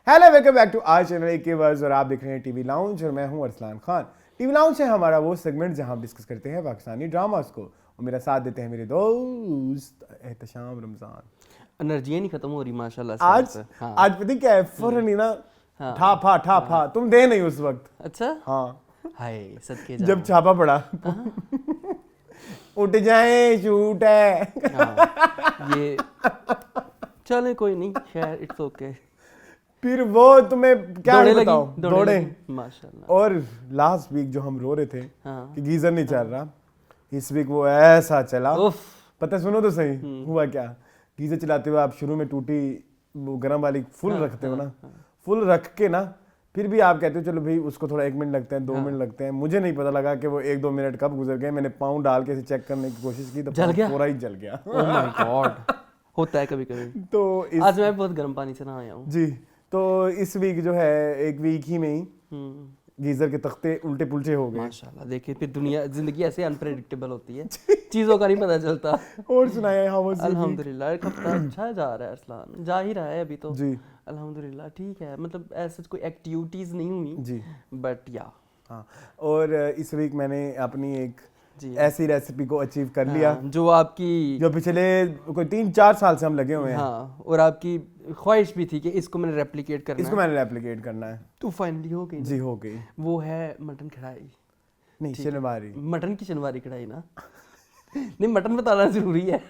Hello welcome back to our channel एक words और आप देख रहे हैं टीवी लाउंज और मैं हूं अरसलान खान। टीवी लाउंज है हमारा वो सेगमेंट जहां हम डिस्कस करते हैं पाकिस्तानी ड्रामास को और मेरा साथ देते हैं मेरे दोस्त एहतशाम रमजान। एनर्जी नहीं खत्म हो रही माशाल्लाह से आज हाँ। आज पता क्या है फौरन ही ना ठा तुम दे नहीं उस वक्त। अच्छा हाँ हाय सदके जब छापा पड़ा उठ जाए शूट है ये चले कोई नहीं खैर इट्स ओके फिर वो तुम्हें क्या बताओ दौड़े माशाल्लाह। और लास्ट वीक जो हम रो रहे थे हाँ। कि गीजर नहीं चल रहा, इस वीक वो ऐसा चला। उफ पता सुनो तो सही हुआ क्या। गीजर चलाते हुए आप शुरू में टूटी वो गर्म वाली फुल रखते हो ना, फुल रख के ना फिर भी आप कहते हो चलो भाई उसको थोड़ा 1 मिनट लगते हैं 2 मिनट लगते हैं। मुझे नहीं पता लगा कि वो 1-2 मिनट कब गुजर गए। मैंने पाँव डाल के इसे चेक करने की कोशिश की तो जल गया? पूरा ही जल गया। ओह माय गॉड होता है कभी कभी। तो आज मैं बहुत गर्म पानी से नहाया हूँ जी तो इस वीक जो है एक वीक ही में ही गीजर के तख्ते उल्टे पुल्टे हो गए माशाल्लाह। देखिए फिर दुनिया जिंदगी ऐसे अनप्रेडिक्टेबल होती है चीजों का नहीं पता चलता। और सुनाया हाउ वाज अल्हम्दुलिल्लाह एक हफ्ता अच्छा जा रहा है अरसलान, जा ही रहा है अभी तो जी अल्हम्दुलिल्लाह ठीक है। मतलब ऐसे कोई एक्टिविटीज नहीं हुई जी बट या हाँ। और इस वीक मैंने अपनी एक जी ऐसी रेसिपी को अचीव कर लिया जो आपकी जो पिछले कोई 3-4 साल से हम लगे हुए हैं। हाँ और आपकी ख्वाहिश भी थी कि इसको मैंने रेप्लिकेट करना इसको मैंने रेप्लिकेट करना है तो फाइनली हो गई जी हो गई। वो है मटन कढ़ाई। नहीं शनिवारी मटन की शनिवारी कढ़ाई ना नहीं मटन बताना जरूरी है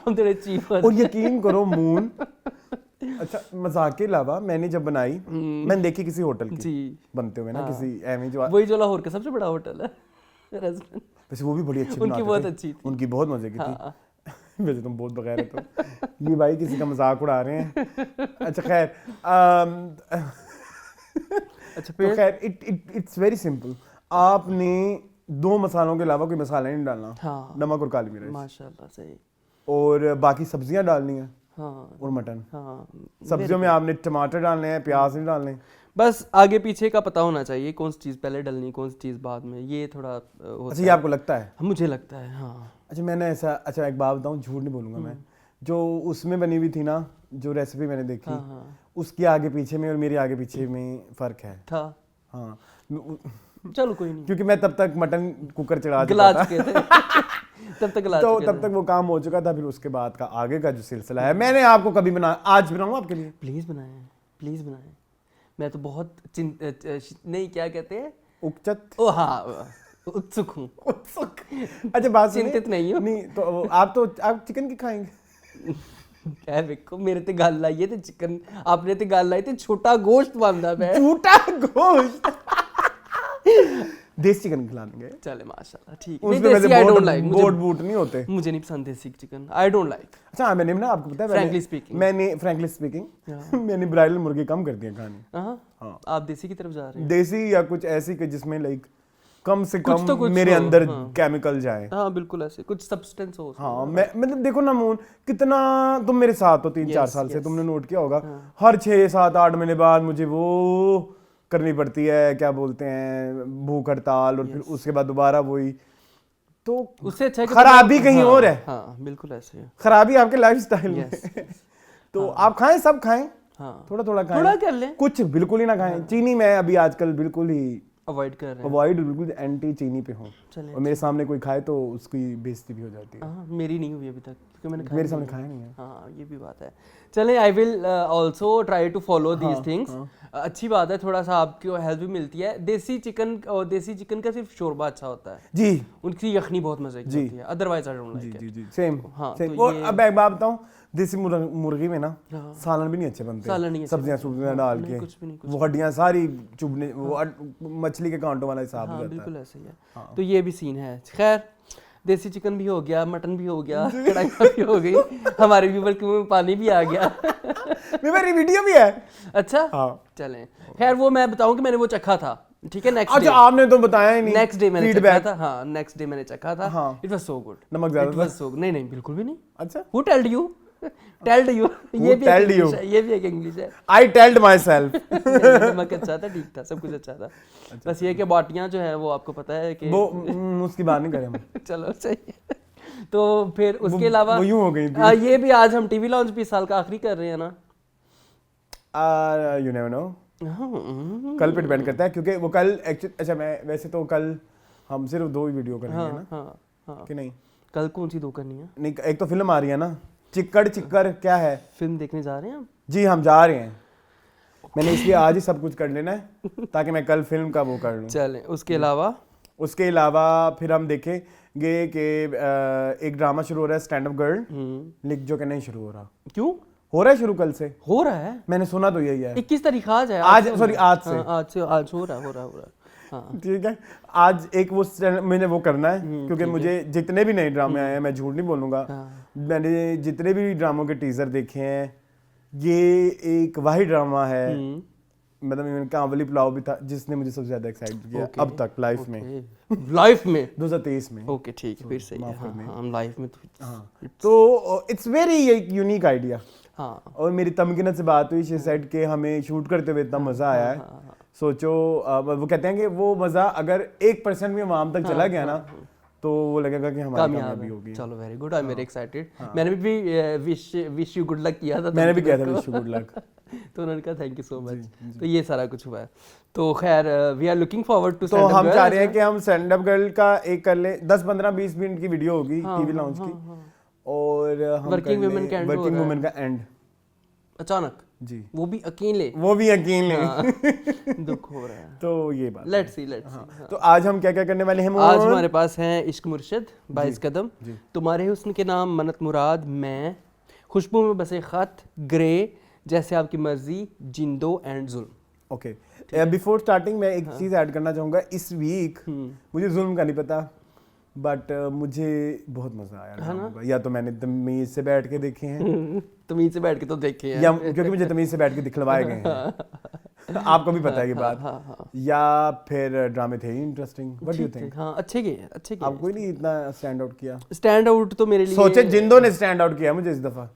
हम तेरे चीफ और यकीन करो मून अच्छा मजाक के अलावा मैंने जब बनाई मैंने देखी किसी होटल की जी बनते हुए ना किसी एवं जो वही जो लाहौर का सबसे बड़ा होटल है वैसे वो भी बड़ी अच्छी उनकी बनाते बहुत थे। अच्छी थी। उनकी बहुत मजे की हाँ। थी। वैसे तुम बहुत बगैर है तो ये भाई किसी का मजाक उड़ा रहे हैं। अच्छा खैर अच्छा तो खैर इट्स वेरी सिंपल। आपने 2 मसालों के अलावा कोई मसाला नहीं डालना। हाँ। नमक और काली मिर्च माशाल्लाह सही। और बाकी सब्जियां डालनी है हाँ और मटन। हाँ सब्जियों में आपने टमाटर डालने हैं, प्याज नहीं डालने। बस आगे पीछे का पता होना चाहिए कौन सी चीज़ पहले डलनी कौन सी चीज़ बाद में, ये थोड़ा होता अच्छा ये आपको लगता है? मुझे लगता है हाँ। अच्छा मैंने ऐसा अच्छा एक बात बताऊं, झूठ नहीं बोलूंगा मैं, जो उसमें बनी हुई थी ना जो रेसिपी मैंने देखी हाँ। उसके आगे पीछे में और मेरे आगे पीछे में फर्क है। था हाँ चलो कोई नहीं क्योंकि मैं तब तक मटन कुकर चढ़ा गला चुका चुके थे तब तक गला तो चुके तब तक वो काम हो चुका था। फिर उसके बाद का आगे का जो सिलसिला है मैंने आपको कभी बना आज बनाऊं आपके लिए। प्लीज़ बनाएं मैं तो बहुत नहीं क्या कहते हैं उकचत ओ हाँ उत्सुक हूँ उत्सुक। अच्छा बात सुनिए। चिंतित नहीं हो नहीं तो आप चिकन की खाएंगे? है देखो मेरे ते गल लाई है ते चिकन आपने ते गल लाई ते छोटा गोश्त बनदा पे झूठा गोश्त देसी चिकन खिलाएंगे। चले माशाल्लाह ठीक उसमें नहीं देसी आई डोंट लाइक बोट बूट नहीं होते। मुझे नहीं पसंद देसी चिकन आई डोंट लाइक। अच्छा मैंने ना आपको पता है फ्रैंकली स्पीकिंग मैंने ब्रायलर मुर्गी कम कर दिया खानी। हाँ आप देसी की तरफ जा रहे हैं। देसी या कुछ ऐसी कि जिसमें लाइक कम से कुछ कम तो कुछ मेरे हो, अंदर हाँ। केमिकल जाए। हाँ बिल्कुल ऐसे कुछ सब्सटेंस हो उसमें। हाँ मैं मतलब देखो ना मून कितना तुम मेरे साथ हो 3-4 साल से तुमने नोट किया होगा हर 6-7-8 महीने बाद मुझे वो करनी पड़ती है क्या बोलते हैं भूख हड़ताल और फिर उसके बाद दोबारा वही तो उससे अच्छा है कि खराबी कहीं और है। हाँ बिल्कुल ऐसे है खराबी आपके लाइफस्टाइल में तो आप खाएं सब खाएं थोड़ा थोड़ा खाएं थोड़ा कर लें कुछ बिल्कुल ही ना खाएं। चीनी मैं अभी आजकल बिल्कुल ही अवॉइड कर रहे हैं अवॉइड बिल्कुल एंटी चीनी पे हूँ और मेरे सामने कोई खाए तो उसकी बेइज्जती भी हो जाती है। हाँ मेरी नहीं हुई अभी तक क्योंकि मैंने मेरे सामने खाया नहीं है। हाँ ये भी बात है। चलें I will also try to follow these things. अच्छी बात है थोड़ा सा आपको हेल्प भी मिलती है। देसी चिकन का सिर्फ शोरबा अच्छा होता है जी उनकी यखनी बहुत मजे की होती है otherwise I don't like it. जी सेम हाँ, सेम। तो और ये- अब एक बात बताऊं देसी मुर्गी में ना सालन भी नहीं अच्छे बनते। सालन नहीं अच्छे सब्जियां सुब्जियां डाल के कुछ भी नहीं वो हड्डियां सारी चुभने वो मछली के कांटों वाला हिसाब हो हाँ जाता है। बिल्कुल ऐसे ही है। तो ये भी सीन है। खैर देसी चिकन भी हो गया मटन भी हो गया कढ़ाई भी हो गई हमारे व्यूवर के मुंह में पानी भी आ गया मेरी वीडियो भी है। अच्छा हाँ चलें खैर वो मैं बताऊं कि मैंने वो चखा था ठीक है नेक्स्ट अच्छा आपने तो बताया ही नहीं। नेक्स्ट डे मैंने चखा फीडबैक था। हाँ नेक्स्ट डे मैंने चखा था। हाँ। It was so good. नमक ज्यादा इट वाज सो नहीं बिल्कुल भी नहीं। अच्छा who tailed you tailed you ये भी told you? ये भी एक इंग्लिश है। आई टेल्ड माई सेल्फ। नमक अच्छा था ठीक था सब कुछ अच्छा था। बस ये कि बाटियां जो है वो आपको पता है कि वो उसकी बात नहीं करें हम। चलो सही है। तो फिर उसके अलावा वो यूं हो गई थी। ये भी आज हम टीवी लॉन्च भी इस साल का आखिरी कर रहे हैं ना। यू नेवर नो, कल पे डिपेंड करता है क्योंकि वो कल एक्चुअली, अच्छा मैं वैसे तो कल हम सिर्फ 2 ही वीडियो करेंगे ना, हाँ कि नहीं? कल कौन सी 2 करनी है? नहीं, एक तो फिल्म आ रही है ना, चिक्कड़ क्या है? फिल्म देखने जा रहे हैं हम? जी हम जा रहे हैं, मैंने इसलिए आज ही सब कुछ कर लेना है ताकि मैं कल फिल्म का वो कर लूँ। चलें, उसके अलावा फिर हम देखेंगे कि एक ड्रामा शुरू हो रहा है स्टैंड अप गर्ल, लिख जो कि नहीं शुरू हो रहा। क्यों? हो रहा है शुरू, कल से हो रहा है, मैंने सुना तो यही है। 21 तारीख आज है, आज सॉरी आज से, आज हो रहा हाँ। ठीक है, आज एक वो मैंने वो करना है क्योंकि मुझे जितने भी नए ड्रामे आए हैं, मैं झूठ नहीं बोलूंगा, मैंने जितने भी ड्रामों के टीजर देखे हैं, ये एक वही ड्रामा है, मतलब इवन कांवली पुलाव भी था जिसने मुझे सबसे ज्यादा एक्साइट किया अब तक लाइफ में 2023 में। ओके ठीक है, फिर सही है, हम लाइफ में तो इट्स वेरी यूनिक आइडिया। हाँ, और मेरी तमकीनत से बात हुई, शी सेड कि हमें शूट करते हुए इतना मजा आया है, सोचो वो कहते हैं कि वो मजा अगर 1% भी आवाम तक चला गया ना तो वो लगेगा कि हमारी कामयाबी होगी। चलो very good, I am very excited. मैंने भी विश यू गुड लक किया था, मैंने भी किया था विश यू गुड लक, तो उन्होंने कहा थैंक यू सो मच। तो ये सारा कुछ हुआ है, तो खैर we are looking forward to. तो हम चाह रहे हैं कि हम स्टैंड अप गर्ल का एक कर ले, 10-15-20 मिनट की वीडियो होगी टीवी लॉन्च की, और हम वर्किंग वुमेन का एंड अचानक जी, वो भी अकेले दुख हो रहा है। तो ये बात, लेट्स सी। तो आज हम क्या क्या करने वाले हैं? आज हमारे पास है इश्क मुर्शिद, 22 कदम, तुम्हारे हुस्न के नाम, मन्नत मुराद, मैं, खुशबू में बसे खत, ग्रे, जैसे आपकी मर्जी, जिंदो एंड जुल्म। ओके, बिफोर स्टार्टिंग मैं एक चीज ऐड करना चाहूंगा। इस वीक मुझे जुल्म का नहीं पता, बट मुझे बहुत मजा आया है ना? या तो मैंने तमीज से बैठ के देखे हैं तमीज से बैठ के तो देखे हैं, या क्योंकि मुझे तमीज से बैठ के दिखलवाए गए हैं आपको भी पता है ये बात, या फिर ड्रामे थे interesting. What do you think? हाँ, अच्छे गए। आपको कोई नहीं इतना स्टैंड आउट किया? स्टैंड आउट तो मेरे लिए सोचे जिंदो ने स्टैंड आउट किया मुझे इस दफा।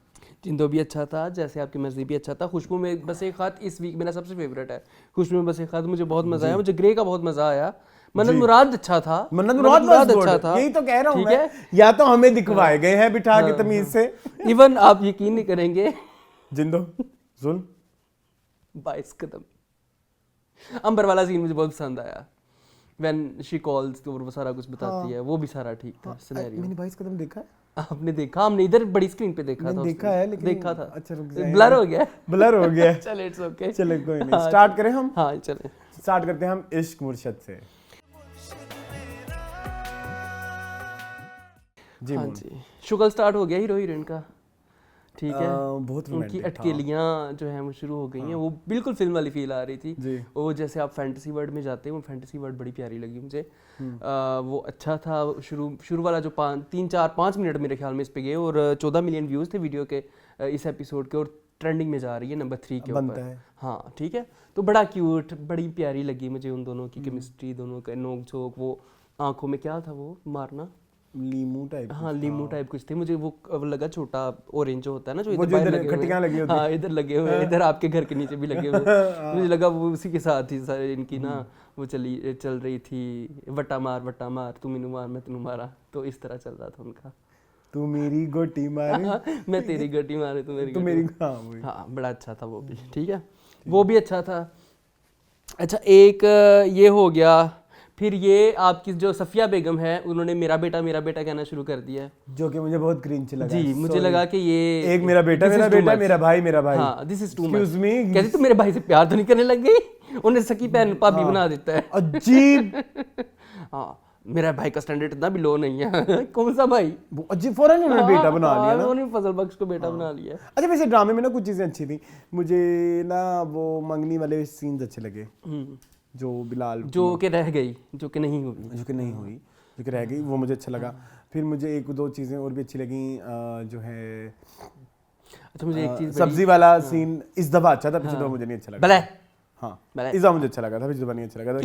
जिंदो भी अच्छा था, जैसे आपकी मर्जी भी अच्छा था, खुशबू में बसे खत इस वीक मेरा सबसे फेवरेट है। खुशबू में बसे खत मुझे बहुत मजा आया, मुझे ग्रे का बहुत मजा आया, मन्नत मुराद अच्छा था, मन्नत मुराद अच्छा था, यही तो कह रहा हूं मैं, या तो हमें दिखवाए गए हैं बिठा के तमीज से। इवन आप यकीन नहीं करेंगे, जिंदो जुल्म 22 कदम, अंबर वाला सीन मुझे बहुत पसंद आया, व्हेन शी कॉल्स तो वो सारा कुछ बताती है, वो भी सारा ठीक था सिनेरियो। मैंने 22 कदम देखा है? आपने देखा? हमने इधर बड़ी स्क्रीन पे देखा था, देखा है लेकिन देखा था। अच्छा ब्लर हो गया, ब्लर हो गया। चलो इट्स ओके, चलो कोई नहीं, स्टार्ट करें हम? हाँ चलें, स्टार्ट करते हैं हम इश्क मुर्शिद से। जी हाँ जी, शुगल स्टार्ट हो गया हीरो हीरोइन का, ठीक है, बहुत उनकी अटकेलियाँ जो हैं वो शुरू हो गई हैं, वो बिल्कुल फिल्म वाली फील आ रही थी। वो जैसे आप फैंटेसी वर्ल्ड में जाते हैं, वो फैंटेसी वर्ल्ड बड़ी प्यारी लगी मुझे, वो अच्छा था। शुरू वाला जो 3-4-5 मिनट मेरे ख्याल में इस पे गए, और 14 मिलियन व्यूज़ थे वीडियो के इस एपिसोड के, और ट्रेंडिंग में जा रही है नंबर 3 के ऊपर। हाँ ठीक है, तो बड़ा क्यूट, बड़ी प्यारी लगी मुझे उन दोनों की केमिस्ट्री, दोनों का नोक झोंक, वो आंखों में क्या था वो मारना, लीमू टाइप, हाँ लीमू टाइप कुछ थे, मुझे वो लगा छोटा ऑरेंज जो होता है ना, जो इधर खटियां लगी होती, हाँ इधर लगे हुए, इधर आपके घर के नीचे भी लगे हुए, मुझे लगा वो उसी के साथ ही सारे इनकी ना वो चल रही थी, वट्टा मार तू मैनू मार मैं तेनू मारा, तो इस तरह चल रहा था उनका, तू मेरी गोटी मारे मैं तेरी गोटी मारे तू मेरी हाँ, बड़ा अच्छा था वो भी, ठीक है, वो भी अच्छा था। अच्छा, एक ये हो गया, फिर ये आपकी जो सफिया बेगम है, उन्होंने मेरा बेटा कहना शुरू कर दिया है, जो कि मुझे बहुत क्रिंज लगा। जी, मुझे लगा कि ये एक मेरा बेटा मेरा भाई, हाँ, this is too much. Excuse me, कहती तू मेरे भाई से प्यार तो नहीं करने लग गई, उन्हें सकी बहन भाभी बना देता है, अजीब। हाँ, मेरा भाई का स्टैंडर्ड इतना भी लो नहीं है। कौन सा भाई? अजीब, फौरन उन्होंने बेटा बना लिया ना, उन्होंने फजल बख्श को बेटा बना लिया। अच्छा, वैसे ड्रामे में ना कुछ चीजें अच्छी थी मुझे ना, वो मंगनी वाले सीन्स अच्छे लगे, जो बिलाल जो कि रह गई, जो कि नहीं हुई, जो कि रह गई, वो मुझे अच्छा लगा। फिर मुझे 1-2 चीजें और भी अच्छी लगी, जो है अच्छा, मुझे एक चीज, सब्जी वाला सीन इस दफा अच्छा था, पिछली दफा मुझे नहीं अच्छा लगा। हाँ, इस बार मुझे अच्छा लगा था, पिछली दफा नहीं अच्छा लगा था,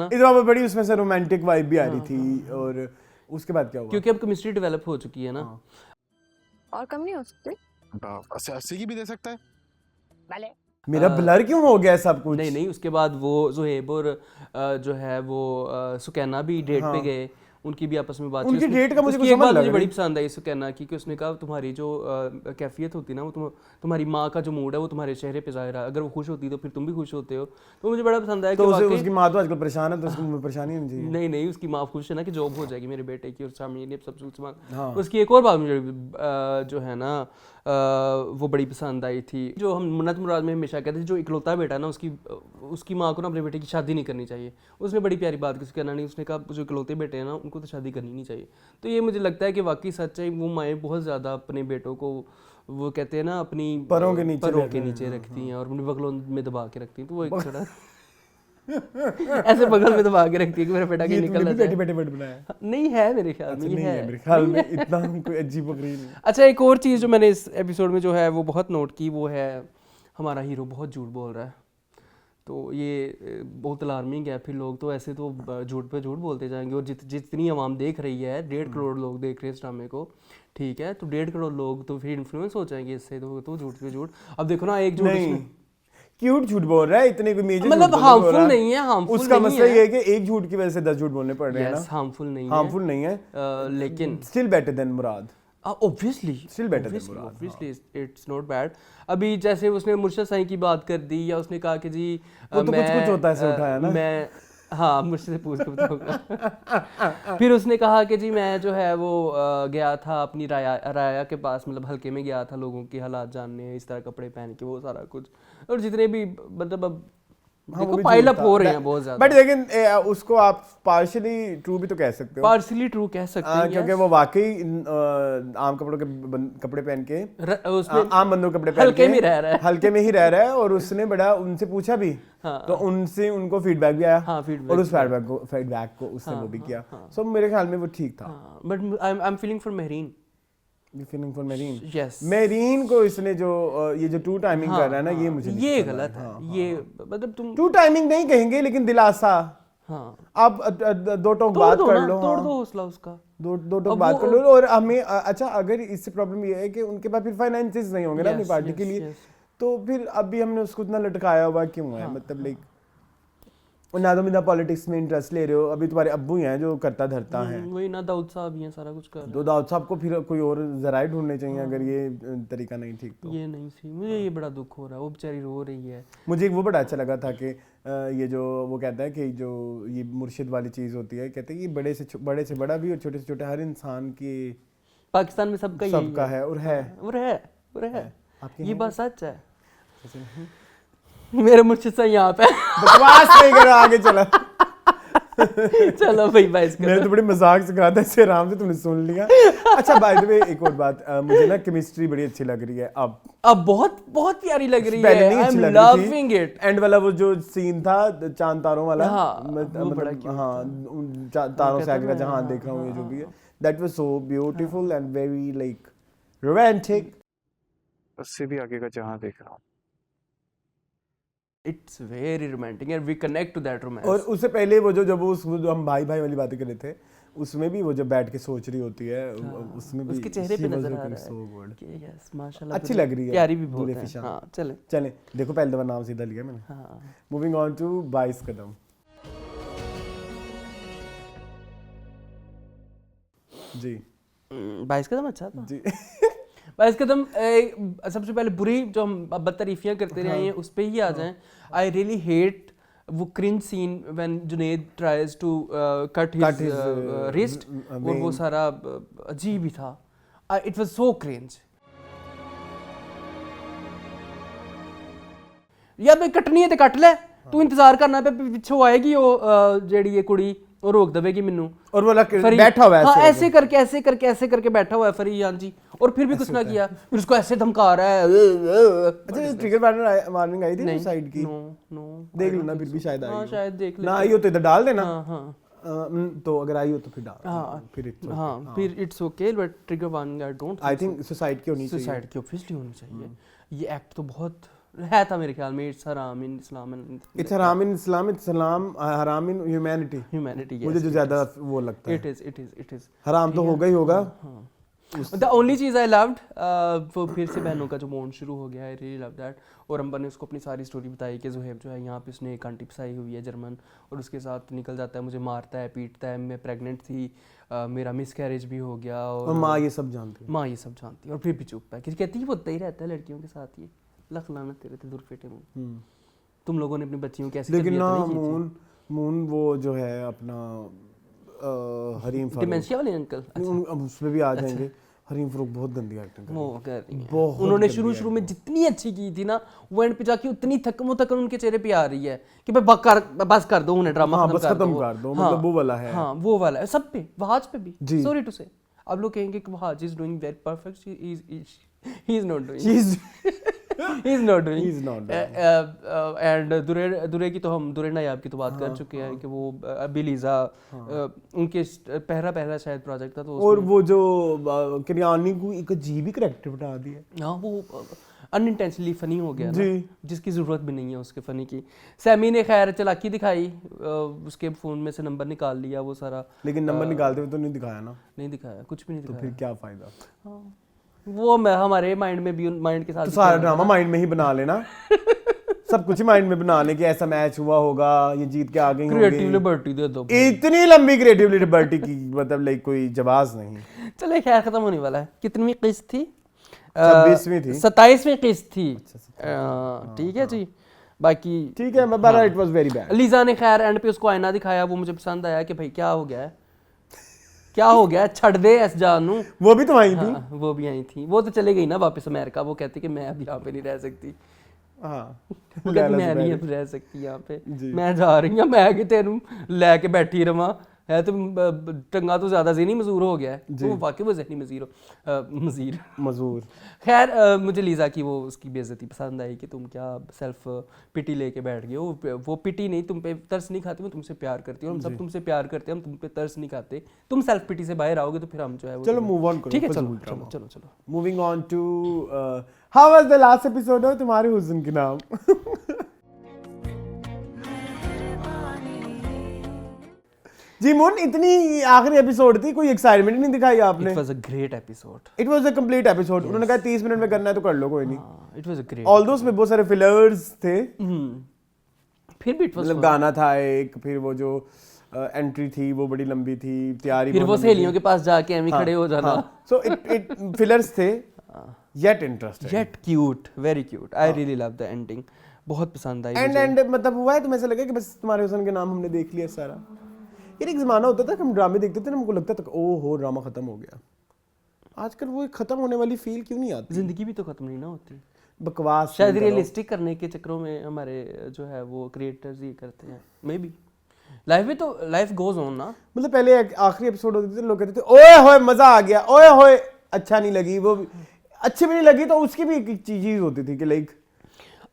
इस बार बड़ी उसमें से रोमांटिक वाइब भी आ रही थी। और उसके बाद क्या हुआ, क्योंकि अब केमिस्ट्री डेवलप हो चुकी है ना, और कम नहीं हो सकती, 80 की भी दे सकता है। भले मेरा ब्लर क्यों हो गया सब कुछ? नहीं, उसके बाद वो ज़ुहैब और जो है वो सुकैना भी डेट पे गए, उनकी भी आपस में बात उनकी डेट का मुझे उसकी कुछ एक बात समझ लग मुझे बड़ी रही। पसंद आई इसको कहना कि उसने कहा तुम्हारी जो कैफियत होती है ना वो तुम्हारी माँ का जो मूड है वो तुम्हारे चेहरे पे जाहिर है, अगर वो खुश होती है तो फिर तुम भी खुश होते हो। तो मुझे बड़ा पसंद आया तो कि उसे वाकई उसकी माँ तो आजकल परेशान है, तो उसको परेशानी नहीं चाहिए। नहीं उसकी माँ खुश है ना कि जॉब हो जाएगी मेरे बेटे की, और शामी ने सब कुछ हाँ। उसकी एक और बात मुझे जो है ना वो बड़ी पसंद आई थी, जो हम मन्नत मुराद में हमेशा कहते थे जो इकलौता बेटा ना उसकी माँ को ना अपने बेटे की शादी नहीं करनी चाहिए। उसने बड़ी प्यारी बात किसी कहना नहीं, उसने कहा जो इकलौते बेटे हैं ना उनको तो शादी करनी नहीं चाहिए। तो ये मुझे लगता है कि वाकई सच है, वो माएँ बहुत ज़्यादा अपने बेटों को वो कहते हैं ना अपनी परों के नीचे रखती हैं और अपने बगलों में दबा के रखती हैं। तो वो एक थोड़ा ऐसे बगल में दबा के रखती है कि मेरा बेटा कहीं निकल ना जाए। बेटे बनाया नहीं है मेरे ख्याल में, नहीं है मेरे ख्याल में, इतना कोई अजीबोगरीब नहीं। अच्छा एक और चीज़ जो मैंने इस एपिसोड में जो है वो बहुत नोट की, वो है हमारा हीरो बहुत झूठ बोल रहा है। तो ये बहुत अलार्मिंग है। फिर लोग तो ऐसे तो झूठ पे झूठ बोलते जाएंगे, और जितनी आवाम देख रही है, 1.5 करोड़ लोग देख रहे हैं इस ड्रामे को, ठीक है, तो 1.5 करोड़ लोग तो फिर इन्फ्लुएंस हो जाएंगे इससे, तो झूठ पे झूठ। अब देखो ना एक झूठ क्यूट झूठ बोल रहा है, इतने कोई मेजर मतलब हार्मफुल नहीं है, हार्मफुल उसका मसला ये है कि एक झूठ की वजह से 10 झूठ बोलने पड़ रहे हैं ना। हार्मफुल नहीं है लेकिन still better than Murad. Obviously it's not bad। अभी जैसे उसने मुर्शद साईं की बात कर दी, या उसने कहा कि जी वो तो कुछ होता है ऐसे उठाया ना, मैं हाँ मुझसे पूछ के बताऊंगा। फिर उसने कहा कि जी मैं जो है वो गया था अपनी राया के पास, मतलब हल्के में गया था लोगों के हालात जानने, इस तरह कपड़े पहन के वो सारा कुछ, और जितने भी मतलब अब देखो पाइल अप हो रहे हैं बहुत ज्यादा। बट लेकिन उसको आप पार्शियली ट्रू भी तो कह सकते हो, पार्शियली ट्रू कह सकते हैं क्योंकि वो वाकई आम कपड़ों के कपड़े पहन के आम बंदों के कपड़े पहन हल्के में रह रहा है, हल्के में ही रह रहा है, और उसने बड़ा उनसे पूछा भी, तो उनसे उनको फीडबैक भी आया, और उस फीडबैक को उसने वो भी किया। सो मेरे ख्याल में वो ठीक था। But I am feeling for Mehreen. Feeling for marine. Yes. Marine को इसने जो ये जो टू टाइमिंग कर रहा है ना, ये मुझे नहीं ये पसंद गलत है। ये मतलब तुम टू टाइमिंग नहीं कहेंगे, लेकिन दिलासा। हाँ आप दो टोक बात कर लो, तोड़ दो हौसला उसका, दो टोक बात कर लो। और हमें अच्छा अगर इससे प्रॉब्लम ये है कि उनके पास फिर फाइनेंसेस नहीं होंगे ना अपनी पार्टी के लिए, तो फिर अभी हमने उसको इतना लटकाया हुआ क्यों है? मतलब लाइक ना तुम इतना पॉलिटिक्स में इंटरेस्ट ले रहे हो, अभी तुम्हारे अब्बू ही हैं जो करता धरता है, वही ना दाऊद साहब ही हैं सारा कुछ कर रहे हैं। तो दाऊद साहब को फिर कोई और जराए ढूंढने चाहिए अगर ये तरीका नहीं ठीक तो। ये नहीं सही, मुझे ये बड़ा दुख हो रहा है, वो बेचारी रो रही है। मुझे एक वो बड़ा अच्छा लगा था कि ये जो वो कहता है कि जो ये मुर्शिद वाली चीज़ होती है, कहते हैं कि बड़े से बड़ा भी और छोटे से छोटे हर इंसान की पाकिस्तान में सबका है और है, ये बात सच है। मेरे मुर्शिद साईं यहाँ पे बकवास नहीं करो, आगे चला। चलो भाई मैंने तो बड़ी मजाक से कहा था, इससे आराम से तुमने सुन लिया। अच्छा बाय द वे एक और बात, मुझे ना केमिस्ट्री बड़ी अच्छी लग रही है अब बहुत बहुत प्यारी लग रही पहले है। नहीं अच्छी लग रही थी। एंड वाला वो जो सीन था चांद तारों वाला, तारों से आगे का जहां देख रहा हूँ, ये जो भी है, that was so beautiful and very like romantic. उससे भी आगे का जहां देख रहा हूँ, It's very romantic and we connect to that romance। और उससे पहले वो जो हम भाई वाली बातें कर रहे थे, उसमें भी वो जब बैठ के सोच रही होती है, उसमें भी उसके चेहरे पे नजर आ रहा है कि यस माशाल्लाह अच्छी लग रही है, प्यारी भी बहुत है। हाँ चले देखो पहले दफा नाम सीधा लिया मैंने। हाँ मूविंग ऑन टू 22 कदम। जी 22 कदम अच्छा था जी। 22 कदम सबसे पहले बुरी जो हम बदतारीफियां करते रहे हैं उस पे ही आ जाएं। आई रियली हेट वो cringe scene when Junaid tries to cut his wrist, और वो सारा अजीब ही था। It was so cringe. यार भाई कटनी है तो कट ले, तू इंतजार करना पे पिछो आएगी वो जेडी ये कुड़ी और रोक देवेगी मेनू, और वो बैठा हुआ है हाँ ऐसे करके बैठा हुआ है फरी हाँ जी, और फिर भी कुछ ना किया, फिर उसको ऐसे धमका रहा है। अच्छा ट्रिगर वार्निंग आई थी साइड की? नो देख लो ना, फिर भी शायद आई हो। शायद देख ले, ना आई हो तो इधर डाल देना। तो अगर आई हो तो फिर डाल, फिर it's okay, but trigger warning I don't, I think suicide की होनी चाहिए, सुसाइड की ऑब्वियसली होनी चाहिए। ये एक्ट तो बहुत है था मेरे ख्याल में। इट्स हराम इन इस्लाम, इट्स हराम इन इस्लाम, इट्स हराम इन ह्यूमैनिटी। ह्यूमैनिटी मुझे जो ज्यादा वो लगता है इट इज हराम तो होगा ही होगा। The only cheese I loved वो फिर से बहनों का जो बॉन्ड शुरू हो गया, आई रियली लव दैट। और अम्बर ने उसको अपनी सारी स्टोरी बताई कि ज़ुहैब जो है यहाँ पे उसने एक आंटी फसाई हुई है जर्मन, और उसके साथ निकल जाता है, मुझे मारता है, पीटता है, मैं प्रेग्नेंट थी, मेरा मिस कैरेज भी हो गया, और माँ ये सब जानती है। माँ ये सब जानती है, और फिर भी चुप है, कहती है वो होता ही रहता है लड़कियों के साथ, ये लख लानत तेरे थे दुरफेटे मुँह, तुम लोगों ने अपनी बच्चियों कैसे लेकिन ना मून वो जो है अपना हरीम फारूक, डिमेंशिया वाले अंकल, अब उसमें भी आ जाएंगे। हरीम फारूक बहुत गंदी एक्टिंग कर वो कर रही है। बहुत उन्होंने शुरू में जितनी अच्छी की थी ना, वो एंड पे जाके उतनी थकन उनके चेहरे पे आ रही है कि भाई बस कर दो उन्हें, ड्रामा बस खत्म कर दो, मतलब वो वाला है। हाँ वो वाला है, सब पे, वहाज पे भी, सॉरी टू से आप लोग कहेंगे कि Wahaj is doing very perfect, he is not doing, he is not doing and दुरे की तो हम दुरे नायाब की तो बात कर चुके हैं कि वो अभी लीजा उनके पहला शायद प्रोजेक्ट था, तो और वो जो करियानी को एक अजीब ही करैक्टर बना दिया। हाँ वो अनइंटेंशनली फनी हो गया ना, जिसकी ज़रूरत भी नहीं है उसके फनी की। सैमी ने खैर चालाकी दिखाई, उसके फ़ोन में से नंबर निकाल लिया वो सारा, लेकिन नंबर निकालते हुए तो नहीं दिखाया ना, नहीं दिखाया, कुछ भी नहीं दिखाया, तो फिर क्या फ़ायदा। हाँ वो हमारे माइंड में भी, माइंड के साथ तो सारा ड्रामा माइंड में ही बना लेना, सब कुछ ही माइंड में बना ले कि ऐसा मैच हुआ होगा, ये जीत के आ गई होगी। क्रिएटिव लिबर्टी दे दो, इतनी लंबी क्रिएटिव लिबर्टी की मतलब लाइक कोई जवाब नहीं। चलो खैर खत्म होने वाला है। कितनी किस्त थी? 26वीं थी, 27वीं किस्त थी। ठीक है जी, बाकी ठीक है, but it was very bad. Lisa ने खैर एंड पे उसको आईना दिखाया, वो मुझे पसंद आया कि भाई क्या हो गया है, क्या हो गया, छड़ दे ऐस जानू। वो भी तो आई थी। हाँ, वो भी आई थी, वो तो चले गई ना वापस अमेरिका, वो कहती कि मैं अब यहाँ पे नहीं रह सकती। हाँ वो कहती मैं नहीं अब रह सकती यहाँ पे, मैं जा रही हूँ, मैं कि तेनू लैके बैठी रवा है, तो टंगा तो ज्यादा ज़हनी मजूर हो गया है, तो वाकई वो ज़हनी मजूर। खैर मुझे लीजा की वो उसकी बेइज्जती पसंद आई कि तुम क्या सेल्फ पिटी लेके बैठ गए हो, वो पिटी नहीं, तुम पे तरस नहीं खाते, मैं तुमसे प्यार करती हूँ, हम सब तुमसे प्यार करते हैं, हम तुम पे तरस नहीं खाते, तुम सेल्फ पिटी से बाहर आओगे तो फिर हम जो है वो चलो मूव ऑन करो। ठीक है, चलो moving on to how was the last episode of Tumhare Husn के नाम। जी मून, इतनी आखिरी एपिसोड थी, कोई एक्साइटमेंट नहीं दिखाई आपने। It was a great episode, it was a complete episode. उन्होंने कहा 30 मिनट में करना है तो कर लो, कोई नहीं। It was a great, although उसमें बहुत सारे फिलर्स थे, फिर भी इट वाज मतलब गाना था एक, फिर वो जो एंट्री थी वो बड़ी लंबी थी, तैयारी फिर वो सहेलियों के पास जाके एमी खड़े हो जाना, सो इट फिलर्स थे yet interesting, yet cute, very cute. I really love the ending, बहुत पसंद आई एंड मतलब हुआ है, तो ऐसा लगा कि बस तुम्हारे हुस्न के नाम हमने देख लिया सारा। यार एक ज़माना होता था कि हम ड्रामे देखते थे ना, हमको लगता था ओ हो ड्रामा खत्म हो गया। आजकल वो खत्म होने वाली फील क्यों नहीं आती? जिंदगी भी तो खत्म नहीं ना होती, बकवास शायद रियलिस्टिक करने के चक्करों में हमारे जो है वो क्रिएटर्स ही करते हैं, मे बी। लाइफ में तो लाइफ गोज ऑन ना, मतलब पहले आखिरी एपिसोड होते थे, लोग कहते थे ओए होए मजा आ गया, ओए होए अच्छा नहीं लगी, वो अच्छी भी नहीं लगी, तो उसकी भी एक चीज होती थी कि लाइक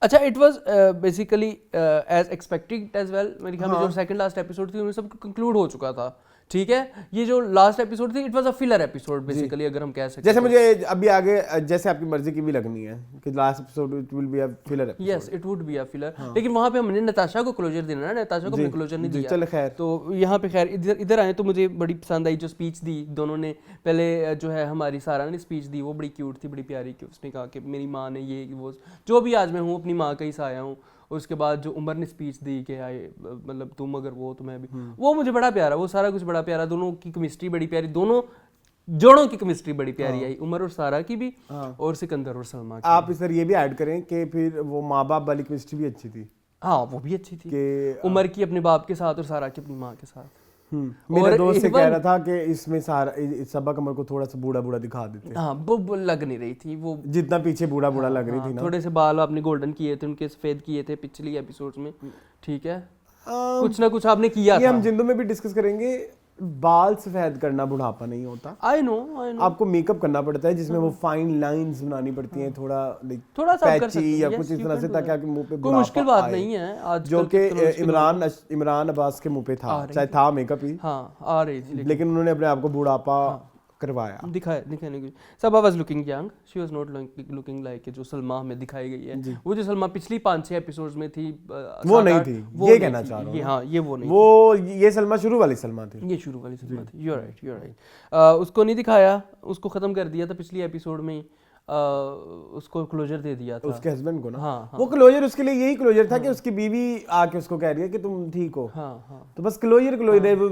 अच्छा it was basically as expected as well. मेरे ख्याल में जो सेकंड लास्ट एपिसोड थी उनमें सब कंक्लूड हो चुका था, ठीक है। ये जो लास्ट एपिसोड थी it was a filler episode basically, अगर हम कह सकते हैं। जैसे मुझे अभी आगे जैसे आपकी मर्जी की भी लगनी है कि last episode it will be a filler episode, yes it would be a filler, लेकिन वहां पे हमने नताशा को क्लोजर देना ना, नताशा को हमने क्लोजर नहीं दिया। चल खैर, तो यहाँ पे खैर इधर आए तो मुझे बड़ी पसंद आई जो स्पीच दी दोनों ने। पहले जो है हमारी सारा ने स्पीच दी, वो बड़ी क्यूट थी, बड़ी प्यारी की। उसने कहा कि मेरी माँ ने ये वो जो भी आज मैं हूँ अपनी माँ का ही साया हूँ। उसके बाद जो उमर ने स्पीच दी कि आए मतलब तुम अगर वो तो मैं भी, वो मुझे बड़ा प्यारा, वो सारा कुछ बड़ा प्यारा, दोनों की केमिस्ट्री बड़ी प्यारी, दोनों जोड़ों की केमिस्ट्री बड़ी प्यारी आई, उमर और सारा की भी, और सिकंदर और सलमा की। आप इस तरह ये भी ऐड करें कि फिर वो माँ बाप वाली केमिस्ट्री भी अच्छी थी। हाँ वो भी अच्छी थी, उमर की अपने बाप के साथ और सारा की अपनी माँ के साथ। मेरा दोस्त से कह रहा था कि इसमें सारा सबा कमर को थोड़ा सा बूढ़ा बूढ़ा दिखा देते। हाँ वो लग नहीं रही थी, वो जितना पीछे बूढ़ा बूढ़ा लग रही थी ना, थोड़े से बाल आपने गोल्डन किए थे, उनके सफेद किए थे पिछली एपिसोड्स में, ठीक है। कुछ ना कुछ आपने किया ये हम जिंदों में भी डिस्कस करेंगे। बाल सफेद करना बुढ़ापा नहीं होता। आई नो आपको मेकअप करना पड़ता है जिसमें वो फाइन लाइंस बनानी पड़ती हैं, थोड़ा सा पैची या कुछ इस तरह से, ताकि आपके मुंह पे कोई मुश्किल बात नहीं है आज, जो कि इमरान अब्बास के मुंह पे था, चाहे था मेकअप ही, हाँ आ रही थी, लेकिन उन्होंने अपने आप को बुढ़ापा करवाया। दिखाने की Saba was looking young, she was not looking like जो सलमा हमें दिखाई गई है। वो जो सलमा पिछली 5-6 एपिसोड्स में थी वो नहीं थी, ये कहना चाह रहा हूँ। हाँ ये वो नहीं, वो ये सलमा शुरू वाली सलमा थी, ये शुरू वाली सलमा थी। You are right. उसको नहीं दिखाया, उसको खत्म कर दिया था पिछली एपिसोड में। उसको क्लोजर दे दिया था उसके हस्बैंड को ना। हाँ, वो क्लोजर उसके लिए यही क्लोजर था कि उसकी बीवी आके उसको कह रही है कि तुम ठीक हो। तो बस क्लोजर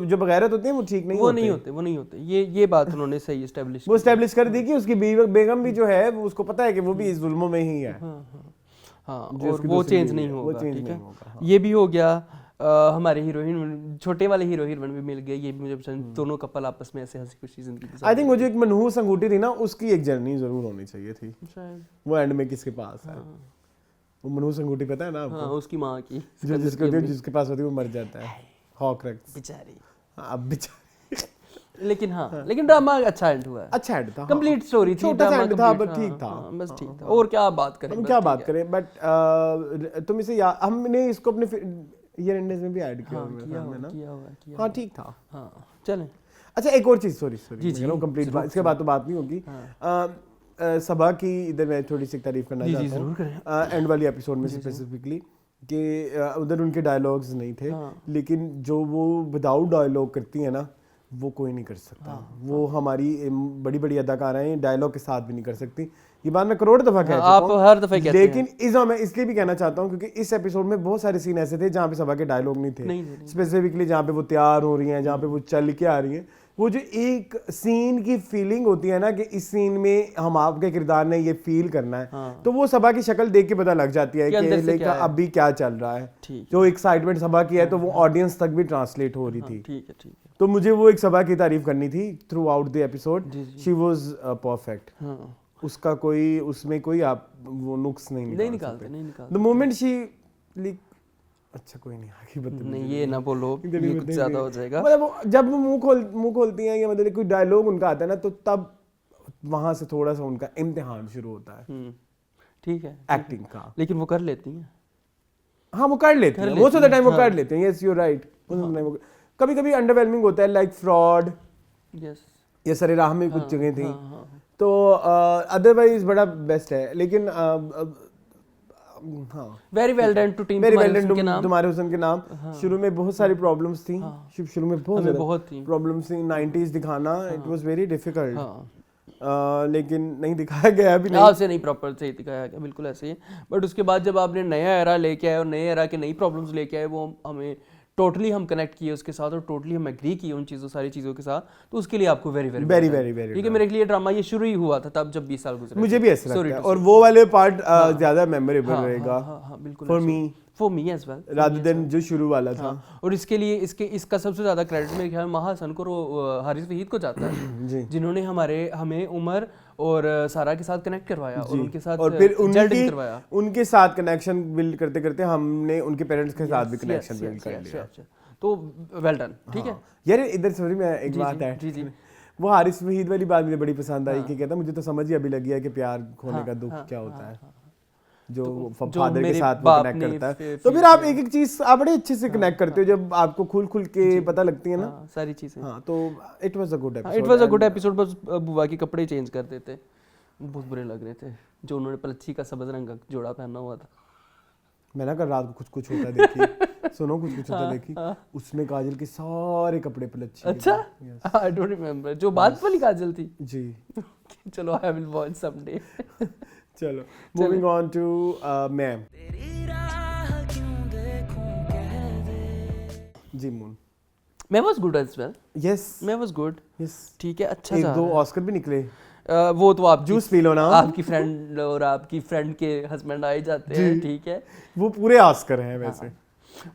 जो बगैरत होते हैं वो ठीक नहीं होते। वो नहीं होते। ये बात उन्होंने सही एस्टेब्लिश वो एस्टेब्लिश कर दी कि उसकी बेगम भी जो है वो उसको पता है कि वो भी इस जुल्मों में ही है। हाँ, और वो चेंज नहीं होगा, ठीक है। ये भी हो गया। हमारे हीरोइन, छोटे वाले हीरोइन भी मिल गए, ये भी मुझे पसंद। दोनों कपल आपस में ऐसे हंसी खुशी जिंदगी गुजारते। आई थिंक मुझे एक मनहूस अंगूठी थी ना, उसकी एक जर्नी जरूर होनी चाहिए थी शायद। वो एंड में किसके पास है वो मनहूस अंगूठी, पता है ना आपको? हाँ, उसकी माँ की, जो जिसके पास होती है वो मर जाता है, हॉक्रक्स बेचारी। अब बेचारी। लेकिन लेकिन ड्रामा अच्छा एंड हुआ है। अच्छा एंड था, कंप्लीट स्टोरी थी, छोटा सा एंड था बट ठीक था। बस ठीक था। और क्या बात करें, हम क्या बात करें। बट तुम इसे हमने इसको अपने ईयर एंडेज में भी ऐड किया हुआ। हाँ ठीक था। हाँ चलें। अच्छा एक और चीज, सॉरी कंप्लीट, इसके बाद तो बात नहीं होगी। सबा की इधर मैं थोड़ी सी तारीफ करना चाहता हूँ एंड वाली एपिसोड में स्पेसिफिकली, कि उधर उनके डायलॉग्स नहीं थे, लेकिन जो वो विदाउट डायलॉग करती है ना वो कोई नहीं कर सकता। वो हमारी बड़ी बड़ी अदाकाराएं डायलॉग के साथ भी नहीं कर सकती। ये बात मैं करोड़ दफा कह चुका हूं, हर दफा कहते हैं। लेकिन इस मैं इसलिए भी कहना चाहता हूं क्योंकि इस एपिसोड में बहुत सारे सीन ऐसे थे जहां पे सबा के डायलॉग नहीं थे। स्पेसिफिकली जहां पे वो तैयार हो रही हैं, जहां पे वो चल के आ रही हैं, वो जो एक सीन की फीलिंग होती है ना कि इस सीन में हम आपके किरदार ने ये फील करना है, तो वो सबा की शक्ल देख के पता लग जाती है कि लाइक अभी क्या चल रहा है। जो एक्साइटमेंट सबा की है तो वो ऑडियंस तक भी ट्रांसलेट हो रही थी। ठीक है। तो मुझे वो एक सबा की तारीफ करनी थी through out the episode. She was perfect. उसका कोई उसमें कोई आप वो नुक्स नहीं निकालते। द मोमेंट शी लाइक, अच्छा कोई नहीं आगे बता, नहीं ये ना बोलो, ये कुछ ज्यादा हो जाएगा। मतलब जब वो मुंह खोलती हैं या मतलब कोई डायलॉग उनका आता है ना, तो तब वहां से थोड़ा सा उनका इम्तिहान शुरू होता है। ठीक है, एक्टिंग का। लेकिन वो कर लेती हैं। हाँ वो कर लेते हैं, मोस्ट ऑफ द टाइम वो कर लेते हैं। Yes you are right. कभी कभी अंडरवेलमिंग होता है, लाइक फ्रॉड, यस, ये सरे राह में कुछ जगह थी, तो अदरवाइज बड़ा बेस्ट है। लेकिन हाँ very well done to team Tumhare Husn के नाम। शुरू में बहुत सारी प्रॉब्लम्स थी, शुरू में बहुत प्रॉब्लम्स थी। 90s दिखाना इट वाज वेरी डिफिकल्ट, लेकिन नहीं दिखाया गया भी नहीं, से नहीं प्रॉपर से दिखाया गया, बिल्कुल ऐसे ही। बट उसके बाद जब आपने नया एरा लेके आए और नए एरा के नई प्रॉब्लम्स लेके आए, वो हमें टोटली हम कनेक्ट किए उसके साथ और टोटली हम एग्री किए उन चीज़ों सारी चीज़ों के साथ, तो उसके लिए आपको वेरी ठीक है। मेरे लिए ड्रामा ये शुरू ही हुआ था तब जब 20 साल गुजरे, मुझे भी ऐसा लगता है। और वो वाले पार्ट ज़्यादा मेमोरेबल रहेगा बिल्कुल for me as well rather than जो शुरू वाला था। और इसके लिए इसका सबसे ज़्यादा क्रेडिट मेरे ख्याल में महासन को हारिस वहीद को जाता है, जिन्होंने हमें उमर और सारा के साथ कनेक्ट करवाया और उनके साथ और फिर उनके साथ कनेक्शन बिल्ड करते करते हमने उनके पेरेंट्स के साथ भी कनेक्शन बिल्ड कर लिया। तो वेल डन, ठीक है यार। इधर सॉरी मैं एक बात है, वो हारिस वहीद वाली बात मुझे बड़ी पसंद आई कि कहता मुझे तो समझ ही अभी लग गया कि प्यार खोने का दुख क्या होता है, जो फादर के साथ वो कनेक्ट करता है। तो फिर आप एक एक चीज आप बड़े अच्छे से कनेक्ट करते हो जब आपको खुल के पता लगती है ना सारी चीजें। हाँ, तो it was a good episode. बस बुआ के कपड़े चेंज कर देते, बहुत बुरे लग रहे थे जो उन्होंने पलच्छी का सब्ज रंग का जोड़ा पहना हुआ था। मैंने कल रात को कुछ होता देखी सुनो कुछ होता देखी, उसमें काजल के सारे कपड़े पलच्छी। अच्छा, आई डोंट रिमेंबर, जो बाद वाली काजल थी जी। चलो आई विल वॉच समडे। चलो moving on to ma'am ji. Moon Mein was good as well. Yes Mein was good. Yes ठीक है, अच्छा एक दो ऑस्कर भी निकले। वो तो आप जूस पी लो ना, आपकी फ्रेंड और आपकी फ्रेंड के हस्बैंड आए जाते हैं, ठीक है। वो पूरे ऑस्कर हैं वैसे।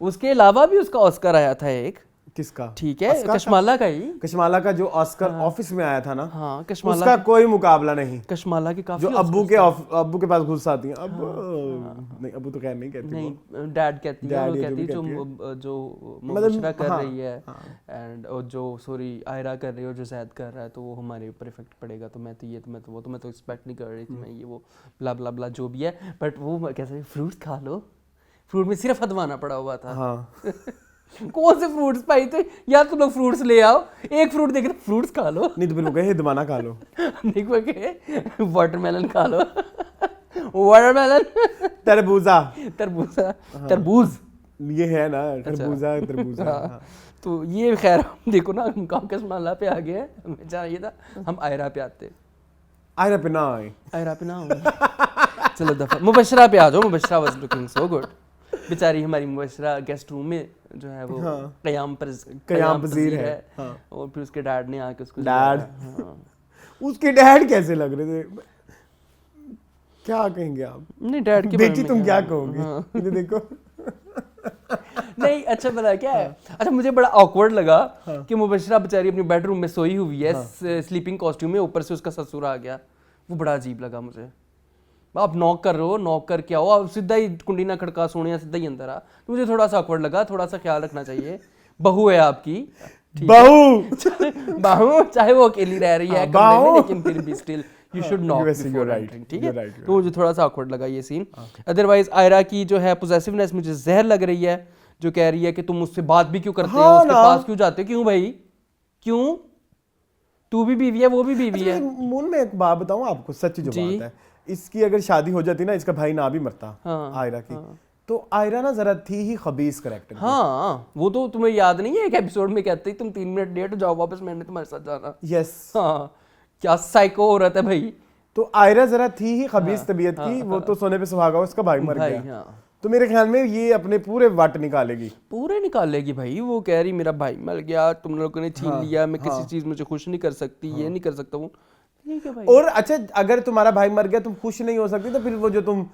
उसके अलावा भी उसका ऑस्कर आया था एक, किसका? ठीक है, कशमाला का ही। कशमाला का जो ऑस्कर ऑफिस में आया था ना, हाँ, कशमाला उसका कोई मुकाबला नहीं। कशमाला की काफी जो अब्बू के पास घुस आती हैं। अब नहीं, अब्बू तो खैर नहीं कहती, नहीं डैड कहती है, वो कहती है जो मुबशरा कर रही है एंड जो सॉरी आयरा कर रही है और जो जैद कर रहा है, तो वो हमारे ऊपर इफेक्ट पड़ेगा, तो मैं तो ये तो मैं तो वो तो मैं तो एक्सपेक्ट नहीं कर रही थी, मैं ये वो ब्ला ब्ला ब्ला जो भी है। बट वो कैसे फ्रूट खा लो, फ्रूट में सिर्फ हदवाना पड़ा हुआ था। कौन से फ्रूट्स पाई थे यार, तुम लोग फ्रूट्स ले आओ, एक फ्रूट देखे फ्रूट्स खा लो, नहीं तो फिर वो कहे दबाना खा लो। नहीं कोई कहे वाटरमेलन खा लो, वाटरमेलन, तरबूजा, तरबूजा, तरबूज, ये है ना तरबूजा, तरबूजा। हाँ। तो ये खैर हम देखो ना, हम काम कसमाला पे आ गए हैं, हमें चाहिए था हम आयरा पे आते, आयरा पे ना आए। आयरा पे ना हो। चलो दफा मुबशरा पे आ जाओ, Mubashra was looking so good, बेचारी हमारी मुबशरा गेस्ट रूम में जो है वो कयाम पजीर है। हाँ। और फिर उसके डैड ने आके उसको डैड, हाँ। उसके डैड कैसे लग रहे थे, क्या कहेंगे आप? नहीं डैड के बेटी तुम क्या कहोगे? इधर देखो। नहीं अच्छा पता है क्या है, अच्छा मुझे बड़ा ऑकवर्ड लगा कि मुबशरा बेचारी अपनी बेडरूम में सोई हुई है स्लीपिंग कॉस्ट्यूम में, ऊपर से उसका ससुर आ गया, वो बड़ा अजीब लगा मुझे। आप नॉक कर रहे हो, नॉक करके आओ, आप सीधा ही कुंडी ना खड़का, सोने सीधा ही अंदर आ, तो मुझे थोड़ा सा ऑकवर्ड लगा, थोड़ा सा ख्याल रखना चाहिए, बहू है आपकी, बहू बहू चाहे वो अकेली रह रही है कमरे में, लेकिन फिर भी still you should knock before entering, ठीक है? तो मुझे थोड़ा सा ऑकवर्ड लगा ये सीन। अदरवाइज आयरा की जो है पोजेसिवनेस मुझे जहर लग रही है, जो कह रही है कि तुम मुझसे बात भी क्यों करते हो, उसके पास क्यों जाते हो, क्यों भाई क्यों, तू भी बीवी है वो भी बीवी है। मून में एक बात बताऊं आपको, सच्ची जो बात है, इसकी अगर शादी हो जाती ना, इसका भाई ना भी मरता, आयरा की, तो आयरा ना जरा थी ही खबीस करैक्टर। हाँ वो तो तुम्हें याद नहीं है, एक एपिसोड में कहती तुम 3 मिनट लेट जाओ वापस, मैंने तुम्हारे साथ जाना। यस, हाँ क्या साइको औरत है भाई। तो आयरा जरा थी ही खबीस तबीयत की, वो तो सोने पे सुहागा, उसका भाई मर गया, तो मेरे ख्याल में ये अपने पूरे वट निकालेगी, पूरे निकालेगी भाई। वो कह रही मेरा भाई मर गया, तुम लोगों ने छीन लिया, मैं किसी चीज मुझे खुश नहीं कर सकती, ये नहीं कर सकता हूँ, ठीक है भाई। और अच्छा अगर तुम्हारा भाई मर गया तुम खुश नहीं हो सकती, तो फिर वो जो तुम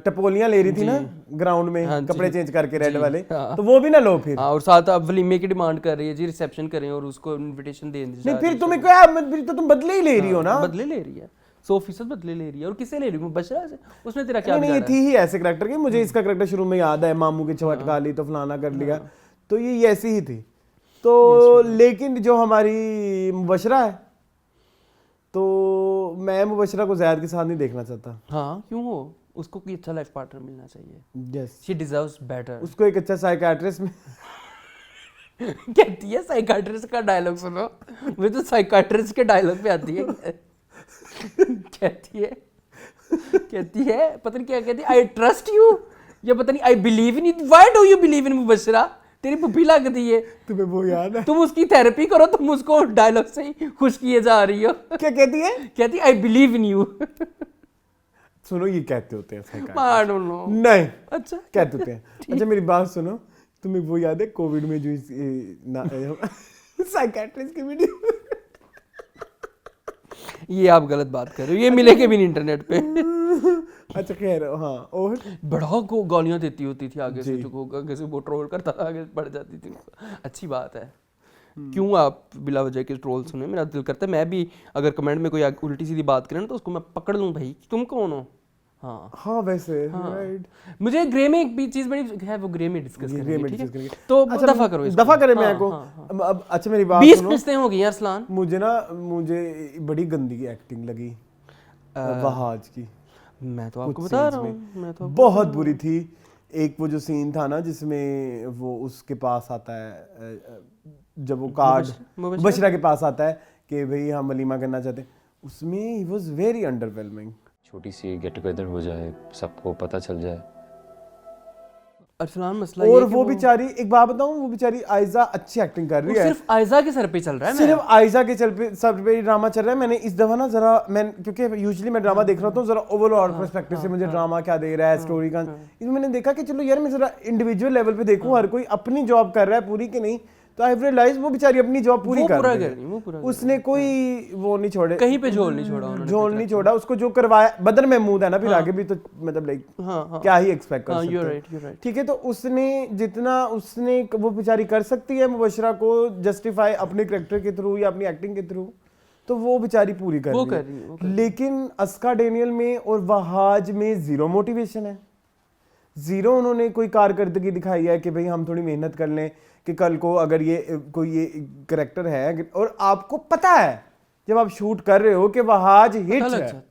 टपोलियां ले रही थी ना ग्राउंड में, कपड़े चेंज करके रेड वाले, तो वो भी ना लो फिर। और साथ आप वलीमे की डिमांड कर रही है जी, रिसेप्शन करें और उसको इनविटेशन दे दी। नहीं फिर तुम्हें क्या, फिर तो तुम बदले ही ले रही हो ना। बदले ले रही है, 100% बदले ले रही है। और किससे ले रही हूँ, बशरा से? उसने तेरा क्या नहीं, ये थी ही ऐसे करैक्टर की, मुझे इसका करैक्टर शुरू में याद है, मामू की चवटका ली तो फलाना कर लिया, तो ये ऐसी ही थी। तो लेकिन जो हमारी मुबशरा है, तो मैं मुबशरा को ज़ैद के साथ नहीं देखना चाहता। हाँ क्यों हो, उसको कोई अच्छा लाइफ पार्टनर मिलना चाहिए। Yes, she deserves better. उसको एक अच्छा साइकियाट्रिस्ट में कहती है, साइकियाट्रिस्ट का डायलॉग सुनो, वो तो साइकियाट्रिस्ट के डायलॉग पे आती है। कहती है पता नहीं क्या कहती है, आई ट्रस्ट यू, या पता नहीं I believe in you. Why do you believe in Mubashra? तेरी पुप्पी लगती है, तुम्हें वो याद है? तुम उसकी थेरेपी करो, तुम उसको डायलॉग से ही खुश किए जा रही हो। क्या कहती है? कहती आई बिलीव इन यू। सुनो, ये कहते होते हैं I don't know। नहीं, अच्छा कहते होते हैं। अच्छा मेरी बात सुनो, तुम्हें वो याद है कोविड में जो साइकियाट्रिस्ट की वीडियो? ये आप गलत बात कर रहे हो, ये मिलेंगे भी नहीं इंटरनेट पे। अच्छा खैर, हाँ, और बड़ा गालियां देती होती थी आगे से, जो आगे से वो ट्रोल करता था, आगे बढ़ जाती थी। अच्छी बात है, क्यों आप बिला वजह के ट्रोल सुने? मेरा दिल करता है मैं भी अगर कमेंट में कोई उल्टी सीधी बात करे ना, तो उसको मैं पकड़ लूं, भाई तुम कौन हो? हाँ वैसे राइट। मुझे ग्रे में एक भी चीज बड़ी है, वो ग्रे में डिस्कस करेंगे, ठीक है? तो अच्छा, दफा करो इसको। दफा करें मैं को। अब अच्छा मेरी बात 20 किस्तें हो गई यार अरसलान। मुझे बड़ी गंदी एक्टिंग लगी वहाज की। मैं तो आपको बता रहा हूँ, मैं तो बहुत बुरी थी। एक वो जो सीन था ना जिसमें वो उसके पास आता है, जब वो कार्ड बशरा के पास आता है कि भाई हम वलीमा करना चाहते हैं, उसमें ही वाज वेरी अंडरवेलमिंग। छोटी सी गेट टुगेदर हो जाए, सबको पता चल जाए। अरसलान मसला और वो बेचारी, एक बात बताऊं, वो बेचारी आयजा अच्छी एक्टिंग कर रही है, सिर्फ आयजा के सर पे चल रहा है, सिर्फ आयजा के सर पे ड्रामा चल रहा है। मैंने इस दफा ना जरा, मैं क्योंकि यूजुअली मैं ड्रामा देख रहा हूँ तो जरा ओवरऑल पर्सपेक्टिव से मुझे ड्रामा क्या दे रहा है, स्टोरी का, इसमें मैंने देखा कि चलो यार मैं जरा इंडिविजुअल लेवल पे देखूं, हर कोई अपनी जॉब कर रहा है पूरी कि नहीं, तो आई रियलाइज वो बेचारी अपनी जॉब पूरी कर रही है, उसने कोई वो नहीं छोड़े, कहीं पे झोल नहीं छोड़ा उन्होंने, झोल नहीं छोड़ा। उसको जो करवाया, बदर महमूद है ना, फिर आगे भी तो मतलब लाइक क्या ही एक्सपेक्ट कर सकते हैं, ठीक है? तो उसने जितना उसने वो बेचारी कर सकती है मुबशरा को जस्टिफाई अपने कैरेक्टर के थ्रू या अपनी एक्टिंग के थ्रू, तो वो बेचारी पूरी कर रही है। लेकिन अस्का डेनियल में और वहाज में जीरो मोटिवेशन है, जीरो उन्होंने कोई कारकर्दगी दिखाई है कि भाई हम थोड़ी मेहनत कर लें कि कल को अगर ये कोई ये करेक्टर है और आपको पता है जब आप शूट कर रहे हो कि वहाज हिट है,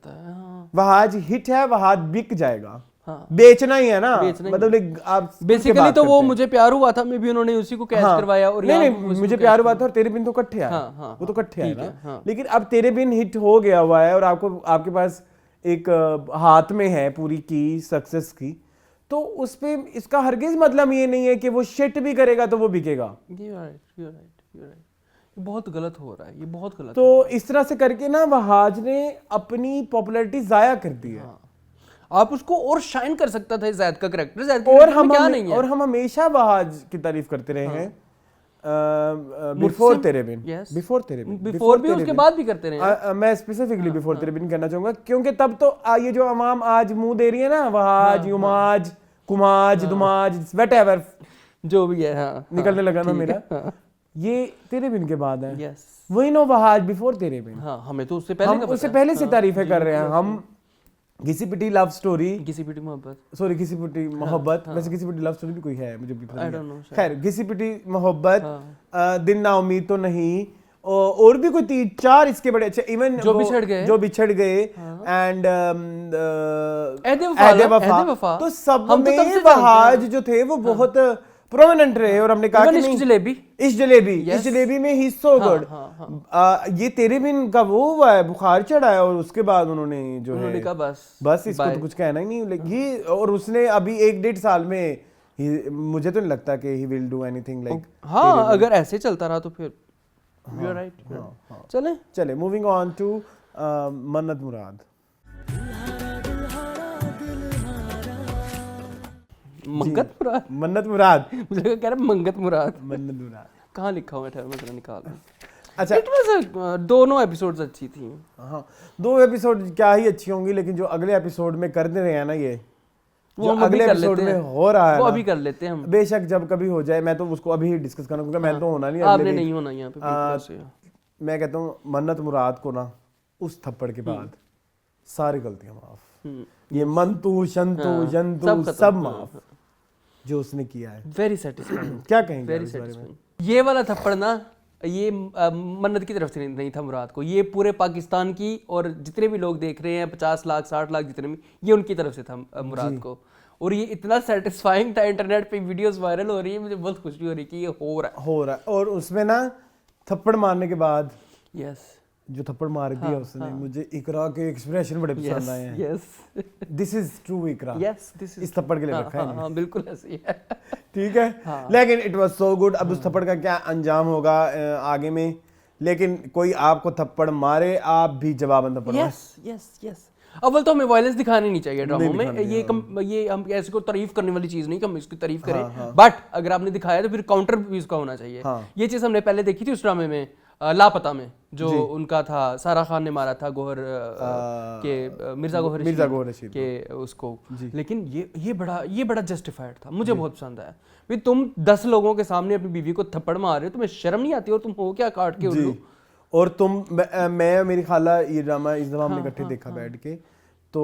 वहाज हिट है, वहाज बिक जाएगा, हाँ। बेचना ही है ना, बेचना ही मतलब like आप बेसिकली तो वो मुझे प्यार हुआ था, मे भी उन्होंने उसी को कैच करवाया और नहीं यहाँ नहीं उसको मुझे कैच प्यार हुआ था और तेरे बिन तो इकट्ठे आए, हाँ, वो तो इकट्ठे आए ठीक ना, है, हाँ। लेकिन अब तेरे बिन हिट हो गया हुआ है और आपको आपके पास एक हाथ में है पूरी की सक्सेस की, तो उस पे इसका हरगिज मतलब ये नहीं है कि वो शिट भी करेगा तो वो बिकेगा। ये बहुत गलत हो रहा है, ये बहुत गलत। तो इस तरह से करके ना वहाज ने अपनी पॉपुलैरिटी जाया कर दी है। आप उसको और शाइन कर सकता था जैद का कैरेक्टर, जैद और हम क्या नहीं है। और हम हमेशा वहाज की तारीफ करते रहे हैं बिफोर तेरे बिन, बिफोर तेरे बिन, बिफोर भी उसके बाद भी करते रहे। मैं स्पेसिफिकली बिफोर तेरे बिन कहना चाहूंगा क्योंकि तब तो ये जो अवाम आज मुंह दे रही है ना, वहाज युमाज कुमाज दुमाज व्हाटएवर जो भी है, हाँ, निकलने लगा ना मेरा, ये तेरे बिन के बाद है। वही नो वहाज बिफोर तेरे बिन। हाँ, हमें तो उससे पहले हम उससे पहले से तारीफें कर रहे हैं। हम घिसी पिटी लव स्टोरी, घिसी पिटी मोहब्बत, सॉरी घिसी पिटी मोहब्बत, वैसे घिसी पिटी लव स्टोरी भी कोई है मुझे भी पता नहीं है, खैर घिसी पिटी मोहब्बत, दिन ना उम्मीद तो नहीं, और भी कोई 3-4 इसके बड़े अच्छे, इवन जो बिछड़ गए एंड ऐदे वफा, तो सब में वहाज जो थे वो बहुत प्रोमिनेंट रहे और हमने कहा कि नहीं इस जलेबी में ही सो गुड। ये तेरे बिन का वो हुआ है, बुखार चढ़ा है और उसके बाद उन्होंने जो है कहा बस इसको तो कुछ कहना ही नहीं ये, और उसने अभी 1-1.5 साल में मुझे तो नहीं लगता कि he will do anything like. हाँ, अगर ऐसे चलता रहा तो फिर यू आर राइट। चले मूविंग ऑन टू मन्नत मुराद। मन्नत मुराद मुझे कह रहा मंगत मुराद, मन्नत मुराद कहाँ लिखा हुआ है, मैं जरा निकाल रहा हूँ। अच्छा, इट वाज दोनों एपिसोड्स अच्छी थी। हाँ, 2 एपिसोड क्या ही अच्छी होंगी, लेकिन जो अगले एपिसोड में कर दे रहे हैं ना, ये जो अगले एपिसोड में हो रहा है वो अभी कर लेते हैं हम, बेशक जब कभी हो जाए। मैं तो उसको अभी ही डिस्कस करना, क्योंकि मैं तो होना नहीं, आपने नहीं होना यहाँ पे। मैं कहता हूँ मन्नत मुराद को ना उस थप्पड़ के बाद सारी गलतियां माफ, ये मंतु शंतु जंतु सब माफ जो उसने किया है। Very satisfying. क्या कहेंगे वेरी सेटिस्फाइंग। ये वाला थप्पड़ ना, ये मन्नत की तरफ से नहीं था मुराद को, ये पूरे पाकिस्तान की और जितने भी लोग देख रहे हैं 50 लाख 60 लाख जितने भी, ये उनकी तरफ से था मुराद को। और ये इतना सेटिस्फाइंग था, इंटरनेट पे वीडियोस वायरल हो रही है, मुझे बहुत खुशी हो रही है कि ये हो रहा है। और उसमें ना थप्पड़ मारने के बाद जो थप्पड़ मार दिया उसने, मुझे इकरा के एक्सप्रेशन बड़े पसंद आए हैं। दिस इज ट्रू इकरा, इस थप्पड़ के लिए रखा है। हाँ, बिल्कुल ऐसे है। ठीक है, लेकिन इट वाज सो गुड। अब उस थप्पड़ का क्या अंजाम होगा आगे में, लेकिन कोई आपको थप्पड़ मारे आप भी जवाबन थप्पड़ मारे। यस। अव्वल तो हमें वायलेंस दिखानी नहीं चाहिए ड्रामों में, ये हम ऐसे को तारीफ करने वाली चीज नहीं कि हम इसकी तारीफ करें, बट अगर आपने दिखाया तो फिर काउंटर भी उसका होना चाहिए। ये चीज हमने पहले देखी थी उस ड्रामे में, लापता में, जो उनका था, सारा खान ने मारा था गोहर के मिर्जा गोहर रशीद के उसको, लेकिन ये बड़ा जस्टिफाइड था, मुझे बहुत पसंद आया। भाई तुम 10 लोगों के सामने अपनी बीवी को थप्पड़ मार रहे हो, तुम्हें शर्म नहीं आती? और तुम हो क्या काट के उल्लू? और मैं मेरी खाला ये ड्रामा इस दफा हमने इकट्ठे देखा बैठ के, तो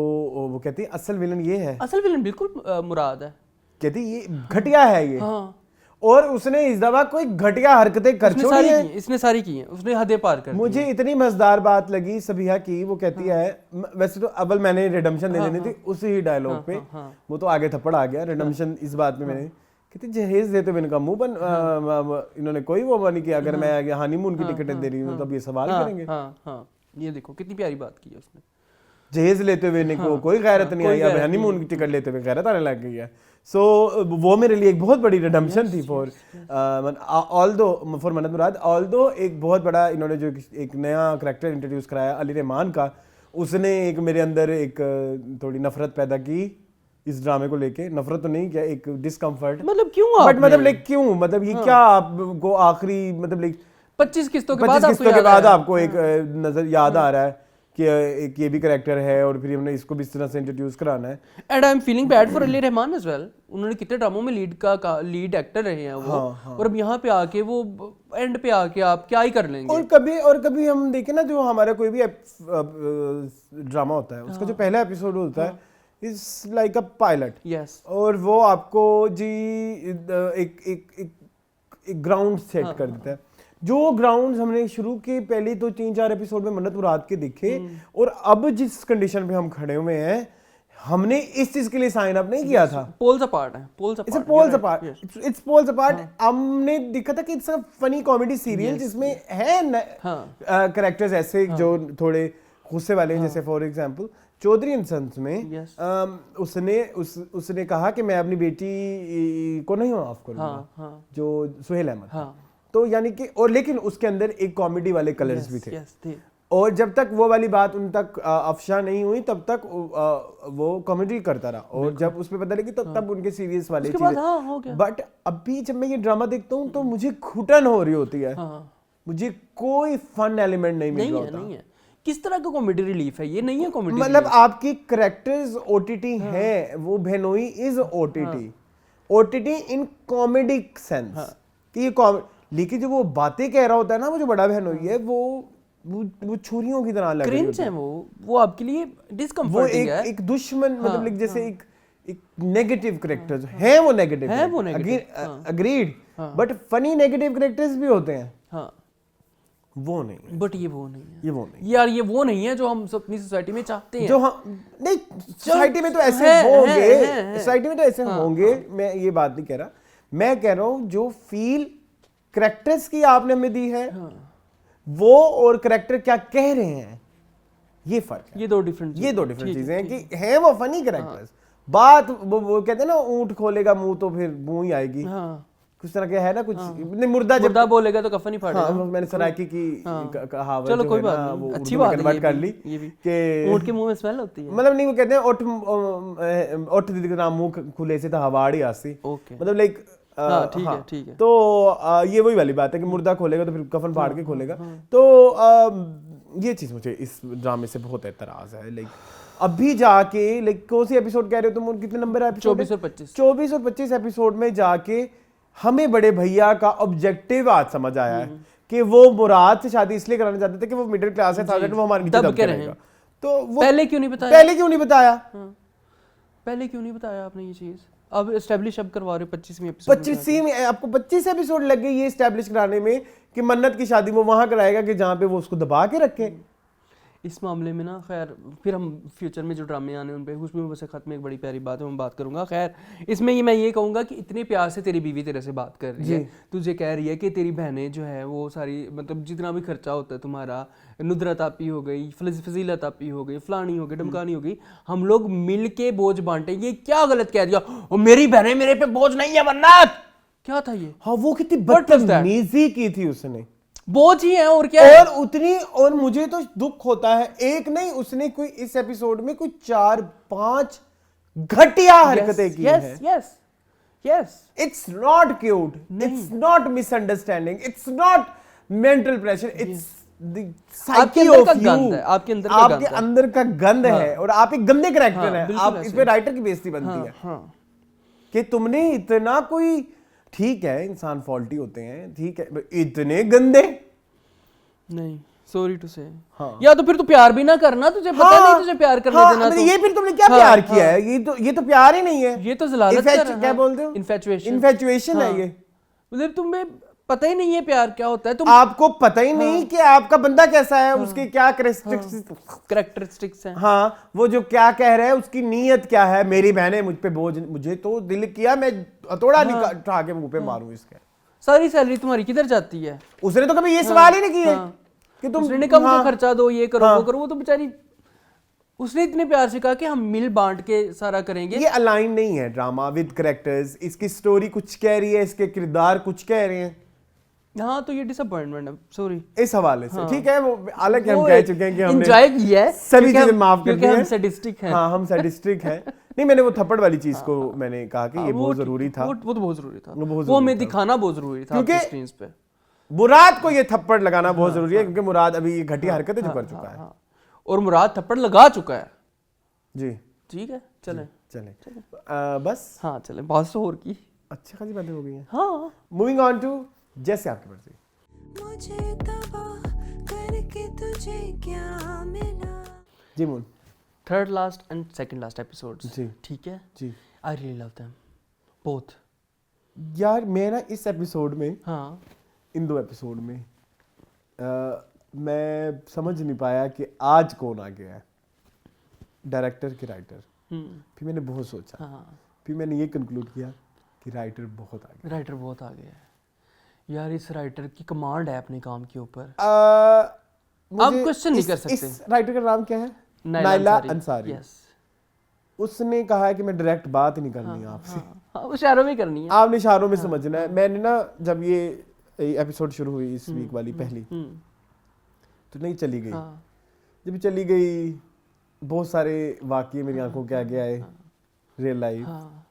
वो कहती है असल विलन ये है। असल विलन बिल्कुल मुराद है, कहती ये घटिया है ये। और उसने इस दफा कोई घटिया हरकतें कर छोड़ी हैं, इसने सारी की हैं, उसने हदें पार कर दी। मुझे इतनी मजेदार बात लगी सबिहा की, वो कहती है, वैसे तो अव्वल मैंने रिडम्पशन दे लेनी थी उसी ही डायलॉग पे, वो तो आगे थप्पड़ आ गया, रिडम्पशन इस बात में मैंने कहती जहेज देते हुए इनका मुंह बन, इन्होंने कोई वो नहीं किया, अगर मैं हनीमून की टिकटें दे रही हूँ तो अब ये सवाल करेंगे। ये देखो कितनी प्यारी बात की है उसने, जहेज लेते हुए इनको कोई गैरत नहीं आई, अब हनीमून की टिकट लेते हुए गैरत आने लग गई है। सो वो मेरे लिए एक बहुत बड़ी रिडम्पशन थी फॉर मन्नत मुराद। ऑल्दो एक बहुत बड़ा इन्होंने जो एक नया करैक्टर इंट्रोड्यूस कराया अली रहमान का, उसने एक मेरे अंदर एक थोड़ी नफरत पैदा की इस ड्रामे को लेके। नफरत तो नहीं, क्या एक डिस्कम्फर्ट, मतलब क्यों, बट मतलब लाइक क्यों, मतलब ये क्या आपको आखिरी मतलब लाइक 25 किस्तों के बाद आपको एक नजर याद आ रहा है कि एक ये भी कैरेक्टर है और फिर हमने इसको भी इस तरह से इंट्रोड्यूस कराना है। And I am feeling bad for Ali Rahman as well. उन्होंने कितने ड्रामों में लीड एक्टर रहे हैं वो, और अब यहाँ पे आके वो एंड पे आके आप क्या ही कर लेंगे। और कभी हम देखें ना, जो हमारा कोई भी ड्रामा होता है उसका जो पहला एपिसोड होता है इज लाइक अ पायलट, और वो आपको जी एक ग्राउंड सेट कर देता है। जो ग्राउंड हमने शुरू के पहले तो 3-4 एपिसोड में मन्नत मुराद के देखे, और अब जिस कंडीशन पे हम खड़े हुए हैं, हमने इस चीज के लिए साइन अप नहीं किया था। पोल्स अपार्ट है, poles it's apart, poles apart, it's poles apart. हमने देखा था कि it's a funny comedy serial जिसमें है कैरेक्टर्स ऐसे जो थोड़े गुस्से वाले हैं, जैसे for example Chaudhry and sons में उसने कहा कि मैं अपनी बेटी को नहीं माफ करूंगा, जो सुहेल अहमद। तो यानी कि और लेकिन उसके अंदर एक कॉमेडी वाले कलर्स भी थे। और जब तक वो वाली बात उन तक अफशा नहीं हुई तब तक वो कॉमेडी करता रहा, और जब उस पे पता लगी तब उनके सीरियस वाले चीजें। बट अभी जब मैं ये ड्रामा देखता हूँ तो मुझे घुटन हो रही होती है, मुझे कोई फन एलिमेंट नहीं मिल रहा होता। किस तरह का कॉमेडी रिलीफ है ये? नहीं है कॉमेडी, मतलब आपकी कैरेक्टर्स ओटीटी है, वो Benoy is OTT in comedic sense कि ये लेकिन जो वो बातें कह रहा होता है ना, वो जो बड़ा बहनोई है, वो छुरियों की तरह लग रही होती है। वो आपके लिए डिस्कम्फर्टिंग है, एक दुश्मन, मतलब जैसे एक नेगेटिव कैरेक्टर्स है, वो नेगेटिव है, वो agreed, but funny negative characters भी होते हैं। वो नहीं है, बट ये वो नहीं है, ये वो नहीं यार, ये वो नहीं है जो हम अपनी सोसाइटी में चाहते हैं। जो हम नहीं, सोसाइटी में तो ऐसे होंगे, सोसाइटी में तो ऐसे होंगे, मैं ये बात नहीं कह रहा, मैं कह रहा हूं जो फील कैरेक्टर्स की आपने हमें दी है, वो और कैरेक्टर क्या कह रहे हैं, ये फर्क है। ये दो डिफरेंट चीजें हैं कि है वो फनी कैरेक्टर्स, बात वो कहते हैं ना, ऊंट खोलेगा मुंह तो फिर मुंह ही आएगी, कुछ तरह का है ना, कुछ नहीं, मुर्दा बोलेगा तो कफन ही फाड़ेगा। हाँ, मैंने सराकी की कहावत, चलो कोई बात नहीं, अच्छी बात है, कर ली ये भी कि ऊंट के मुंह में स्मेल होती है। मतलब नहीं, वो कहते हैं ओठ दीदी का नाम मुंह खुले से था हवाड़ी आसी, मतलब लाइक ठीक है। तो ये वही वाली बात है कि मुर्दा खोलेगा तो फिर कफन फाड़ के खोलेगा। तो ये चीज मुझे इस ड्रामे से बहुत एतराज है। लाइक अभी जाके, लाइक कौन सी एपिसोड कह रहे हो तुम, कितने नंबर है? 24 और 25। 24 और 25 एपिसोड में जाके हमें बड़े भैया का ऑब्जेक्टिव आज समझ आया है कि वो मुराद से शादी इसलिए कराना चाहते थे कि वो मिडिल क्लास है, था वो हमारे नीचे दब के रहेगा। तो वो पहले क्यों नहीं बताया? पहले क्यों नहीं बताया आपने ये चीज? अब एस्टैब्लिश अब करवा रहे हो 25वें एपिसोड। 25 में आपको 25 एपिसोड लग गए ये एस्टैब्लिश कराने में कि मन्नत की शादी वो वहां कराएगा कि जहां पे वो उसको दबा के रखे। इस मामले में ना, खैर फिर हम फ्यूचर में जो ड्रामे आने उन पे, उसमें वैसे खत में एक बड़ी प्यारी बात है, मैं बात करूंगा। खैर इसमें मैं ये कहूँगा कि इतने प्यार से तेरी बीवी तेरे से बात कर रही है, तुझे कह रही है कि तेरी बहनें जो है वो सारी, मतलब जितना भी खर्चा होता है तुम्हारा, नुदरत आपी हो गई, फजीलत आपी हो गई, फलानी हो गई, डमकानी हो गई, हम लोग मिल के बोझ बांटेंगे। क्या गलत कह दिया? और मेरी बहनें मेरे पे बोझ नहीं है मन्नत, क्या था ये? हाँ, वो कितनी बदतमीजी की थी उसने, बोझ ही है और क्या है? और उतनी, और मुझे तो दुख होता है, एक नहीं, उसने कोई इस एपिसोड में कोई 4-5 घटिया हरकतें की हैं। Yes, it's not cute, it's not misunderstanding, it's not mental pressure, it's the psyche of you. आपके अंदर का गंद है, और आप एक गंदे कैरेक्टर हैं। आप इस पे राइटर की बेइज्जती बनती है कि तुमने इतना कोई, ठीक है इंसान फॉल्टी होते हैं, ठीक है, इतने गंदे नहीं, सॉरी टू से। या तो फिर तू प्यार भी ना करना, तुझे पता नहीं तुझे प्यार करने देना। तो ये फिर तुमने क्या प्यार किया है? ये तो प्यार ही नहीं है, ये तो ज़लालत कर रहा है। क्या बोलते हो? इन्फैचुएशन है ये। मतलब तुम्हें पता ही नहीं है प्यार क्या होता है, आपको पता ही नहीं कि आपका बंदा कैसा है, उसके क्या कैरेक्टरिस्टिक्स हैं। हाँ, वो जो क्या कह रहा है, उसकी नीयत क्या है। मेरी बहनें मुझ पे बोझ, मुझे तो दिल किया मैं हथौड़ा उठा के मुंह पे मारूं इसके। सारी सैलरी तुम्हारी किधर जाती है? उसने तो कभी ये सवाल ही नहीं किए कि तुम उसने कहा मुझे खर्चा दो, ये करो, वो करो। वो तो बेचारी, उसने इतने प्यार से कहा कि हम मिल बांट के सारा करेंगे। ये अलाइन नहीं है ड्रामा विद कैरेक्टर्स। इसकी स्टोरी कुछ कह रही है, इसके किरदार कुछ कह रहे हैं। हाँ, तो ये डिसअपॉइंटमेंट है, सॉरी इस हवाले से। ठीक है, वो हालांकि हम कह चुके हैं कि हमने एंजॉय किया है, सभी चीजें माफ कर दी हैं, हम सैडिस्टिक हैं। हाँ, हम सैडिस्टिक हैं। नहीं, मैंने वो थप्पड़ वाली चीज को मैंने कहा कि ये बहुत जरूरी था, वो तो बहुत जरूरी था, वो हमें दिखाना बहुत जरूरी था क्योंकि स्क्रीन पे। मुराद को ये थप्पड़ लगाना बहुत जरूरी है, क्योंकि मुराद अभी ये घटिया हरकतें जो कर चुका है, और मुराद थप्पड़ लगा चुका है जी। ठीक है, चले बस। हाँ चले, बस और की अच्छी खासी बातें हो गई हैं। हाँ, मूविंग ऑन टू जैसे आपकी मर्जी। मुझे तबाह करके तुझे क्या मिला ji Moon. Third last and second last episodes ji, ठीक है ji. I really love them both. यार मैं ना इस एपिसोड में, हाँ, इन 2 एपिसोड में मैं समझ नहीं पाया कि आज कौन आ गया है, डायरेक्टर की राइटर। फिर मैंने बहुत सोचा, हाँ फिर मैंने ये कंक्लूड किया कि राइटर बहुत आगे। राइटर बहुत आगे है यार, इस राइटर की कमांड है अपने काम के ऊपर। आप question नहीं कर सकते। इस राइटर का नाम क्या है? नाइला अंसारी। यस, उसने कहा है कि मैं डायरेक्ट बात नहीं करनी आपसे, हाँ वो इशारों में करनी है। आपने इशारों में समझना है। मैंने ना जब ये एपिसोड शुरू हुई इस वीक वाली पहली, तो नहीं चली गई। हाँ जब चली गई बहुत सारे वाकये मेरी आंखों के आगे आए, रियल लाइफ, हाँ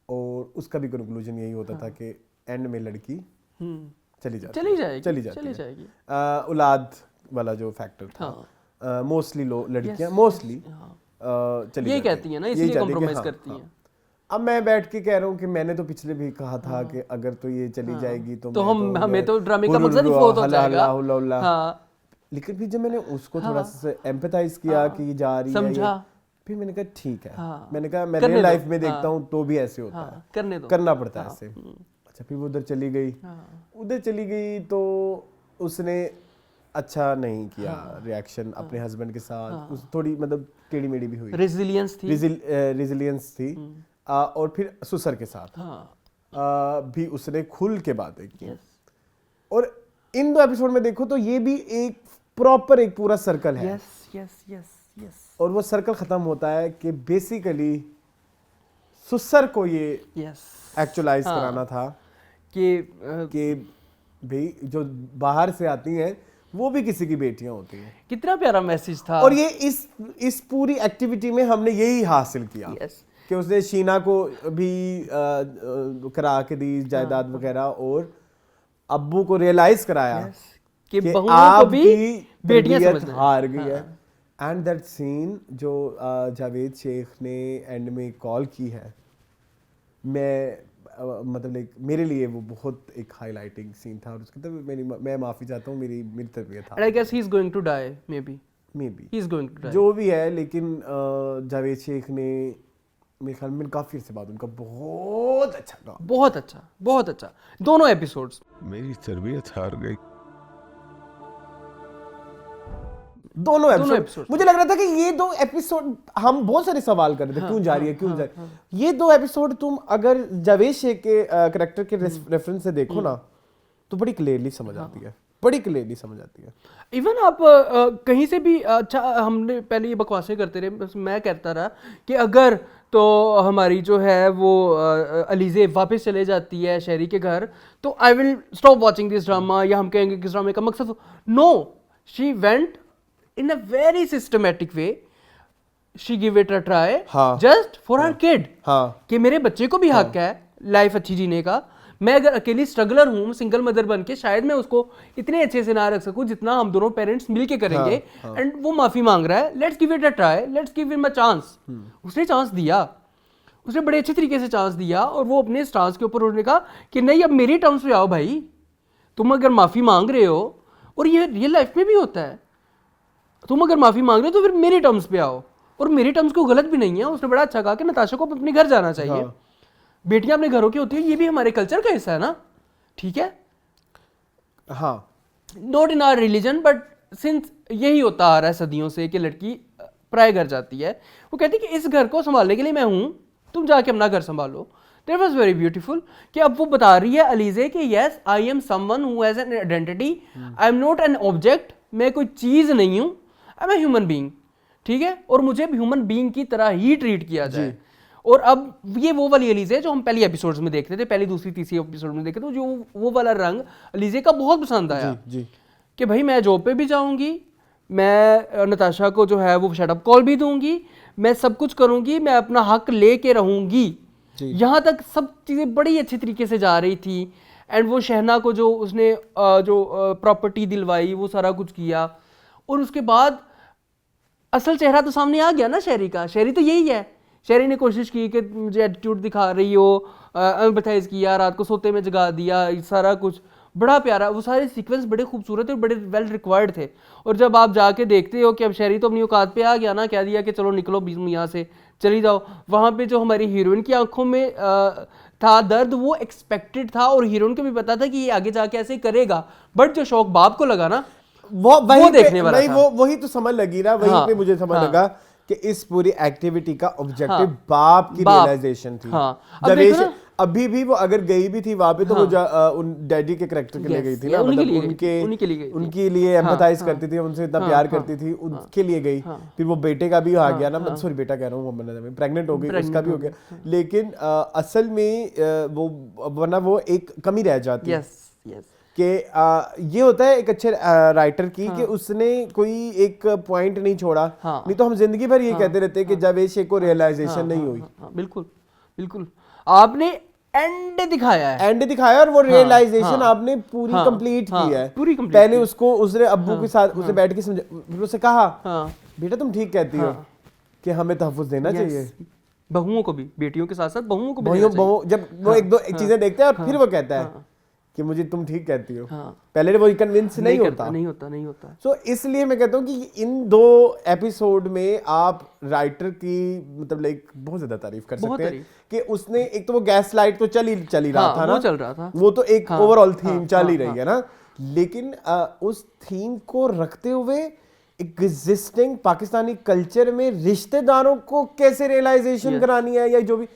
और उसका भी कंक्लूजन यही होता था कि एंड में लड़की चली जाएगी। औलाद वाला जो फैक्टर था, मोस्टली लड़कियां मोस्टली चली ये जाती कहती है ना, यही इसलिए चाहती है कि कॉम्प्रोमाइज हाँ, करती हाँ। हैं। अब मैं बैठ के कह रहा हूँ कि मैंने तो पिछले भी कहा था कि अगर तो ये चली जाएगी तो हमें तो ड्रामे का मकसद ही फोत हो जाएगा। हाँ लेकिन फिर जब मैंने उसको थोड़ा सा एम्पैथाइज किया कि ये जा रही है, समझा, फिर मैंने कहा ठीक है, हाँ, मैंने कहा मैं करने रियल दो, लाइफ में देखता हूँ तो भी ऐसे होता है, करने दो, करना पड़ता है ऐसे। अच्छा, फिर वो उधर चली गई, उधर चली गई तो उसने अच्छा नहीं किया रिएक्शन अपने हस्बैंड के साथ, उस थोड़ी मतलब टेढ़ी मेढ़ी भी हुई, रेजिलियंस थी। और फिर सुसर के साथ भी उसने खुल के बातें की। और इन दो एपिसोड में देखो तो ये भी एक प्रॉपर एक पूरा सर्कल है। यस और वो सर्कल खत्म होता है कि बेसिकली सुसर को ये एक्चुअलाइज कराना था कि भाई जो बाहर से आती हैं वो भी किसी की बेटियां होती हैं। कितना प्यारा मैसेज था। और ये इस पूरी एक्टिविटी में हमने यही हासिल किया कि उसने शीना को भी करा के दी जायदाद वगैरह, और अब्बू को रियलाइज कराया कि बहू भी बेटियां समझना हार गई है। एंड दैट सीन जो जावेद शेख ने एंड में कॉल की है, मैं मतलब लाइक मेरे लिए वो बहुत एक हाईलाइटिंग सीन था। और उसके तब मैं माफी चाहता हूँ, मेरी तरफ था। I guess he is going to die, maybe he is going to die, जो भी है। लेकिन जावेद शेख ने मेरे ख्याल में काफी अर्से बाद उनका बहुत अच्छा कहा, बहुत अच्छा दोनों एपिसोड्स। मेरी तरबियत हार गई। दोनों एपिसोड मुझे लग रहा था कि ये दो एपिसोड, हम बहुत सारे सवाल कर रहे थे, क्यों जा रही है। ये दो एपिसोड तुम अगर जावेद शेख के कैरेक्टर के रेफरेंस से देखो ना तो बड़ी क्लियरली समझ आती है, बड़ी क्लियरली समझ आती है। इवन आप कहीं से भी, अच्छा हमने पहले ये बकवासें करते रहे, बस मैं कहता रहा कि अगर तो हमारी जो है वो अलीज़े वापस चले जाती है शहरी के घर तो I will stop watching this drama, या हम कहेंगे कि इस ड्रामे का मकसद no, she went in a very systematic way, she give it a try, just for her kid, कि मेरे बच्चे को भी हक है लाइफ अच्छी जीने का। मैं अगर अकेली स्ट्रगलर हूँ सिंगल मदर बन के, शायद मैं उसको इतने अच्छे से ना रख सकूँ जितना हम दोनों पेरेंट्स मिलके करेंगे। एंड वो माफी मांग रहा है, let's give it a try, let's give him a chance. उसने चांस दिया, उसने बड़े अच्छे तरीके से चांस दिया, और वो अपने स्टांस के ऊपर उन्होंने कहा कि नहीं अब मेरी टर्म्स पे आओ भाई, तुम अगर माफी मांग रहे हो, और ये रियल लाइफ में भी होता है, तुम अगर माफी मांग रहे हो तो फिर मेरे टर्म्स पे आओ। और मेरी टर्म्स को गलत भी नहीं है, उसने बड़ा अच्छा कहा कि नताशा को अपने घर जाना चाहिए। बेटियां अपने घरों की होती है, ये भी हमारे कल्चर का हिस्सा है ना, ठीक है, हाँ, not in our religion but since यही होता आ रहा है सदियों से कि लड़की पराए घर जाती है। वो कहती है कि इस घर को संभालने के लिए मैं हूँ, तुम जाके अपना घर संभालो। That was very beautiful कि अब वो बता रही है अलीज़े कि yes I am someone who has an identity, I am not an object, मैं कोई चीज़ नहीं हूँ, I am a human being, ठीक है, और मुझे ह्यूमन बीइंग की तरह ही ट्रीट किया जाए। और अब ये वो वाली अलीज़े जो हम पहली एपिसोड्स में देखते थे, पहली दूसरी तीसरी एपिसोड में देखते थे, जो वो वाला रंग अलीज़े का बहुत पसंद आया कि भाई मैं जॉब पे भी जाऊंगी, मैं नताशा को जो है वो शट अप कॉल भी दूंगी, मैं सब कुछ करूंगी, मैं अपना हक लेके रहूंगी। यहाँ तक सब चीज़ें बड़ी अच्छी तरीके से जा रही थी। एंड वो शहना को जो उसने जो प्रॉपर्टी दिलवाई, वो सारा कुछ किया, और उसके बाद असल चेहरा तो सामने आ गया ना शहरी का। शहरी तो यही है, शहरी ने कोशिश की कि मुझे एटीट्यूड दिखा रही हो, एम्पैथाइज किया, रात को सोते में जगा दिया, सारा कुछ बड़ा प्यारा, वो सारे सीक्वेंस बड़े खूबसूरत और बड़े वेल रिक्वायर्ड थे। और जब आप जाके देखते हो कि अब शहरी तो अपनी औकात पे आ गया ना, कह दिया कि चलो निकलो बीच में यहाँ से चली जाओ, वहाँ पे जो हमारी हीरोइन की आंखों में था दर्द, वो एक्सपेक्टेड था, और हीरोइन को भी पता था कि ये आगे जाके ऐसे करेगा, बट जो शौक बाप को लगा ना, वो देखने वाला था। वही तो समझ लगी ना, वहीं पे मुझे समझ लगा कि इस पूरी एक्टिविटी का ऑब्जेक्टिव हाँ, बाप की बाप, रियलाइजेशन थी। हाँ, अब जवेश देखो ना, अभी भी वो अगर गई भी थी वहां पे तो हाँ, वो उन डैडी के कैरेक्टर के लिए Yes, गई थी yeah, ना, उन्हीं के मतलब लिए गई थी, उन्हीं के लिए गई थी। उनके लिए एम्पैथाइज हाँ, करती थी, उनसे इतना हाँ, प्यार हाँ, करती थी, उनके लिए गई। फिर वो बेटे का भी आ गया ना, मतलब सॉरी बेटा कह रहा हूँ, वो प्रेग्नेंट हो गई, उसका भी हो गया, लेकिन असल में वो वरना वो एक कमी रह जाती है यस यस कि ये होता है एक अच्छे राइटर की कि उसने कोई एक पॉइंट नहीं छोड़ा। हाँ। नहीं तो हम जिंदगी भर ये कहते रहते हैं कि जवेश को रियलाइजेशन नहीं हुई। बिल्कुल बिल्कुल, आपने एंड दिखाया है, एंड दिखाया और वो रियलाइजेशन हाँ, आपने पूरी हाँ, कंप्लीट हाँ, की है। पूरी complete पहले की। उसको उसने अब्बू के साथ उसे बैठ के समझा, फिर उससे कहा हाँ, बेटा तुम ठीक कहती हो कि हमें तहफ्फुज़ देना चाहिए। yes, बहुओं को भी, बेटियों के साथ साथ बहुओं को भी बहुओं देना चाहिए। बहु जब वो एक दो एक चीजें देखते हैं और फिर वो कहता है कि मुझे तुम ठीक कहती हो। हाँ, पहले वो कन्विंस नहीं होता। नहीं होता। सो इसलिए मैं कहता हूँ कि इन 2 एपिसोड में आप राइटर की मतलब लाइक बहुत ज्यादा तारीफ कर सकते हैं कि उसने एक तो वो गैस लाइट तो चल ही रहा था ना, वो चल रहा था, वो तो एक ओवरऑल थीम चल ही रही है ना, लेकिन उस थीम को रखते हुए एग्जिस्टिंग पाकिस्तानी कल्चर में रिश्तेदारों को कैसे रियलाइजेशन करानी है या जो भी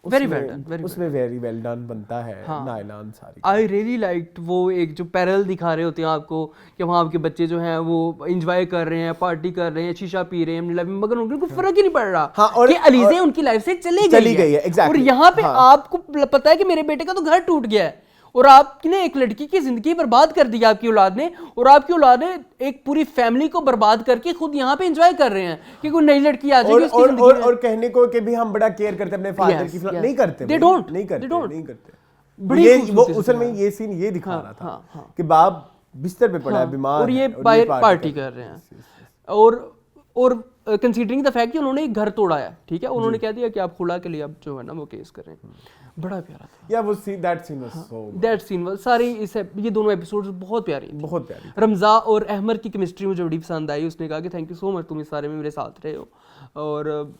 वेरी वेल डन, उसमें वेरी वेल डन बनता है। Naila Ansari, I really liked वो एक जो पैरल दिखा रहे होते हैं आपको कि वहाँ आपके बच्चे जो हैं वो एंजॉय कर रहे हैं, पार्टी कर रहे हैं, शीशा पी रहे हैं अपनी लाइफ में, मगर उनको कोई फर्क ही नहीं पड़ रहा। हाँ, और कि अलीज़े उनकी लाइफ से चली गई है exactly, और यहाँ पे हाँ। आपको पता है कि मेरे बेटे का तो घर टूट गया है और आपने एक लड़की की जिंदगी बर्बाद कर दी आपकी औलाद ने, और आपकी औलाद ने एक पूरी फैमिली को बर्बाद करके खुद यहाँ पे एंजॉय कर रहे हैं कि कोई नई लड़की आ जाएगी उसकी जिंदगी में। और कहने को कि भी हम बड़ा केयर करते हैं अपने फादर Yes, की, yes. नहीं करते, They don't. नहीं करते, They don't. नहीं करते। बड़ी ये वो खूबसूरती से उसल में दिखाया। ये सीन ये दिखा हाँ, रहा था हाँ, कि बाप बिस्तर पे पड़ा है बीमार और ये है, बाहर पार्टी कर रहे हैं और कंसीडरिंग द फैक्ट कि उन्होंने एक घर तोड़ा है, ठीक है, उन्होंने कह दिया कि आप खुला के लिए अब जो है ना वो केस कर रहे हैं। बड़ा प्यारा था या वो scene, that scene was so, that scene was सारी ये दोनों एपिसोड्स बहुत प्यारी थी। बहुत प्यारी। रमज़ा और अहमद की केमिस्ट्री मुझे बड़ी पसंद आई। उसने कहा कि थैंक यू सो मच, तुम इस सारे में मेरे साथ रहे हो। और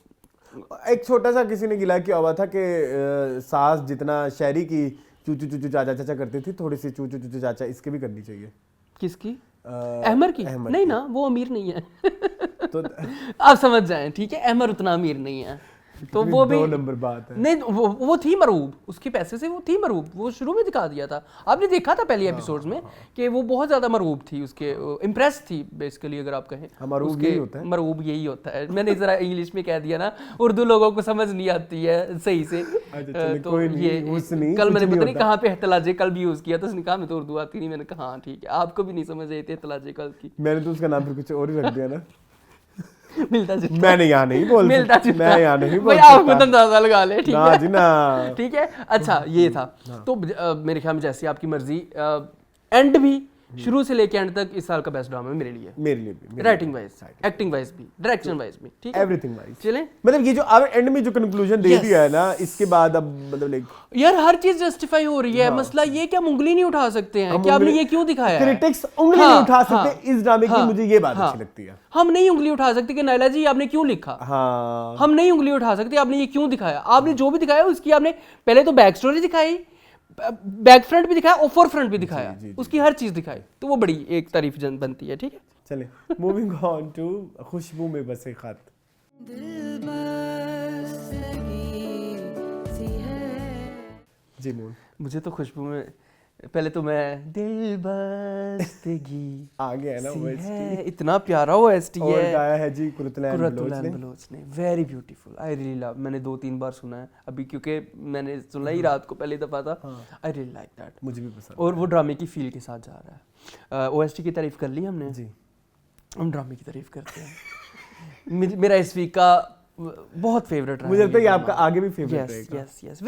एक छोटा सा किसी ने गिला किया हुआ था कि सास जितना शहरी की चू चू चू चाचा चाचा करती थी, थोड़ी सी चू चू चू चाचा इसके भी करनी चाहिए। किसकी? अहमद की? नहीं ना, वो अमीर नहीं है। तो आप समझ जाएं, ठीक है, अहमद उतना अमीर नहीं है तो वो भी 2 नंबर बात है। नहीं, वो थी मरऊब, उसके पैसे से वो थी मरऊब, वो शुरू में दिखा दिया था, आपने देखा था पहले एपिसोड्स में कि वो बहुत ज्यादा मरऊब थी, उसके इम्प्रेस थी बेसिकली, अगर आप कहें मरऊब यही होता है, मरऊब यही होता है। मैंने जरा इंग्लिश में कह दिया ना, उर्दू लोगों को समझ नहीं आती है सही से। तो ये कल मैंने पता नहीं कहाँ पे एहतलाजे कल भी यूज किया था, उसने कहा मैं तो उर्दू आती नहीं, मैंने कहा हाँ ठीक है, आपको भी नहीं समझ आई थी एहतलाजे कल की। मैंने तो उसका नाम फिर कुछ और ही रख दिया ना। मिलता जुलता, मैंने यहाँ नहीं बोल मिलता जुलता, मैं यहाँ नहीं बोल भाई आप खुद अंदाजा लगा ले, ठीक ना है जी ना। ठीक है, अच्छा ये था। तो मेरे ख्याल में जैसी आपकी मर्जी, एंड भी शुरू से लेके एंड तक इस साल का बेस्ट ड्रामा मेरे लिए, मेरे लिए भी, राइटिंग वाइज, एक्टिंग वाइज भी, डायरेक्शन वाइज भी, ठीक है, एवरीथिंग वाइज। चलें, मतलब ये जो एंड में जो कंक्लूजन दे दिया है ना, इसके बाद अब मतलब लाइक यार हर चीज जस्टिफाई हो रही है। मसला ये कि हम उंगली नहीं उठा सकते हैं कि आपने ये क्यों दिखाया है। क्रिटिक्स उंगली नहीं उठा सकते इस ड्रामे की, मुझे ये बात अच्छी लगती है। हम नहीं उंगली उठा सकते कि नायला जी आपने क्यों लिखा, हाँ, हम नहीं उंगली उठा सकते आपने ये क्यों दिखाया। आपने जो भी दिखाया उसकी आपने पहले तो बैक स्टोरी दिखाई, बैक फ्रंट भी दिखाया और फोर फ्रंट भी दिखाया, उसकी हर चीज दिखाई, तो वो बड़ी एक तारीफ बनती है, ठीक है। चले मूविंग ऑन टू खुशबू में बसे खत। जी मून, मुझे तो खुशबू में पहले तो मैं दिल बस्तगी आ गया है ना वो है, इतना प्यारा वो एसटी और है, गाया है जी कुरतलैन बलोच ने, वेरी ब्यूटीफुल, आई रियली लव। मैंने 2-3 बार सुना है अभी, क्योंकि मैंने सुना ही रात को पहली दफा था। आई रियली लाइक दैट, मुझे भी पसंद, और वो ड्रामे की फील के साथ जा रहा है। ओएसटी की तारीफ कर ली हमने जी, हम ड्रामे की तारीफ करते हैं। मेरा इस वीक का बहुत फेवरेट रहा, मुझे लगता है आपका आगे भी फेवरेट रहेगा। यस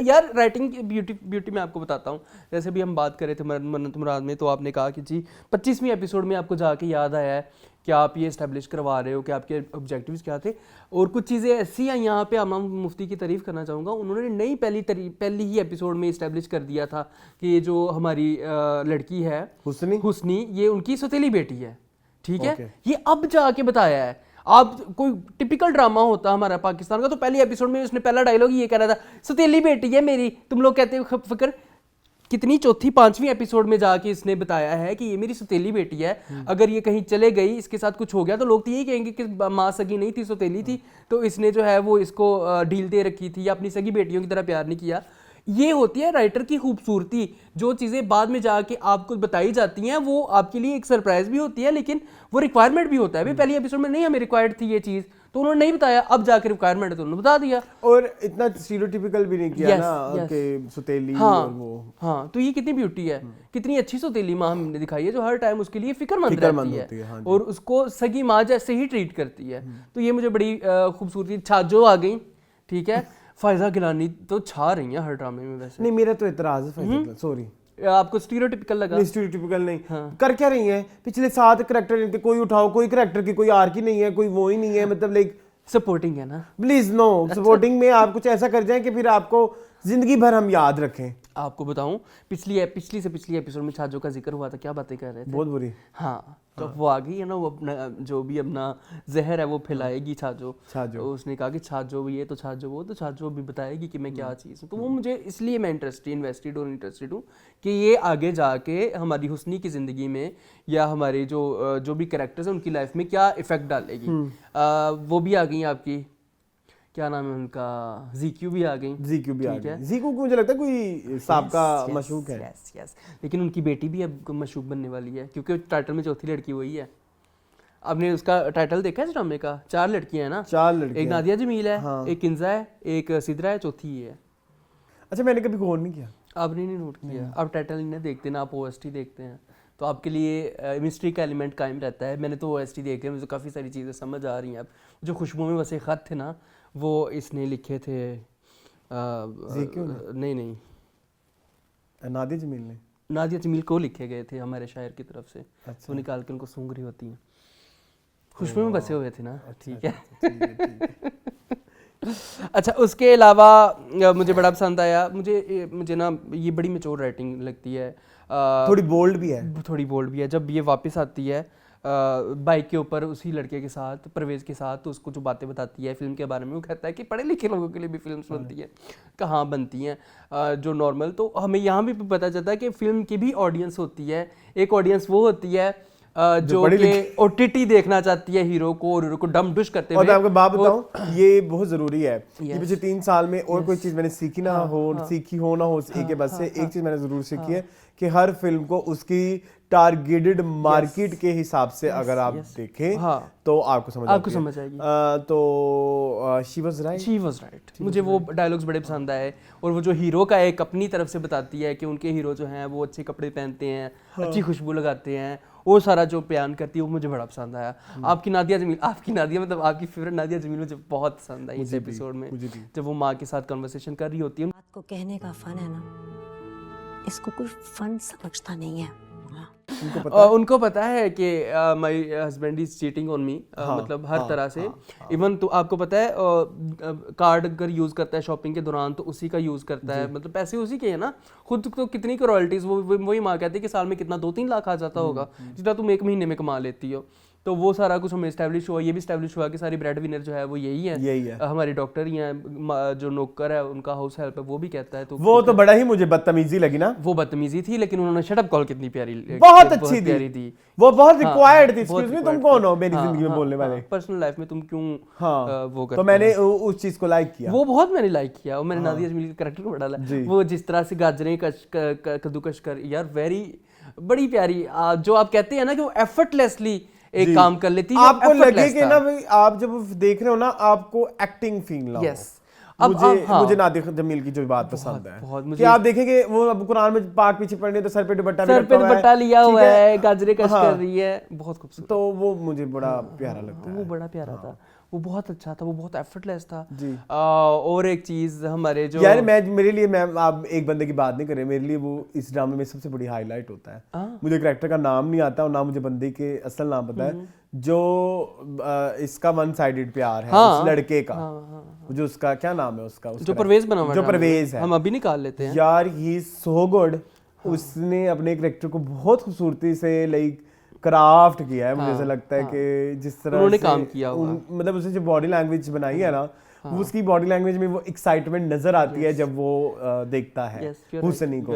यार, राइटिंग की ब्यूटी मैं आपको बताता हूँ। जैसे भी हम बात कर रहे थे मन्नत मुराद में, तो आपने कहा कि जी 25वीं एपिसोड में आपको जाके याद आया है कि आप ये इस्टेब्लिश करवा रहे हो कि आपके ऑब्जेक्टिव्स क्या थे, और कुछ चीज़ें ऐसी हैं यहाँ पे इमाम मुफ्ती की तारीफ़ करना चाहूँगा। उन्होंने नई पहली ही एपिसोड में इस्टेब्लिश कर दिया था कि ये जो हमारी लड़की है हुस्नी, ये उनकी सौतेली बेटी है, ठीक है। ये अब जाके बताया है। आप कोई टिपिकल ड्रामा होता हमारा पाकिस्तान का, तो पहली एपिसोड में उसने पहला डायलॉग ये कह रहा था, सौतेली बेटी है मेरी, तुम लोग कहते हो फिक्र, कितनी चौथी पांचवी एपिसोड में जाके इसने बताया है कि ये मेरी सौतेली बेटी है, अगर ये कहीं चले गई, इसके साथ कुछ हो गया तो लोग तो यही कहेंगे कि माँ सगी नहीं थी, सौतेली थी, तो इसने जो है वो इसको ढील दे रखी थी या अपनी सगी बेटियों की तरह प्यार नहीं किया। ये होती है राइटर की खूबसूरती, जो चीज़ें बाद में जाके आपको बताई जाती हैं वो आपके लिए एक सरप्राइज भी होती है, लेकिन वो रिक्वायरमेंट भी होता है। भाई पहली एपिसोड में नहीं हमें रिक्वायर्ड थी ये चीज़, तो उन्होंने नहीं बताया, अब जाके रिक्वायरमेंट है तो उन्होंने बता दिया। और इतना स्टीरियोटिपिकल भी नहीं किया Yes, ना yes. कि सौतेली हाँ और वो हाँ, तो ये कितनी ब्यूटी है, कितनी अच्छी सौतेली माँ हमने दिखाई है जो हर टाइम उसके लिए फिक्रमंद फिक्रमंद रहती होती है, हाँ है जी। और उसको सगी माँ जैसे ही ट्रीट करती है। तो ये मुझे बड़ी खूबसूरती। छाजो आ गई, ठीक है, फायजा गिलानी तो छा रही हैं हर ड्रामे में। वैसे नहीं, मेरा तो इतराज है, सॉरी, आपको स्टीरियोटिपिकल लगा? स्टीरियोटिपिकल नहीं। कर क्या रही हैं पिछले 7 करैक्टर इनके, कोई उठाओ, कोई करैक्टर की कोई आर्क ही नहीं है, कोई वो ही नहीं है, मतलब लाइक सपोर्टिंग है ना। प्लीज नो, सपोर्टिंग में आप कुछ ऐसा कर जाएं कि फिर आपको जिंदगी भर हम याद रखें। आपको बताऊं, पिछली से पिछली एपिसोड में छाजो का जिक्र हुआ था, क्या बातें कर रहे थे? बहुत बुरी। हाँ, तो वो आ गई है ना, वो अपना जो भी अपना जहर है वो फैलाएगी छाजो। छाजो। तो उसने कहा कि छाजो ये तो छाजो वो, तो छाजो भी बताएगी कि मैं क्या चीज़ हूँ। तो वो मुझे इसलिए मैं इन्वेस्टेड हूँ कि ये आगे जाके हमारी हुस्नी की ज़िंदगी में या हमारे जो भी कैरेक्टर्स हैं उनकी लाइफ में क्या इफेक्ट डालेगी। वो भी आ गई आपकी, क्या नाम है उनका, जीक्यू भी आ गई। जीक्यू भी आ गई। जीक्यू को मुझे लगता है कोई साबका मशूक है। यस, लेकिन उनकी बेटी भी अब मशूक बनने वाली है, क्योंकि टाइटल में चौथी लड़की वही है। आपने उसका टाइटल देखा है इस ड्रामे का? 4 लड़कियां हैं ना, 4 लड़कियां, एक नादिया जमील है, हाँ। एक किंजा है, एक सिद्रा है, चौथी ये है। अच्छा, मैंने कभी गौर नहीं किया। आपने नहीं नोट किया? आप टाइटल नहीं देखते ना, आप ओएसटी देखते हैं, तो आपके लिए मिस्ट्री का एलिमेंट कायम रहता है। मैंने तो ओएसटी देखे, मुझे काफ़ी सारी चीज़ें समझ आ रही हैं। अब जो खुशबू में बसे खत थे ना, वो इसने लिखे थे। नहीं, नादिया जमील ने, नादिया जमील को लिखे गए थे हमारे शायर की तरफ से। अच्छा। वो निकाल के उनको सूंघ रही होती हैं, खुशबू में बसे हुए थे ना। ठीक है। अच्छा, उसके अलावा मुझे बड़ा पसंद आया, मुझे ना ये बड़ी मैच्योर राइटिंग लगती है, थोड़ी बोल्ड भी है। जब ये वापस आती है बाइक के ऊपर उसी लड़के के साथ, परवेज़ के साथ, तो उसको जो बातें बताती है फिल्म के बारे में, वो कहता है कि पढ़े लिखे लोगों के लिए भी फिल्म्स बनती है, कहाँ बनती हैं जो नॉर्मल। तो हमें यहाँ भी पता चलता है कि फिल्म की भी ऑडियंस होती है। एक ऑडियंस वो होती है जो कि ओटीटी देखना चाहती है हीरो को, और हीरो को डम डुश करते हुए। और मैं आपको बात बताऊं, ये बहुत जरूरी है। ये पिछले 3 साल में और कोई चीज मैंने सीखी ना हो एक के बस से एक चीज मैंने जरूर सीखी है कि हर फिल्म को उसकी टारगेटेड मार्केट के हिसाब से अगर आप देखें तो आपको समझ आएगी। तो शी वाज राइट। मुझे वो डायलॉग्स बड़े पसंद आए, और वो जो हीरो का एक अपनी तरफ से बताती है कि उनके हीरो जो हैं वो अच्छे कपड़े पहनते हैं, अच्छी खुशबू लगाते हैं, वो सारा जो बयान करती है वो मुझे बड़ा पसंद आया। आपकी नादिया मतलब आपकी फेवरेट नादिया जमील मुझे बहुत पसंद आई इस एपिसोड में, जब वो माँ के साथ कन्वर्सेशन कर रही होती है। बात को कहने का फन है ना, इसको कोई फन समझता नहीं है। उनको पता है कि my husband is cheating on me, मतलब हर तरह से। इवन तो आपको पता है कार्ड अगर यूज करता है शॉपिंग के दौरान तो उसी का यूज करता है, मतलब पैसे उसी के है ना। खुद तो कितनी की रॉयल्टीज वही माँ कहती है कि साल में कितना 2-3 लाख आ जाता होगा, जितना तुम 1 महीने में कमा लेती हो। तो वो सारा कुछ हमें एस्टैब्लिश हुआ, ये भी एस्टैब्लिश हुआ कि सारी ब्रेड विनर जो है वो यही है। हमारे डॉक्टर ही हैं, जो नौकर है उनका हाउस हेल्प है वो भी कहता है। तो वो तो बड़ा ही मुझे बदतमीजी लगी ना। वो बदतमीजी थी, लेकिन उन्होंने शट अप कॉल कितनी प्यारी, बहुत अच्छी थी, वो बहुत रिक्वायर्ड थी। एक्सक्यूज मी, तुम कौन हो मेरी जिंदगी में बोलने वाले? पर्सनल लाइफ में तुम क्यों वो करते हो? तो मैंने उस चीज को लाइक किया, वो बहुत मैंने लाइक किया। और मैंने नादिया जमील के कैरेक्टर को बड़ा लाइक, वो जिस तरह से गाजरें कद्दूकश कर, यार बड़ी प्यारी। जो आप कहते हैं ना कि वो एफर्टलेसली एक काम कर लेती है, आपको लगे कि ना भाई आप जब देख रहे हो ना आपको एक्टिंग फील ना हो। मुझे नादिया जमील की जो बात पसंद है कि आप देखेंगे वो अब कुरान में पाक पीछे पढ़ने तो सर पे दुपट्टा लिया हुआ है, गाजरे कश कर रही है, बहुत खूबसूरत। तो वो मुझे बड़ा प्यारा लगता है, वो बड़ा प्यारा था, वो बहुत अच्छा था, वो बहुत एफर्टलेस था जी। और एक चीज हमारे जो यार मेरे लिए, मैं आप एक बंदे की बात नहीं कर रहे, मेरे लिए वो इस ड्रामे में सबसे बड़ी हाईलाइट होता है। मुझे कैरेक्टर का नाम नहीं आता और ना मुझे बंदे के असल नाम पता है, जो इसका वन साइडेड प्यार है उस लड़के का, जो उसका क्या नाम है उसका, जो परवेज बना हुआ है, जो परवेज है, हम अभी निकाल लेते हैं। यार ही इज सो गुड। उसने अपने कैरेक्टर को बहुत खूबसूरती से लाइक क्राफ्ट किया है, मुझे ऐसा लगता है कि जिस तरह उन्होंने से काम किया हुआ है। मतलब उसने जो बॉडी लैंग्वेज बनाई है ना, वो उसकी बॉडी लैंग्वेज में वो एक्साइटमेंट नजर आती है जब वो देखता है हुसैनी को।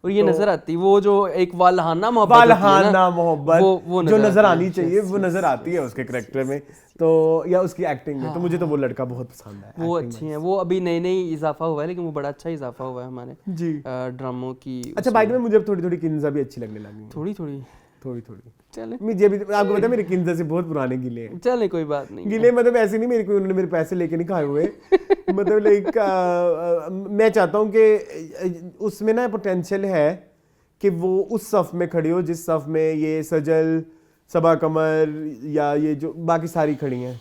और ये नजर आती, वो जो एक वालहाना मोहब्बत होती है ना, वालहाना मोहब्बत वो जो नजर आती आनी है। चाहिए वो नजर आती है उसके करेक्टर में, तो या उसकी एक्टिंग में। तो मुझे तो वो लड़का बहुत पसंद है, वो acting अच्छी हैं, वो अभी नई नई इजाफा हुआ है, लेकिन वो बड़ा अच्छा इजाफा हुआ है हमारे जी। ड्रामों की। अच्छा बाइक में मुझे अब थोड़ी थोड़ी किंजा भी अच्छी लगने लगी, थोड़ी थोड़ी थोड़ी थोड़ी। चले मुझे भी आपको पता है मेरे किंजा से बहुत पुराने गिले हैं। चले, कोई बात नहीं। गिले मतलब ऐसे नहीं, मेरे को उन्होंने मेरे पैसे लेके नहीं खाए हुए मतलब लाइक मैं चाहता हूँ कि उसमें ना पोटेंशियल है कि वो उस सफ में खड़ी हो जिस सफ में ये सजल, सबा कमर या ये जो बाकी सारी खड़ी हैं।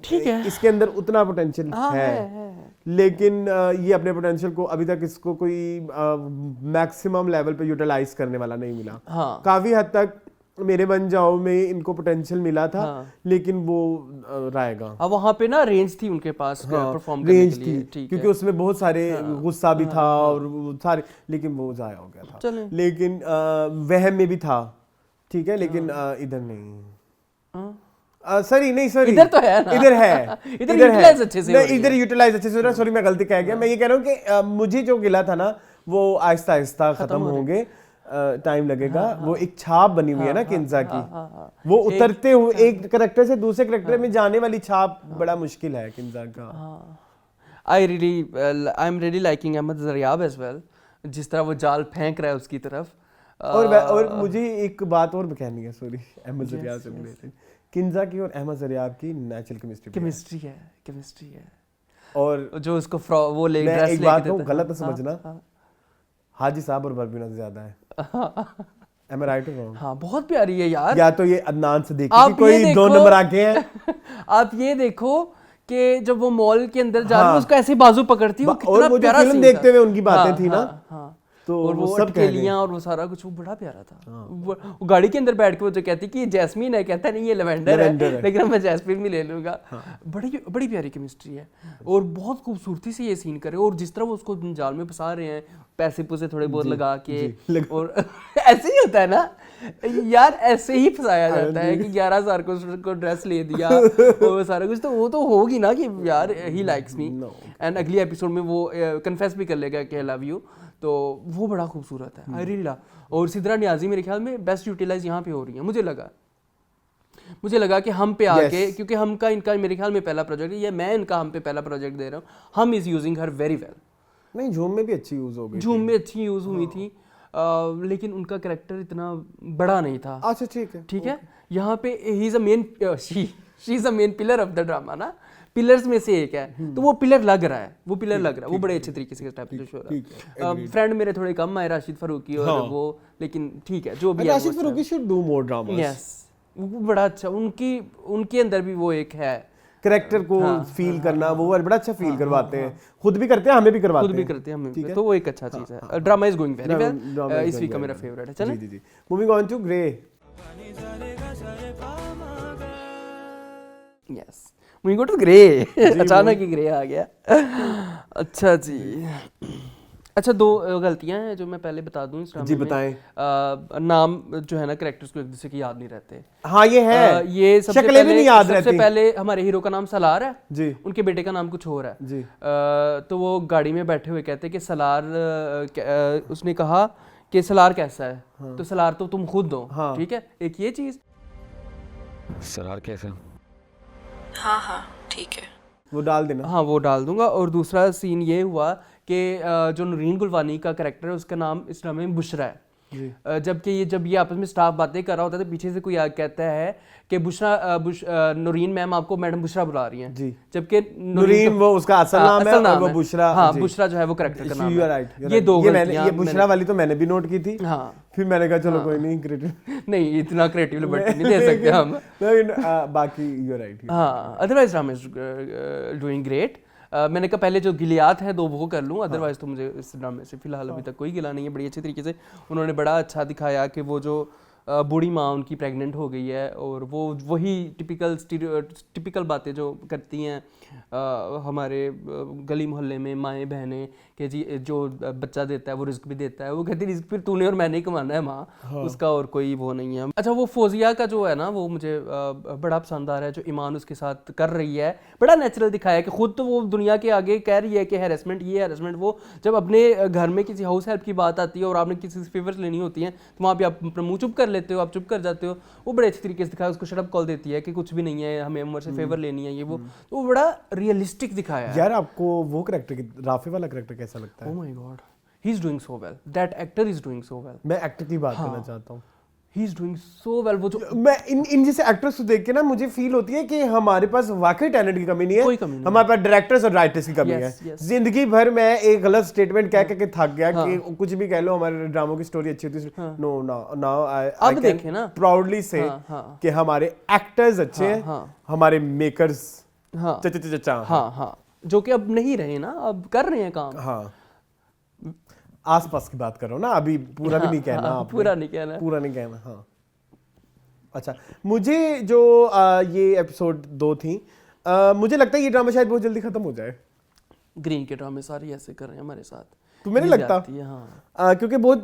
ठीक है, इसके अंदर उतना पोटेंशियल है। लेकिन ये अपने पोटेंशियल को अभी तक इसको कोई मैक्सिमम लेवल पे यूटिलाइज करने वाला नहीं मिला। हाँ। काफी हद तक मेरे बन जाओ में इनको पोटेंशियल मिला था, लेकिन वो रहेगा। अब वहाँ पे ना रेंज थी उनके पास परफॉर्म करने रेंज के थी लिए, ठीक क्योंकि है। उसमें बहुत सारे गुस्सा भी था और वो सारे, लेकिन वो जाया हो गया था। चलें। लेकिन वहम में भी था, ठीक है, लेकिन इधर नहीं। सॉरी नहीं, सॉरी इधर तो है ना। इधर है इधर यूटिलाइज अच्छे से हो नहीं, रही इधर है। यूटिलाइज अच्छे से हो रहा है। सॉरी मैं गलती कह गया। मैं ये कह रहा हूँ कि मुझे जो गिला था ना वो आहिस्ता आहिस्ता खत्म होंगे, टाइम लगेगा। वो एक छाप बनी हुई है ना किंजा की, वो उतरते हुए एक करेक्टर से दूसरे करेक्टर में जाने वाली छाप बड़ा मुश्किल है किंजा का। I am really liking Ahmed Zariyab as well, जिस तरह वो जाल फेंक रहा है उसकी तरफ। और मुझे एक बात और कहनी है, सॉरी, अहमद ज़रियाब से रिलेटेड। किंजा की और अहमद ज़रियाब की नेचुरल केमिस्ट्री है। और जो उसको वो ले मैं ड्रेस एक लेके बात देता कहूँ, है। गलत तो समझना, हाजी साहब और बरबीना से ज्यादा है। Am I right or wrong? हाँ, बहुत प्यारी है यार। या तो ये अदनान से देखी आप कि कोई ये 2 देखो- नंबर आके हैं। आप ये देखो कि जब वो मॉल के अंदर जा रही है, उसको ऐसे बाजू पकड़ती है, वो और कितना वो जो प्यारा फिल्म scene देखते था। हुए उनकी बातें हाँ, थी ना, हाँ। तो और वो सब कह गए। अटकेलियां और वो सारा कुछ, वो बड़ा प्यारा था। वो गाड़ी के अंदर बैठ के वो जो कहती कि ये जैस्मीन है, कहता नहीं ये लेवेंडर है, लेकिन मैं जैस्मीन भी ले लूंगा। बड़ी प्यारी केमिस्ट्री है और बहुत खूबसूरती से ये सीन करे, और जिस तरह वो उसको जाल में फंसा रहे हैं, पैसे पुसे थोड़े बहुत लगा के, और ऐसे ही होता है ना यार, ऐसे ही फंसाया जाता है कि 11,000 को ड्रेस ले दिया और सारा कुछ, तो वो तो होगी ना कि यार ही लाइक्स मी। एंड अगली एपिसोड में वो कन्फेस भी कर लेगा कि आई लव यू, तो वो बड़ा खूबसूरत है। आई रियली लव। और सिद्रा नियाज़ी मेरे ख्याल में बेस्ट यूटिलाइज यहाँ पे हो रही है, मुझे लगा कि हम पे आके, क्योंकि हम का इनका मेरे ख्याल में पहला प्रोजेक्ट है, या मैं इनका हम पे पहला प्रोजेक्ट दे रहा हूँ। हम is using her very well. नहीं, झूम में भी अच्छी यूज हो गई, झूम में अच्छी यूज हुई थी, लेकिन उनका कैरेक्टर इतना बड़ा नहीं था। अच्छा ठीक है। यहाँ पे he is a main, she is a main pillar of the drama ना, पिलर्स में से एक है, तो वो पिलर लग रहा है, वो बड़े अच्छे तरीके से एस्टैब्लिश हो रहा है। फ्रेंड मेरे थोड़े कम आए, राशिद फरूकी और वो, लेकिन ठीक है जो भी है। Rashid Farooqui should do more dramas. Yes, वो बड़ा अच्छा, उनके अंदर भी वो एक है कैरेक्टर को फील करना, वो बड़ा अच्छा फील करवाते हैं, खुद भी करते हैं, हमें भी करवाते हैं, हमें, तो वो एक अच्छा चीज है। Drama is going very well, इस वीक का मेरा फेवरेट है। चलें जी। Moving on to Grey. Yes, moving on to Grey. अचानक ही ग्रे आ गया। अच्छा जी, अच्छा 2 गलतियां हैं जो मैं पहले बता दूं इस ड्रामे जी, में। बताएं। नाम जो है ना कैरेक्टर्स को एक दूसरे के याद नहीं रहते। हाँ ये है, ये शक्लें भी नहीं याद रहती। सबसे पहले हमारे हीरो का नाम सलार है जी, उनके बेटे का नाम कुछ और है जी। तो वो गाड़ी में बैठे हुए कहते हैं कि सलार, उसने कहा कि सलार कैसा है, तो सलार तो तुम खुद हो। ठीक है, एक ये चीज। सरार कैसा? हाँ ठीक है। वो डाल देना। हाँ, वो डाल दूंगा। और दूसरा सीन ये हुआ कि जो नूरीन गुलवानी का कैरेक्टर है, उसका नाम इस ड्रामे में बुशरा है। जबकि जब ये आपस में स्टाफ बातें कर रहा होता है, तो पीछे से कोई कहता है कि नूरीन मैम आपको मैडम बुशरा बुला रही हैं, जबकि नूरीन वो उसका असल नाम है और वो बुशरा, हाँ, बुशरा जो है वो कैरेक्टर का नाम है। राइट, ये 2 ये बुशरा वाली तो मैंने भी नोट की थी। हाँ, फिर मैंने कहा चलो कोई नहीं, क्रिएटिव नहीं इतना क्रिएटिव लिबर्टी नहीं दे सकते हम, लेकिन बाकी यू आर राइट। हाँ, otherwise drama is doing great. मैंने कहा पहले जो गिलियात है 2 वो कर लूँ, अदरवाइज तो मुझे इस ड्रामे से फिलहाल अभी तक कोई गिला नहीं है। बड़ी अच्छी तरीके से उन्होंने बड़ा अच्छा दिखाया कि वो जो बूढ़ी माँ उनकी प्रेग्नेंट हो गई है और वो वही टिपिकल बातें जो करती हैं हमारे गली मोहल्ले में माएँ बहनें कि जी जो बच्चा देता है वो रिस्क भी देता है, वो कहती रिस्क फिर तूने और मैंने ही कमाना है माँ, उसका और कोई वो नहीं है। अच्छा वो फौजिया का जो है ना वो मुझे बड़ा पसंद आ रहा है, जो ईमान उसके साथ कर रही है, बड़ा नेचुरल दिखाया है कि खुद तो वो दुनिया के आगे कह रही है कि हैरेसमेंट ये हैरेसमेंट वो, जब अपने घर में किसी हाउस हेल्प की बात आती है और आपने किसी से फेवर्स लेनी होती हैं तो वहाँ पे आप अपना मुँह चुप कर लेते हो, आप चुप कर जाते हो, वो बड़े अच्छे तरीके से दिखाया, उसको शट अप कॉल देती है कि कुछ भी नहीं है, हमें उमर से फेवर लेनी है ये वो, तो वो बड़ा रियलिस्टिक दिखाया है। यार आपको वो कैरेक्टर, राफी वाला कैरेक्टर कैसा लगता है? Oh my God, he is doing so well. That actor is doing so well. मैं एक्टर की बात करना चाहता हूँ। He is doing so well. वो जो मैं इन जैसे एक्टर्स को देख के ना मुझे फील होती है कि हमारे पास वाकई टैलेंट की कमी नहीं है, कोई कमी नहीं हमारे पास डायरेक्टर्स और राइटर्स की कमी Yes, है। yes. जिंदगी भर मैं एक गलत स्टेटमेंट कह के थक गया कि कुछ भी कह लो हमारे ड्रामों की स्टोरी अच्छी होती है। नो नाउ अब देखें ना, प्राउडली से कि हमारे एक्टर्स अच्छे हैं, हमारे मेकर्स हाँ जो कि अब नहीं रहे ना, अब कर रहे हैं काम। हाँ आसपास की बात कर रहा हूँ ना, अभी पूरा भी नहीं कहना आपने। पूरा नहीं कहना, पूरा नहीं कहना। हाँ अच्छा, मुझे जो ये एपिसोड 2 थी, मुझे लगता है ये ड्रामा शायद बहुत जल्दी खत्म हो जाए। ग्रीन के ड्रामे सारे ऐसे कर रहे हैं हमारे साथ, तुम्हें नहीं लगता? हाँ क्योंकि बहुत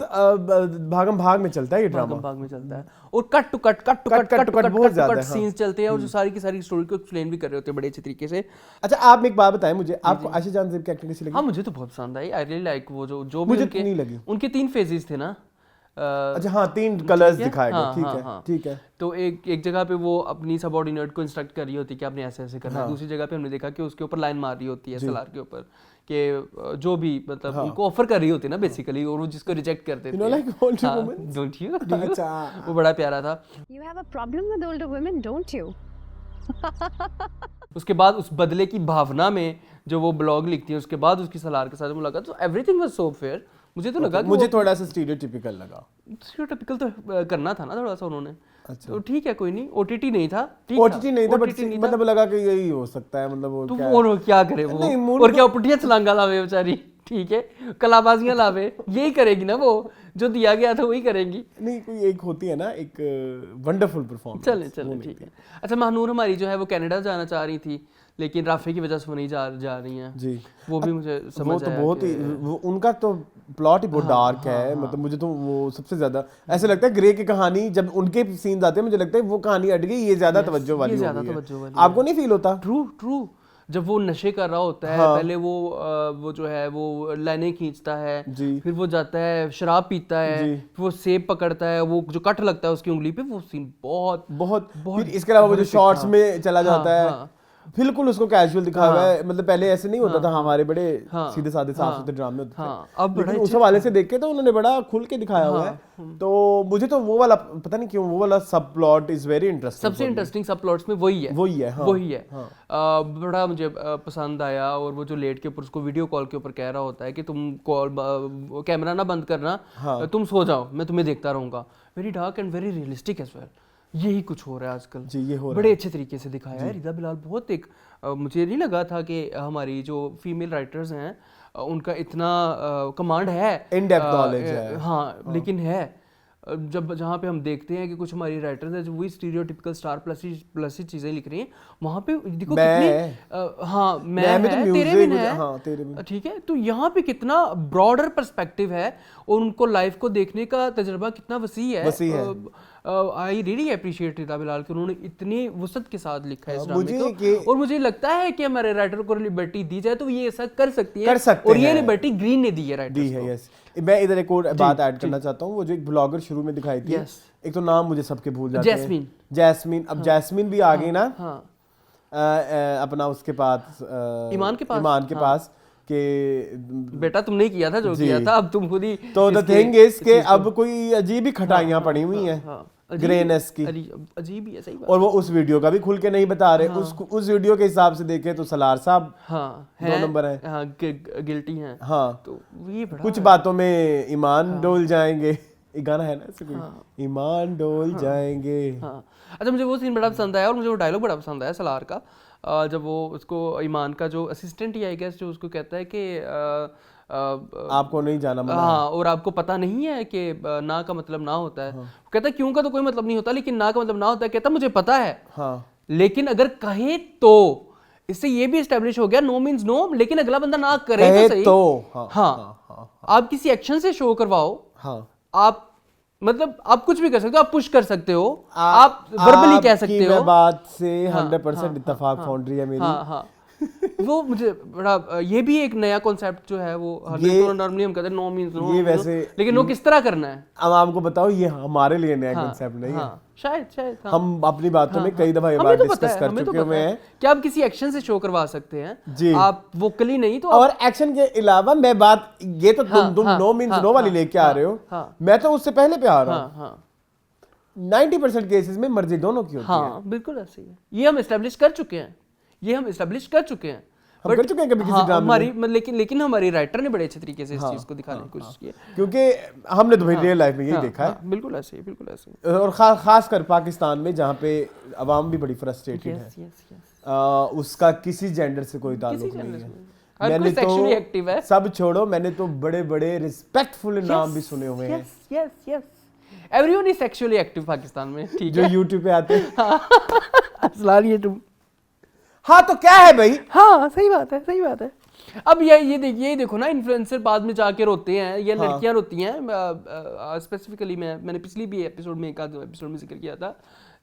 भागम भाग में चलता है ये ड्रामा, भाग में चलता है और कट टू कट बहुत ज्यादा सीन्स चलते हैं और जो सारी की सारी स्टोरी को एक्सप्लेन भी कर रहे होते हैं बड़े अच्छे तरीके से। अच्छा आप एक बात बताएं मुझे, आपको आशीष जान की एक्टिंग कैसी लगी? हाँ मुझे तो बहुत पसंद आई, आई रियली लाइक वो जो भी मुझे उनके नहीं लगी। उनके 3 फेजेस थे ना। अच्छा हाँ 3 कलर्स दिखाए गए, ठीक है ठीक है। तो एक जगह पे वो अपनी सबऑर्डिनेट को इंस्ट्रक्ट कर रही होती है कि आपने ऐसे ऐसे करना है, दूसरी जगह पे हमने देखा कि उसके ऊपर लाइन मार रही होती है सलार के ऊपर कि जो भी मतलब उनको ऑफर कर रही होती है ना बेसिकली, और वो जिसको रिजेक्ट कर देते हैं। Don't you? वो बड़ा प्यारा था। You have a problem with older women, don't you? उसके बाद उस बदले की भावना में जो वो ब्लॉग लिखती है, उसके बाद उसकी सलार के साथ मुलाकात, तो एवरीथिंग वाज सो फेयर। मुझे तो लगा कि मुझे थोड़ा सा स्टीरियोटिपिकल लगा। स्टीरियोटिपिकल तो करना था ना थोड़ा सा उन्होंने। अच्छा तो ठीक है कोई नहीं, ओटीटी नहीं था, ओटीटी नहीं था, बट मतलब लगा कि यही हो सकता है, मतलब वो तो क्या और क्या करे वो, और क्या पुठिया छलांगा लावे बेचारी, ठीक है कलाबाजियां लावे, यही करेगी ना वो, जो दिया गया था वही करेंगी। नहीं कोई एक होती है ना एक वंडरफुल परफॉर्मेंस। चले ठीक है। अच्छा महानूर हमारी जो है वो कनाडा जाना चाह रही थी, लेकिन राफे की वजह से वो नहीं जा रही हैं जी। वो भी मुझे समझ वो तो बहुत ही उनका तो प्लॉट ही बहुत डार्क है। मतलब मुझे तो वो सबसे ज्यादा ऐसे लगता है ग्रे की कहानी जब उनके सीन्स आते हैं मुझे लगता है वो कहानी हट गई, ये ज्यादा तवज्जो वाली हो गई है। आपको नहीं फील होता? ट्रू जब वो नशे कर रहा होता है पहले वो जो है वो लाइनें खींचता है, फिर वो जाता है शराब पीता है, फिर वो सेब पकड़ता है, वो जो कट लगता है उसकी उंगली पे, वो सीन बहुत फिर इसके अलावा वो जो शॉर्ट्स में चला जाता है बिल्कुल उसको कैजुअल दिखाया हुआ है। मतलब पहले ऐसे नहीं होता था, हमारे बड़े सीधे साधे साफ सुथरे ड्रामे होते थे, अब लेकिन उस हवाले से देख के तो उन्होंने बड़ा खुल के दिखाया हुआ है। तो मुझे तो वो वाला पता नहीं क्यों वो वाला सब प्लॉट इज वेरी इंटरेस्टिंग। सबसे इंटरेस्टिंग सब प्लॉट्स में वही है बड़ा मुझे पसंद आया। और वो जो लेट के ऊपर उसको वीडियो कॉल के ऊपर कह रहा होता है कि तुम कैमरा ना बंद करना, तुम सो जाओ मैं तुम्हें देखता रहूंगा। Very dark and very realistic as well. यही कुछ हो रहा है आजकल जी, ये हो रहा बड़े अच्छे तरीके से दिखाया है। रिदा बिलाल बहुत एक मुझे नहीं लगा था कि हमारी जो फीमेल राइटर्स हैं उनका इतना कमांड है, इन डेप्थ नॉलेज है। हाँ लेकिन है जब जहाँ पे हम देखते हैं कि कुछ हमारी राइटर्स हैं जो वही स्टीरियोटिपिकल स्टार प्लस ही चीजें लिख रही हैं, वहाँ पे देखो कितनी मैं तेरे बिन है, ठीक है। तो यहाँ पे कितना ब्रॉडर पर्सपेक्टिव है और उनको लाइफ को देखने का तजुर्बा कितना वसी है। आई रियली अप्रिशिएट रिदा बिलाल कि उन्होंने इतनी वसत के साथ लिखा है इस ड्रामे को। और मुझे लगता है कि हमारे राइटर को लिबर्टी दी जाए तो ये ऐसा कर सकती है, और ये लिबर्टी ग्रीन ने दी है राइटर्स को। मैं इधर एक और बात ऐड करना चाहता हूँ, वो जो एक ब्लॉगर शुरू में दिखाई थी, एक तो नाम मुझे सबके भूल जाते हैं, जैस्मीन। अब जैस्मीन भी आ गई ना अपना उसके पास ईमान के पास कि बेटा तुमने किया था जो किया था, अब तुम खुद ही। तो द थिंग इज के अब कोई अजीब ही खटाइयां पड़ी हुई हैं ग्रेनेस की, अजीब ही है, सही बात। और वो उस वीडियो का भी खुल के नहीं बता रहे। उस वीडियो के हिसाब से देखे तो सलार साहब 2 नंबर है, गिल्टी हैं। हाँ तो ये बड़ा कुछ बातों में ईमान डोल जाएंगे, एक गाना है ना ऐसे कोई, ईमान डोल जाएंगे। अच्छा मुझे वो सीन बड़ा पसंद आया और मुझे वो डायलॉग बड़ा पसंद आया सलार का, जब वो उसको ईमान का जो असिस्टेंट ही आई गेस जो उसको कहता है कि आपको नहीं जाना मना है। हाँ, और आपको पता नहीं है कि ना का मतलब ना होता है। कहता है क्यों का तो कोई मतलब नहीं होता, लेकिन ना का मतलब ना होता है। कहता मुझे पता है, हाँ लेकिन अगर कहे तो इससे ये भी एस्टेब्लिश हो गया नो मीन्स नो, लेकिन अगला बंदा ना करे कहे तो सही। तो हाँ, हाँ आप किसी एक्शन से शो करवाओ, हाँ आप मतलब आप कुछ भी कर सकते हो, आप पुश कर सकते हो, आप वर्बली कह सकते हो। मैं बात से 100% इत्तेफाक फाउंड्री है मेरी। हाँ हाँ वो मुझे बड़ा, ये भी एक नया कॉन्सेप्ट जो है वो नॉर्मली हम कहते हैं नो मींस नो, ये वैसे लेकिन नो किस तरह करना है। अब आपको बताओ, ये हमारे लिए नया कॉन्सेप्ट नहीं है। शायद हम अपनी बातों में कई दफा ये हमें बात तो पता डिस्कस है, कर हमें तो चुके हुए पता है हैं कि आप किसी एक्शन से शो करवा सकते हैं जी। आप वोकली नहीं तो और एक्शन के अलावा मैं बात ये तो तुम नो मींस नो वाली लेके आ रहे हो, मैं तो उससे पहले पे आ रहा हूँ। 90% केसेस में मर्जी दोनों की होती है। हाँ बिल्कुल ऐसे ही है, ये हम एस्टेब्लिश कर चुके हैं, ये हम एस्टेब्लिश कर चुके हैं। हम कर चुके हैं कभी किसी ड्रामे हमारी लेकिन हमारी राइटर ने बड़े अच्छे तरीके से इस चीज को दिखाने की कोशिश की है, क्योंकि हमने तो भाई रियल लाइफ में यही देखा है। बिल्कुल ऐसे ही, बिल्कुल ऐसे ही। और खास कर पाकिस्तान में जहाँ पे अवाम भी बड़ी फ्रस्ट्रेटेड है। यस यस उसका किसी जेंडर से कोई ताल्लुक नहीं है। हर कोई सेक्सुअली एक्टिव है। सब छोड़ो, मैंने तो बड़े बड़े रिस्पेक्टफुल नाम भी सुने हुए हैं। Yes yes everyone is sexually active Pakistan में, ठीक जो है, YouTube पे आते हैं। असलान ये तुम, हाँ तो क्या है भाई। हाँ सही बात है, सही बात है। अब ये देखो ना, इन्फ्लुएंसर बाद में जाके रोते हैं, ये लड़कियां रोती हैं। स्पेसिफिकली मैंने पिछली भी एपिसोड में एक आध एपिसोड में जिक्र किया था,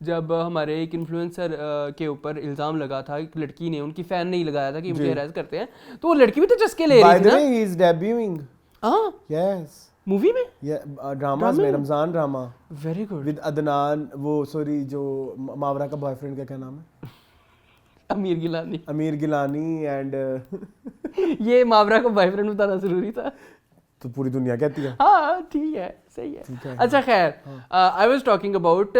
जब हमारे एक इन्फ्लुएंसर के ऊपर इल्जाम लगा था, एक लड़की ने, उनकी फैन ने ही लगाया था कि मुझे हैरेस करते हैं, तो वो लड़की भी तो चस्के ले रही थी ना। ही इज डेब्यूइंग, हाँ यस, मूवी में, ड्रामास में, Ramzan drama very good, with Adnan, वो सॉरी जो मावरा का बॉयफ्रेंड का क्या नाम है, अमीर गिलानी। अमीर गिलानी एंड ये मावरा को बॉयफ्रेंड बताना जरूरी था, तो पूरी दुनिया कहती है। हाँ ठीक है, सही है। अच्छा खैर, आई वाज टॉकिंग अबाउट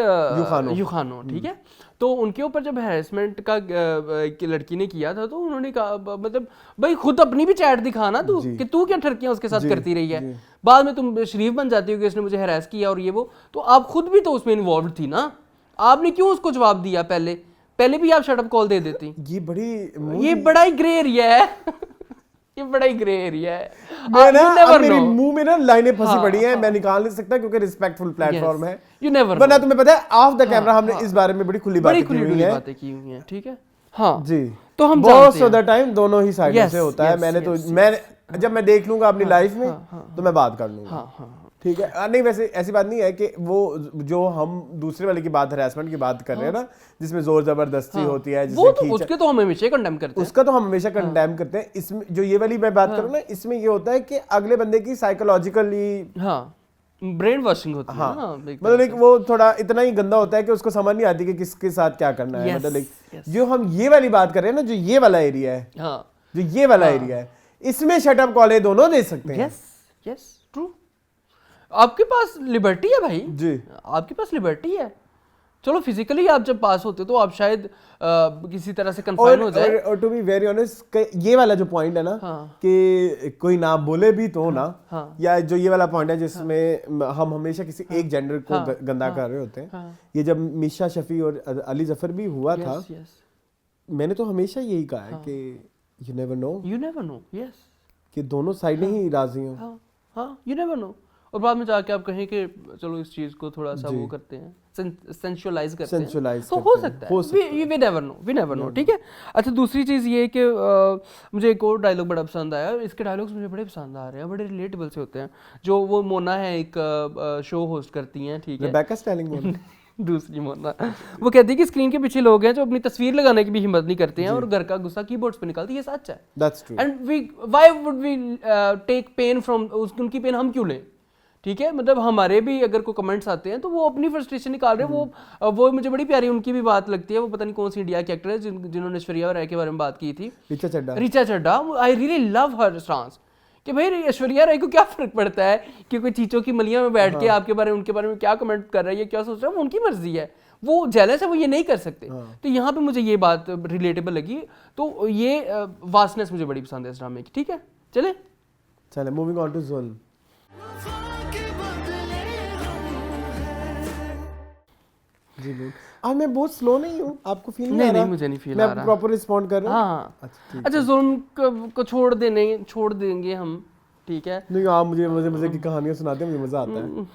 यूखानो, ठीक है। तो उनके ऊपर जब हैरेसमेंट का लड़की ने किया था, तो उन्होंने कहा मतलब भाई खुद अपनी भी चैट दिखाना तू, कि तू क्या ठरकियां उसके साथ करती रही है, बाद में तुम शरीफ बन जाती हो कि इसने मुझे हैरेस किया और ये वो, तो आप खुद भी तो उसमें इन्वॉल्व थी ना, आपने क्यों उसको जवाब दिया? पहले भी आप शटअप कॉल दे देती। ये बड़ा ही ग्रे एरिया है। ये बड़ा ही ग्रे एरिया है। मेरे मुंह में ना लाइनें फंसी पड़ी हैं, मैं निकाल नहीं सकता क्योंकि रिस्पेक्टफुल प्लेटफॉर्म है। यू नेवर वरना तुम्हें पता है ऑफ द कैमरा हमने इस बारे में बड़ी खुली बातें की हुई हैं, ठीक है। हाँ जी, तो हम मोस्ट ऑफ द टाइम दोनों ही साइड से होता है। मैं जब मैं देख लूंगा अपनी लाइफ में तो मैं बात कर लूंगा, ठीक है। नहीं वैसे ऐसी बात नहीं है कि वो जो हम दूसरे वाले की बात, हरासमेंट की बात कर रहे हैं ना, जिसमें जोर जबरदस्ती होती है, वो तो उसके तो हम हमेशा कंडेम करते हैं, उसका तो हम हमेशा कंडेम करते हैं। इसमें जो ये वाली मैं बात करूँ ना, इसमें ये होता है कि अगले बंदे की साइकोलॉजिकली ब्रेन वॉशिंग होती है ना, मतलब लाइक वो थोड़ा इतना ही गंदा होता है कि उसको समझ नहीं आती कि किसके साथ क्या करना है। मतलब लाइक जो हम ये वाली बात कर रहे हैं ना, जो ये वाला एरिया है, जो ये वाला एरिया है, इसमें शटअप कॉल दोनों दे सकते हैं। Yes true. आपके पास लिबर्टी है भाई जी, आपके पास लिबर्टी है। चलो फिजिकली आप जब पास होते हो तो आप शायद किसी तरह से कन्फाइन हो जाए। और टू बी वेरी ऑनेस्ट, ये वाला जो पॉइंट है ना, कि कोई ना बोले भी तो ना, या जो ये वाला पॉइंट है जिसमें हम हमेशा किसी एक जेंडर को गंदा कर रहे होते हैं, ये जब मिशा शफी और अली जफर भी हुआ था, मैंने तो हमेशा यही कहा है कि यू नेवर नो, यस, कि दोनों साइडें ही राजी हों। हाँ यू नेवर नो। और बाद में जाके आप कहें कि चलो इस चीज को थोड़ा सा वो करते हैं, सेंसुअलाइज करते हैं, तो हो सकता है, वी नेवर नो, ठीक है। अच्छा दूसरी चीज़ ये कि मुझे एक और डायलॉग बड़ा पसंद आया, इसके डायलॉग्स मुझे बड़े पसंद आ रहे हैं, बड़े रिलेटेबल से होते हैं। जो वो मोना है, एक शो होस्ट करती हैं, ठीक है, रेबेका स्टर्लिंग दूसरी मोना, वो कहती है कि स्क्रीन के पीछे लोग हैं जो अपनी तस्वीर लगाने की भी हिम्मत नहीं करते हैं और घर का गुस्सा कीबोर्ड्स पे निकालते हैं। ये सच है, that's true. And why would we take pain from, उनकी पेन हम क्यों लें, ठीक है। मतलब हमारे भी अगर कोई कमेंट्स आते हैं तो वो अपनी फ्रस्ट्रेशन निकाल रहे हैं। वो मुझे बड़ी प्यारी उनकी भी बात लगती है, वो पता नहीं कौन सी इंडिया की एक्टर है जिन्होंने ऐश्वर्या राय के बारे में बात की थी, Richa Chadha. I really love her stance कि भाई ऐश्वर्या राय को क्या फर्क पड़ता है कि कोई चीचों की मलिया में बैठ के आपके बारे में, उनके बारे में क्या कमेंट कर रहा है, क्या सोच रहा है, वो उनकी मर्जी है, वो जेलस है, वो ये नहीं कर सकते। तो यहाँ पे मुझे ये बात रिलेटेबल लगी, तो ये वास्टनेस मुझे बड़ी पसंद है इस ड्रामे की, ठीक है। चले मूविंग ऑन टू ज़ुल्म। जी आज मैं बहुत स्लो नहीं हूँ, आपको फील नहीं आ रहा? नहीं मुझे नहीं फील आ रहा, मैं प्रॉपर रिस्पॉन्ड कर रहा हूँ। हाँ अच्छा जुल्म को छोड़ देंगे हम, ठीक है। नहीं आप मुझे मजे मजे की कहानियां सुनाते हैं, मुझे मजा आता है।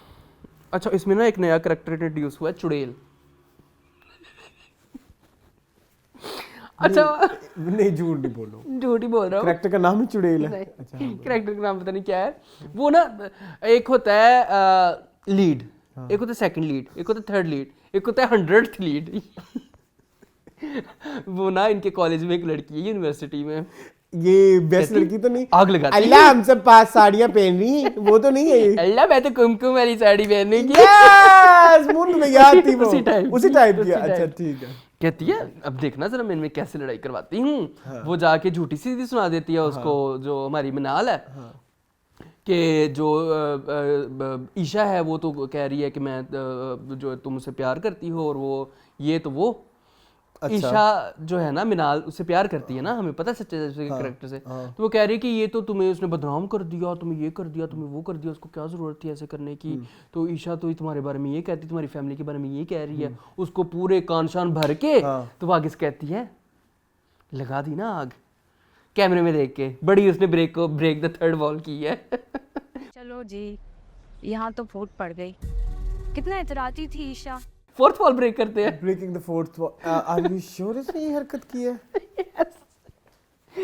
अच्छा इसमें ना एक नया करैक्टर इंट्रोड्यूस हुआ है, चुड़ैल। अच्छा नहीं झूठ नहीं बोलो, झूठ ही बोल रहा हूँ। कैरेक्टर का नाम ही चुड़ैल है। अच्छा कैरेक्टर का नाम पता नहीं क्या है वो ना। एक होता है लीड, एक होता है सेकंड लीड, एक होता है थर्ड लीड, एक होता है 100th लीड। वो ना इनके कॉलेज में एक लड़की है यूनिवर्सिटी में, ये बेस्ट लड़की तो नहीं, आग लगाती है। अल्लाह हम सब 5 साड़ियां पहन रही, वो तो नहीं है ये। अल्लाह मैं तो कुमकुम वाली साड़ी पहनने की। यस मुंड में याद थी वो, उसी टाइप उसी टाइप की। उसी अच्छा टाइप। ठीक है। कहती है अब देखना जरा मैं इनमें कैसे लड़ाई करवाती हूँ। वो जाके झूठी सीधी सुना देती है उसको, जो हमारी मिनाल है, कि जो ईशा है वो तो कह रही है कि मैं जो तुम उससे प्यार करती हो, और वो ये तो वो अच्छा। ईशा जो है ना मिनाल उससे प्यार करती है ना, हमें पता है सच्चे जैसे कैरेक्टर से। तो वो कह रही है कि ये तो तुम्हें उसने बदनाम कर दिया, तुम्हें ये कर दिया, तुम्हें वो कर दिया, उसको क्या जरूरत थी ऐसे करने की। तो ईशा तो तुम्हारे बारे में ये कहती, तुम्हारी फैमिली के बारे में ये कह रही है, उसको पूरे कान शान भर के। तो वो आगे से कहती है लगा दी ना आग, कैमरे में देख के बड़ी उसने ब्रेक द थर्ड वॉल की है। चलो जी, यहाँ तो फूट पड़ गई। कितना इतराती थी ईशा। फोर्थ वॉल ब्रेक करते हैं। Breaking the fourth wall, are you sure इसने ये हरकत की है?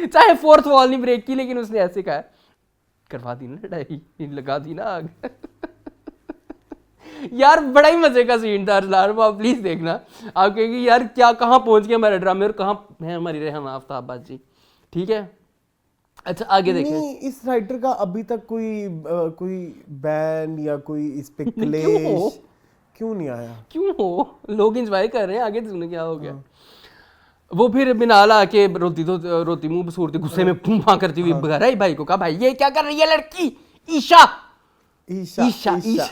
चाहे फोर्थ वॉल नहीं ब्रेक की, लेकिन उसने ऐसे कहा करवा दी ना लड़ाई, लगा दी ना आग। यार बड़ा ही मजे का सीन था अरसलान, वो आप प्लीज देखना। आप कहेंगे यार क्या कहाँ पहुंच गए हमारे ड्रामे, और कहाँ है हमारी रेहान आफ्ताब बाजी। ठीक है अच्छा आगे देखें। नहीं इस राइटर का अभी तक कोई बैन या कोई इस पे क्लेश क्यों नहीं आया? क्यों हो, लोग एंजॉय कर रहे हैं, आगे सुने क्या हो गया। वो फिर मिनाल आके रोती मुंह बसूरती गुस्से में फूंफा करती हुई भगाई भाई को, कहा भाई ये क्या कर रही है लड़की ईशा। ईशा ईशा ईशा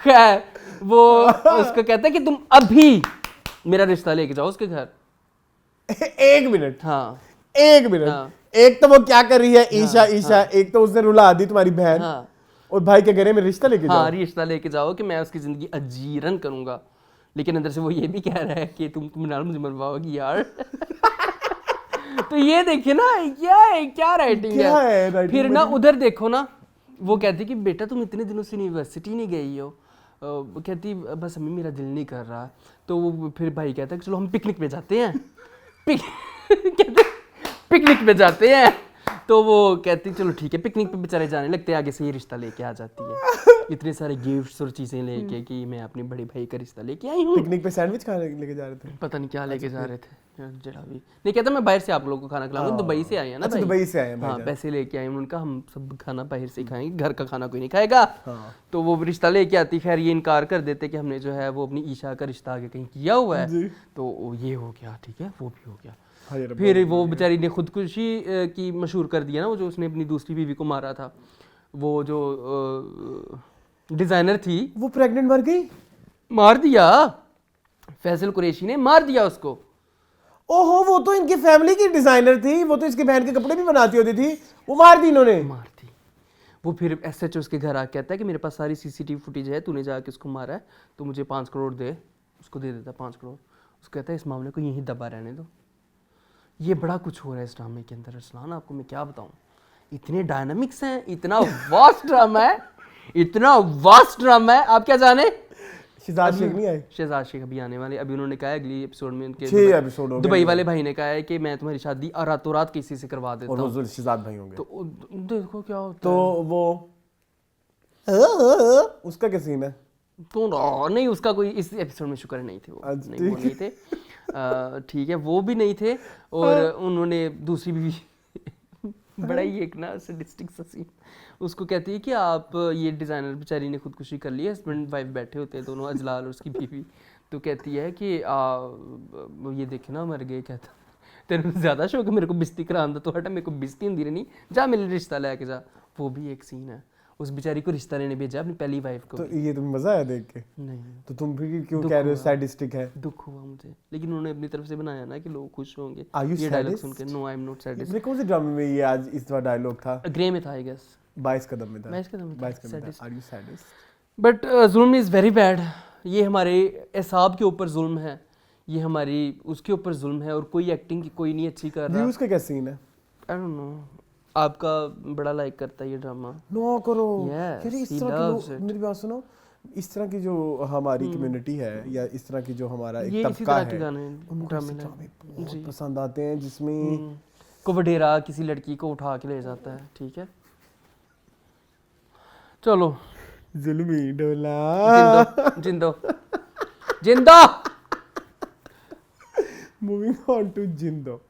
खैर वो उसको कहता है कि तुम अभी मेरा रिश्ता लेके जाओ उसके घर। 1 मिनट, हाँ 1 मिनट। हाँ। एक तो वो क्या कर रही है ईशा, ईशा एक तो उसने रुला दी तुम्हारी बहन, हाँ और भाई के घरे में रिश्ता लेके जाओ। हाँ रिश्ता लेके जाओ कि मैं उसकी जिंदगी अजीरन करूंगा, लेकिन अंदर से वो ये भी कह रहा है कि तुम मिनाल मुझे मरवाओगी यार। तो ये देखिए ना क्या राइटिंग क्या है है। writing फिर ना में? उधर देखो ना, वो कहती कि बेटा तुम इतने दिनों से यूनिवर्सिटी नहीं गई हो। वो कहती बस अम्मी मेरा दिल नहीं कर रहा। तो वो फिर भाई कहता है कि चलो हम पिकनिक पे जाते हैं। कहते पिकनिक पे जाते हैं। तो वो कहती चलो ठीक है, पिकनिक पे बेचारे जाने लगते हैं। आगे से ये रिश्ता लेके आ जाती है, इतने सारे गिफ्ट्स और चीजें लेके कि मैं अपने बड़े भाई का रिश्ता लेके आई हूँ। पिकनिक पे सैंडविच खाने लेके जा रहे थे, पता नहीं क्या लेके जा रहे थे जरा भी नहीं कहता मैं बाहर से आप लोगों को खाना खिलाऊंगा। दुबई से आए हैं ना अच्छा भाई। दुबई से आए हैं हाँ भाईजान। पैसे लेके आए हैं, उनका हम सब खाना बाहर से ही खाएंगे, घर का खाना कोई नहीं खाएगा। हाँ। तो वो रिश्ता लेके आती, खैर ये इनकार कर देते कि हमने जो है वो अपनी ईशा का रिश्ता आगे कहीं किया हुआ है। तो ये हो गया ठीक है, वो भी हो गया। फिर वो बेचारी ने खुदकुशी की मशहूर कर दिया ना, वो जो उसने अपनी दूसरी बीवी को मारा था, वो जो डिजाइनर थी वो प्रेग्नेंट मर गई, मार दिया फैसल कुरैशी ने, मार दिया उसको। ओहो वो तो इनकी फैमिली की डिजाइनर थी, वो तो इसकी बहन के कपड़े भी बनाती होती थी, वो मार दी इन्होंने। मार दी। वो फिर एसएचओ उसके घर आके कहता है कि मेरे पास सारी सीसीटीवी फुटेज है, तूने जाके उसको मारा है तो मुझे 5 करोड़ दे। उसको दे देता 5 करोड़। उसको कहता है इस मामले को यहीं दबा रहने दो। ये बड़ा कुछ हो रहा है इस ड्रामे के अंदर अरसलान, आपको मैं क्या बताऊं। इतने डायनामिक्स हैं, इतना वास्ट ड्रामा है, इतना वास्ट ड्रामा है। आप क्या जाने शहजाद शेख नहीं आए? शहजाद शेख अभी आने वाले, अभी उन्होंने कहा है अगली एपिसोड में उनके 6 एपिसोड हो गए। दुबई वाले भाई ने कहा है कि मैं तुम्हारी शादी रातों रात किसी से करवा देता और हूँ। वो शहजाद भाई होंगे। तो देखो क्या होता तो है। वो उसका क्या सीन है? तो नहीं उसका कोई इस एपिसोड में शुक्र नहीं थे, वो नहीं वो नहीं थे। ठीक है वो भी नहीं थे। और उन्होंने दूसरी भी बड़ा ही एक ना सैडिस्टिक सा सीन, उसको कहती है कि आप ये डिज़ाइनर बेचारी ने खुदकुशी कर ली है, हस्बैंड वाइफ बैठे होते हैं दोनों, अजलाल और उसकी बीवी। तो कहती है कि ये देखे ना मर गए। कहता तेरे ज़्यादा शौक है मेरे को बिस्ती कराने, तो हटा मेरे को बिस्ती होती नहीं, जा मेरे रिश्ता लेके जा। वो भी एक सीन है, उस बेचारी को रिश्ता लेने भेजा अपनी पहली वाइफ को। तो ये तुम्हें मजा आया देख के? नहीं तो तुम फिर क्यों कह रहे हो सैडिस्टिक है? दुख हुआ मुझे, लेकिन उन्होंने अपनी तरफ से बनाया ना कि लोग खुश होंगे। Are you ये डायलॉग sadist? सुन के no I am not sadist. ये कौन से ड्रामे में ये आज इस बार डायलॉग था? ग्रे में था आई गेस, 22 कदम में था। 22 कदम में था, 22 कदम में था। sadist। Are you sadist? But जुल्म इज़ वेरी बैड। ये हमारे एसाब के ऊपर जुल्म है, ये हमारी उसके ऊपर जुल्म है, और कोई एक्टिंग की कोई नहीं अच्छी कर रहा। व्यूज का क्या सीन है? आई डोंट नो, आपका बड़ा लाइक करता है ये ड्रामा। नो करो Yes, यार, इस he तरह के loves लोग, it. मेरी बात सुनो, इस तरह की जो हमारी कम्युनिटी है या इस तरह की जो हमारा ये एक इसी तबका तरह के है, गाने उनको ड्रामे ऐसे ना ड्रामे बहुत जी। पसंद आते हैं जिसमें को वडेरा किसी लड़की को उठा के ले जाता है, ठीक है, चलो जुल्मी डोला। Jindo Jindo Jindo. Moving on to Jindo.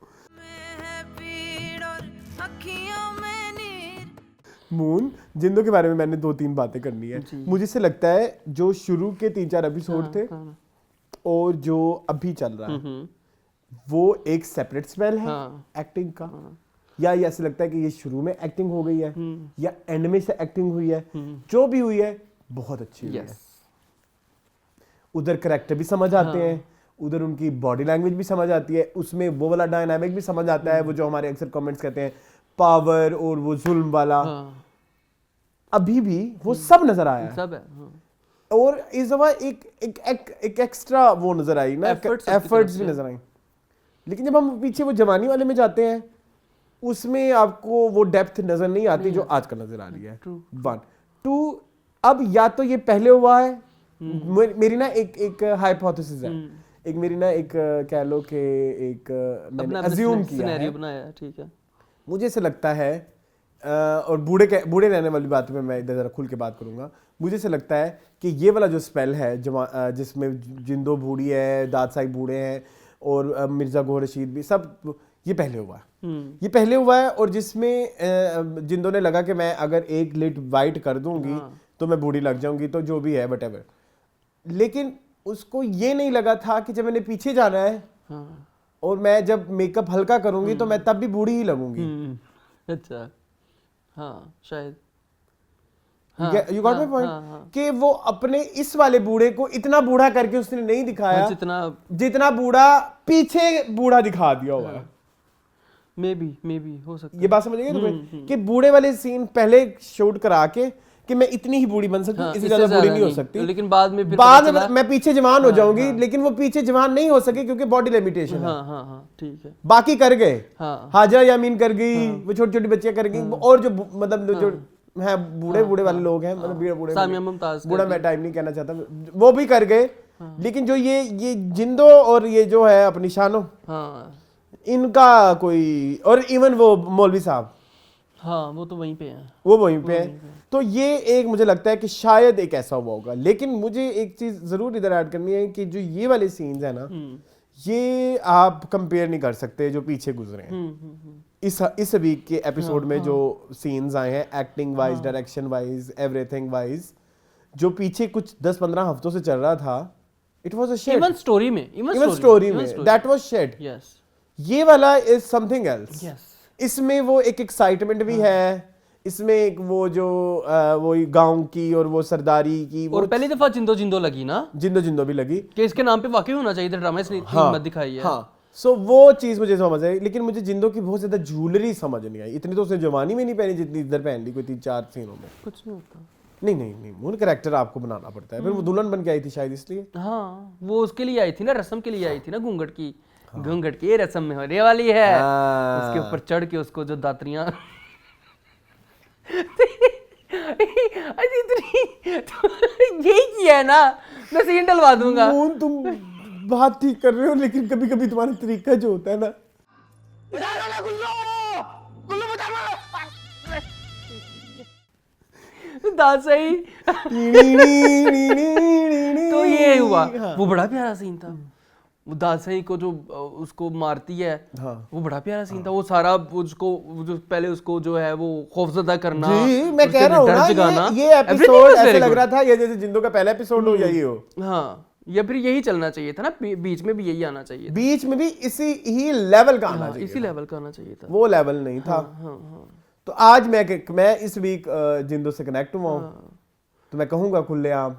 Moon, Jindo के बारे में मैंने 2-3 बातें करनी है। मुझे से लगता है जो शुरू के 3-4 एपिसोड थे और जो अभी चल रहा है वो एक सेपरेट स्पेल है एक्टिंग का, या ये ऐसे लगता है कि ये शुरू में एक्टिंग हो गई है या एंड में से एक्टिंग हुई है, जो भी हुई है बहुत अच्छी हुई है। उधर करेक्टर भी समझ आते हैं, उधर उनकी बॉडी लैंग्वेज भी समझ आती है, उसमें वो वाला डायनामिक भी समझ आता है, वो जो हमारे अक्सर कमेंट्स कहते हैं पावर और वो जुल्म वाला, अभी भी वो सब नजर आया है। सब है। और इस दफा एक एक्स्ट्रा वो नजर आई ना, एफर्ट्स भी नजर आई। लेकिन जब हम पीछे वो जवानी वाले में जाते हैं उसमें आपको वो डेप्थ नजर नहीं आती जो आजकल नजर आ रही है। 1 2 अब या तो ये पहले हुआ है, मेरी ना एक हाइपोथेसिस है, एक मेरी ना एक कह लो कि एक मैंने अज्यूम किया है, बनाया, ठीक है। मुझे ऐसा लगता है और बूढ़े रहने वाली बात में मैं इधर जरा खुल के बात करूंगा, मुझे ऐसा लगता है कि ये वाला जो स्पेल है जिसमें जिंदो बूढ़ी है, दाद साहिब बूढ़े हैं और मिर्जा गोहर रशीद भी, सब ये पहले हुआ है। ये पहले हुआ है और जिसमें जिंदो ने लगा कि मैं अगर एक लिट वाइट कर दूंगी तो मैं बूढ़ी लग जाऊंगी, तो जो भी है व्हाटएवर। लेकिन उसको ये नहीं लगा था कि जब मैंने पीछे जाना है और मैं जब मेकअप हल्का करूंगी तो मैं तब भी बूढ़ी ही लगूंगी। अच्छा, हाँ शायद यू गॉट माय पॉइंट कि वो अपने इस वाले बूढ़े को इतना बूढ़ा करके उसने नहीं दिखाया जितना बूढ़ा पीछे बूढ़ा दिखा दिया हुआ है। मे बी हो सकता है। ये बात समझ गए तुम्हें कि बूढ़े वाले सीन पहले शूट करा के कि मैं इतनी ही बूढ़ी बन सकती हूँ, इससे ज्यादा बूढ़ी नहीं हो सकती, लेकिन बाद में मैं पीछे जवान हो जाऊंगी, लेकिन वो पीछे जवान नहीं हो सके क्योंकि बॉडी लिमिटेशन है। ठीक है। बाकी कर गए, हाजरा यामीन कर गई, वो छोटी छोटी बच्चियां कर गई, और जो मतलब जो है बूढ़े वाले लोग हैं, मतलब बूढ़े सामिया मुमताज, बूढ़ा मैं टाइम नहीं कहना चाहता, वो भी कर गए। लेकिन जो ये जिंदो और ये जो है अपनी शानो, इनका कोई, और इवन वो मौलवी साहब, हाँ वो तो वहीं पे हैं, वो वहीं पे हैं। तो ये एक मुझे लगता है कि शायद एक ऐसा हुआ होगा। लेकिन मुझे एक चीज जरूर इधर ऐड करनी है कि जो ये वाले सीन्स है ना, ये आप कंपेयर नहीं कर सकते जो पीछे गुजरे हैं। इस वीक के एपिसोड में जो सीन्स आए हैं, acting wise, direction wise, everything wise, जो पीछे कुछ 10-15 हफ्तों से चल रहा था, it was a shade. Even story में दैट वाज शेड। यस, ये वाला इज समथिंग एल्स। यस, इसमें वो एक एक्साइटमेंट भी है, इसमें एक वो जो वो गांव की और वो सरदारी की, और पहली दफा जिंदो लगी ना, जिंदो भी लगी कि इसके नाम पे वाकई होना चाहिए था ड्रामा, इसने इतनी हिम्मत दिखाई है। सो वो चीज मुझे समझ आई। लेकिन मुझे जिंदो की बहुत ज्यादा ज्वेलरी समझ नहीं आई। इतनी तो उसने जवानी में नहीं पहनी जितनी इधर पहन ली, कोई 3-4 सीनों में। कुछ नहीं होता। नहीं वो कैरेक्टर आपको बनाना पड़ता है। फिर वो दुल्हन बन के आई थी शायद इसलिए। हाँ, वो उसके लिए आई थी ना, रस्म के लिए आई थी ना, घूंघट की ये रस्म में होने वाली है, उसके ऊपर चढ़ के उसको जो दातरियां यही किया है ना, मैं सीन डलवा दूंगा। तुम बात ठीक कर रहे हो, लेकिन कभी कभी तुम्हारा तरीका जो होता है ना, सही तो ये हुआ। वो बड़ा प्यारा सीन था, वो दादसाई को जो उसको मारती है, वो बड़ा प्यारा सीन था। वो सारा उसको जो पहले उसको जो है वो खौफजदा करना, जी मैं कह रहा हूँ ना, ये एपिसोड ऐसा लग रहा था ये जैसे जिंदो का पहला एपिसोड हो, यही हो। हाँ, या फिर यही चलना चाहिए था ना, बीच में भी यही आना चाहिए था। बीच में भी इसी ही लेवल का आना चाहिए, इसी लेवल का आना चाहिए था, वो लेवल नहीं था। तो आज मैं इस वीक जिंदो से कनेक्ट हुआ हूँ, तो मैं कहूँगा खुलेआम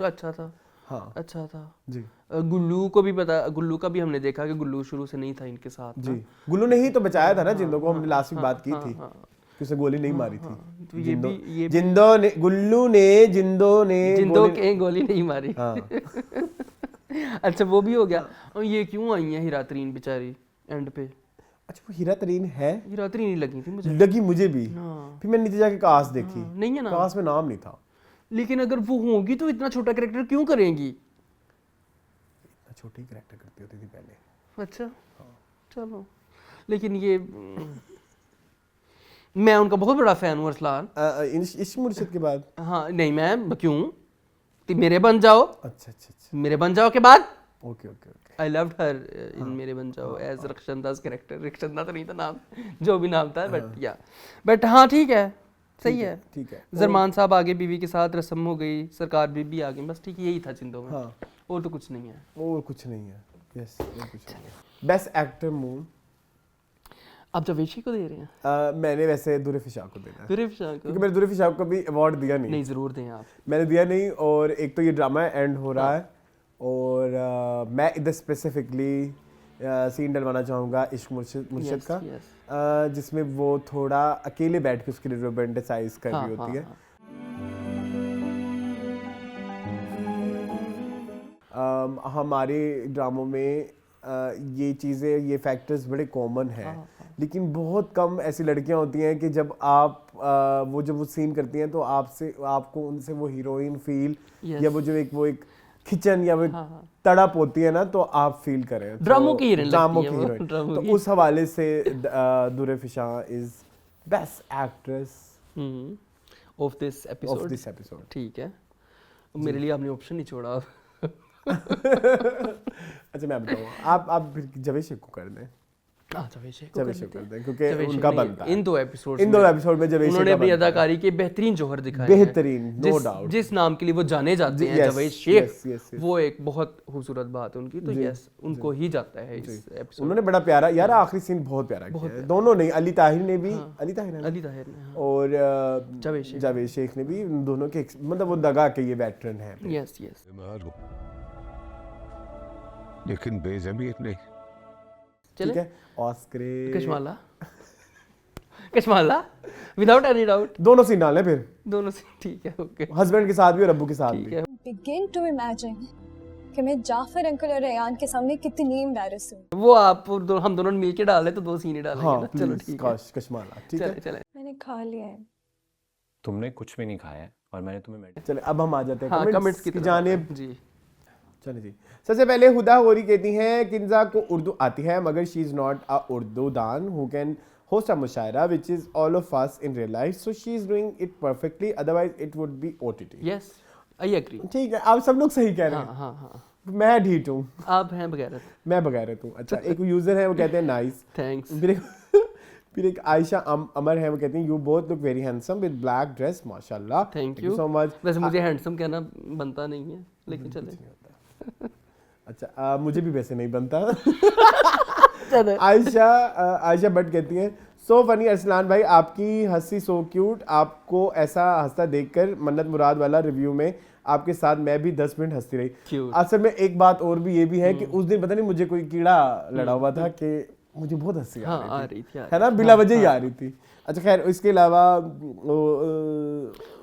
अच्छा था। हाँ अच्छा था जी। गुल्लू को भी पता, गुल्लू का भी हमने देखा कि गुल्लू शुरू से नहीं था इनके साथ जी। गुल्लू ने ही तो बचाया था ना जिंदो को, हमने लास्ट वीक बात की थी कि उसे गोली नहीं मारी थी। तो ये जिंदो ने जिंदो के गोली नहीं मारी। अच्छा वो भी हो गया। और ये क्यों आई है हिरातरीन बेचारी एंड पे? अच्छा वो हीरा तरीन है, ये रात्रि नहीं लगी थी मुझे। लगी मुझे भी। हाँ। फिर मैंने नीचे जाके कास्ट देखी, नहीं है ना, कास्ट में नाम नहीं था। लेकिन अगर वो होगी तो इतना छोटा कैरेक्टर क्यों करेंगी? इतना छोटी कैरेक्टर करती होती थी पहले। अच्छा चलो, लेकिन ये मैं उनका बहुत बड़ा फैन हूँ अरसलान। इश्क मुर्शिद के बाद? हाँ नहीं, मैं क्यों, तो मेरे बन जाओ। अच्छा अच्छा अच्छा, मेरे बन जाओ के बाद okay okay okay. I loved her in Mere Ban जाओ एज रक्षंदास कैरेक्टर। रक्षंदा तो नहीं था नाम, जो भी नाम था, बट हाँ ठीक है, सही है। ठीक है। जरमान साहब आगे बीवी के साथ, रस्म हो गई, सरकार बीबी आ गई, बस ठीक, यही था जिंदों में। हाँ। और तो कुछ नहीं है। और कुछ नहीं है, यस और कुछ नहीं है। बेस्ट एक्टर मून आप जवेशी को दे रहे हैं? मैंने वैसे दुरे फिशाक को देना है, दुरेफ शाह को? क्योंकि मैंने दुरे फिशाक को भी अवार्ड दिया नहीं। नहीं जरूर दें आप। मैंने दिया नहीं, और एक तो ये ड्रामा एंड हो रहा है, और मैं इधर स्पेसिफिकली सीन डलवाना चाहूँगा इश्क मुर्शिद का, जिसमें वो थोड़ा अकेले बैठ के उसके लिए रोमांटिसाइज कर रही होती है। हमारे ड्रामों में ये चीज़ें, ये फैक्टर्स बड़े कॉमन हैं, लेकिन बहुत कम ऐसी लड़कियां होती हैं कि जब आप जब वो सीन करती हैं तो आपको उनसे वो हीरोइन फील, या वो एक खिचन या वो एक तड़प होती है ना, तो आप फील करें ड्रामों की हीरोइन ड्रामों लगती की है वो, हीरोइन। ड्रामों तो की। उस हवाले से Durefishan is best actress of this episode. ठीक है, मेरे लिए आपने ऑप्शन नहीं छोड़ा। अच्छा मैं बताऊँ, आप फिर जवेशी को कर दें। जवेशी कर दें, क्योंकि उनका बनता है इन दो एपिसोड में जवेशी उन्होंने का अपनी बनता है। अदाकारी के बेहतरीन जौहर दिखाए बेहतरीन, हैं। No doubt. जिस नाम के लिए वो जाने जाते हैं, Yes, Javed Sheikh, yes, yes, yes. वो एक बहुत खूबसूरत बात है उनकी, तो यस उनको ही जाता है इस एपिसोड। उन्होंने बड़ा प्यारा, यार आखिरी सीन बहुत प्यारा किया है। दोनों नहीं, अली ताहिर ने भी, अली ताहिर है ना? अली ताहिर ने, हाँ। और जावेद शेख ने भी, उन दोनों के मतलब वो दगा के ये वेटरन है। यस यस, बीमार हूँ लेकिन बेज़मीर नहीं। ठीक है, Oscar Kashmala without any doubt, दोनों सीन डाले फिर, दोनों से ठीक है, ओके। हस्बैंड के साथ भी और अब्बू के साथ भी। Begin to imagine कि मैं जाफर अंकल और रेयान के सामने कितनी एम्बैरेस हूँ। वो आप हम दोनों ने मिलके डाले तो 2 सीन ही डालेंगे हाँ, ना। चलो ठीक है, कशमाला ठीक है। चले मैंने खा लिया है। तुमने कुछ भी नहीं खाया है और मैंने तुम्हें चले अब हम आ जाते हैं कमेंट्स कमेंट्स की की तरफ जानिब जी। चलिए जी, सबसे पहले हुदा गोरी कहती हैं किंजा को उर्दू आती है मगर she is not a Urdu दान who can host a mushaira which is all of us in real life, so she is doing it perfectly, otherwise it would be OTT. Yes I agree. ठीक है, आप सब लोग सही कह रहे हैं। हाँ हाँ, मैं ढीठ हूँ, आप हैं बगैरत। मैं बगैरत हूँ। अच्छा, एक यूज़र है वो कहते हैं नाइस। थैंक्स। फिर एक आयशा अमर है, वो कहती हैं you both look very handsome with black dress, माशाल्लाह। Thank you so much. वैसे मुझे हैंडसम कहना बनता नहीं है, लेकिन चले। अच्छा, मुझे भी वैसे नहीं बनता। चले। आयशा भट्ट कहती हैं सो फनी अरसलान भाई, आपकी हंसी सो क्यूट, आपको ऐसा हंसता देखकर मन्नत मुराद वाला रिव्यू में आपके साथ मैं भी 10 मिनट हंसती रही। असल में एक बात और भी ये भी है कि उस दिन पता नहीं मुझे कोई कीड़ा लड़ा हुआ था कि मुझे बहुत हंसी आ रही थी, है ना, बिला वजह ही आ रही थी। अच्छा खैर, इसके अलावा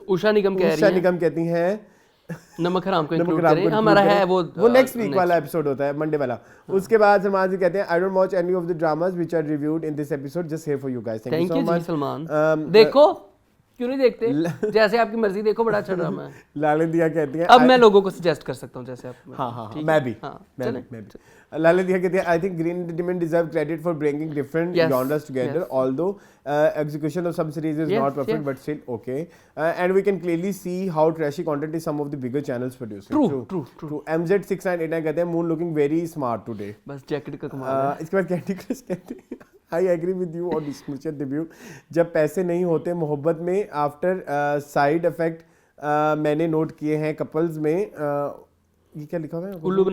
उषा निगम कहती हैं नमक हराम को इंक्लूड करें, हमारा है वो नेक्स्ट वीक वाला एपिसोड होता है, मंडे वाला। उसके बाद सलमान जी कहते हैं I don't watch any of the dramas which are reviewed in this episode, just here for you guys. Thank you ji Salman. देखो क्यों नहीं देखते, जैसे आपकी मर्जी, देखो बड़ा अच्छा ड्रामा है। लालिदिया कहती हैं अब मैं लोगों को सजेस्ट कर सकता हूँ जैसे आप। हाँ, मैं भी। लालिदिया कहती हैं I think green entertainment deserve credit for bringing different genres together, although execution of some series is not perfect but still okay, and we can clearly see how trashy content is some of the bigger channels producing. True. MZ6989 कहते हैं moon looking very smart today. बस jacket का कमाल है। इसके बाद candy crush कहते हैं I agree with you on this review. जब पैसे नहीं होते मोहब्बत में, आफ्टर साइड इफेक्ट मैंने नोट किए हैं कपल्स में, ये क्या लिखा हुआ है, उल्लू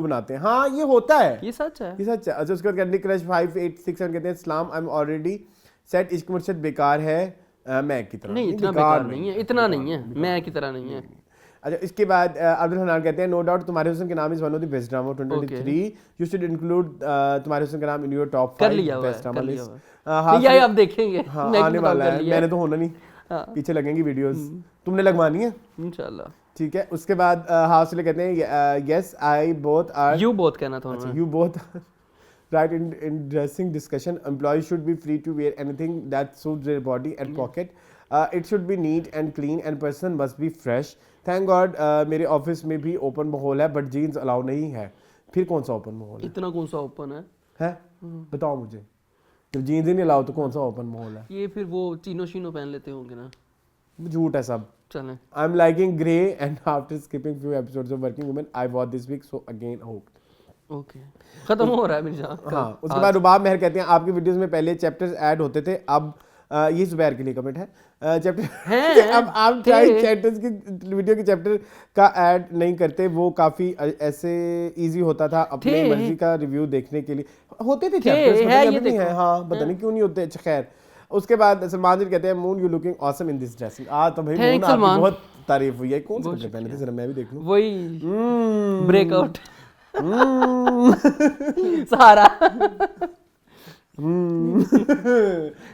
बनाते हैं। हाँ ये होता है, ये सच है। अच्छा, उसके बाद कैंडी क्रश 5867 कहते हैं सलाम, आई एम ऑलरेडी सेट, इश्क मुर्शिद बेकार है मैं की तरह नहीं, इतना बेकार नहीं है, इतना नहीं है, मैं की तरह नहीं है। अच्छा, इसके बाद अब्दुल हनान कहते हैं नो डाउट तुम्हारे हुस्न के नाम is one of the best drama 2023, you should include तुम्हारे हुस्न के नाम in your top 5 best drama list. हाँ ये आप देखेंगे, आने वाला है, मैंने तो होना नहीं, पीछे लगेंगी वीडियोस, तुमने लगवानी है इंशाल्लाह। ठीक है, उसके बाद हाउसले कहते हैं yes I both are, you both कहना था, you both Right, in dressing discussion, employees should be free to wear anything that suits their body and pocket. It should be neat and clean and person must be fresh. Thank God मेरे office में भी open माहौल है but jeans allow नहीं है. फिर कौन सा ओपन माहौल है? इतना कौन सा ओपन है? बताओ मुझे. जब जीन्स ही नहीं अलाउ तो कौन सा ओपन माहौल है? ये फिर वो चीनो शीनो पहन लेते होंगे ना. झूठ है सब. चलें. I'm liking Grey and after skipping few episodes of Working Women I watched this week so again hooked. Okay, खत्म हो रहा है मेरी जान. हाँ, उसके बाद रुबाब मेहर कहते हैं आपकी वीडियोस में पहले चैप्टर्स ऐड होते थे अब ये जुबैर के लिए कमेंट है चैप्टर अब आप चाहे चैप्टर्स की वीडियो के चैप्टर का ऐड नहीं करते वो काफी ऐसे इजी होता था अपनी मर्जी का रिव्यू देखने के लिए होते थे चैप्टर्स नहीं है. हाँ, पता नहीं क्यों नहीं होते. खैर उसके बाद सलमान जी कहते हैं moon you looking awesome in this dressing. तो भाई मून आपकी बहुत तारीफ हुई है. कौन से कपड़े पहने थे जरा मैं भी देख लूं. वही ब्रेकआउट सहारा.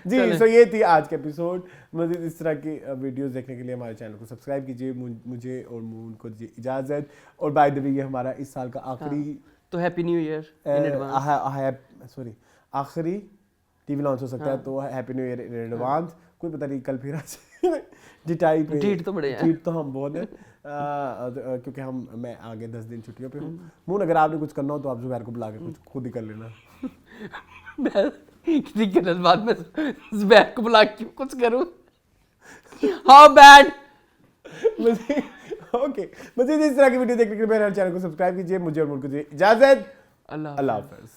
जी सो ये थी आज का एपिसोड. मज़ीद इस तरह की वीडियोस देखने के लिए हमारे चैनल को सब्सक्राइब कीजिए. मुझे और मून को दीजिए इजाज़त. और बाय द वे ये हमारा इस साल का आखिरी तो happy new year in advance. Sorry आखिरी टीवी लॉन्च हो सकता है तो happy new year in advance. कोई पता नहीं कल फिर आज जिटाई पे ढीठ तो बड़े हैं. ढीठ तो हम बहुत हैं क्योंकि मैं आगे 10 दिन छुट्टियों पे हूँ. मून अगर आपने कुछ करना हो तो आप जुबैर को बुला के कुछ खुद ही कर लेना. मैं किसी गलत बात में जुबैर को बुला के कुछ करूँ. How bad. ओके मज़ीद इस तरह की वीडियो देखने के लिए मेरे चैनल को सब्सक्राइब कीजिए. मुझे और मून को दीजिए इजाज़त. अल्लाह हाफ़िज़.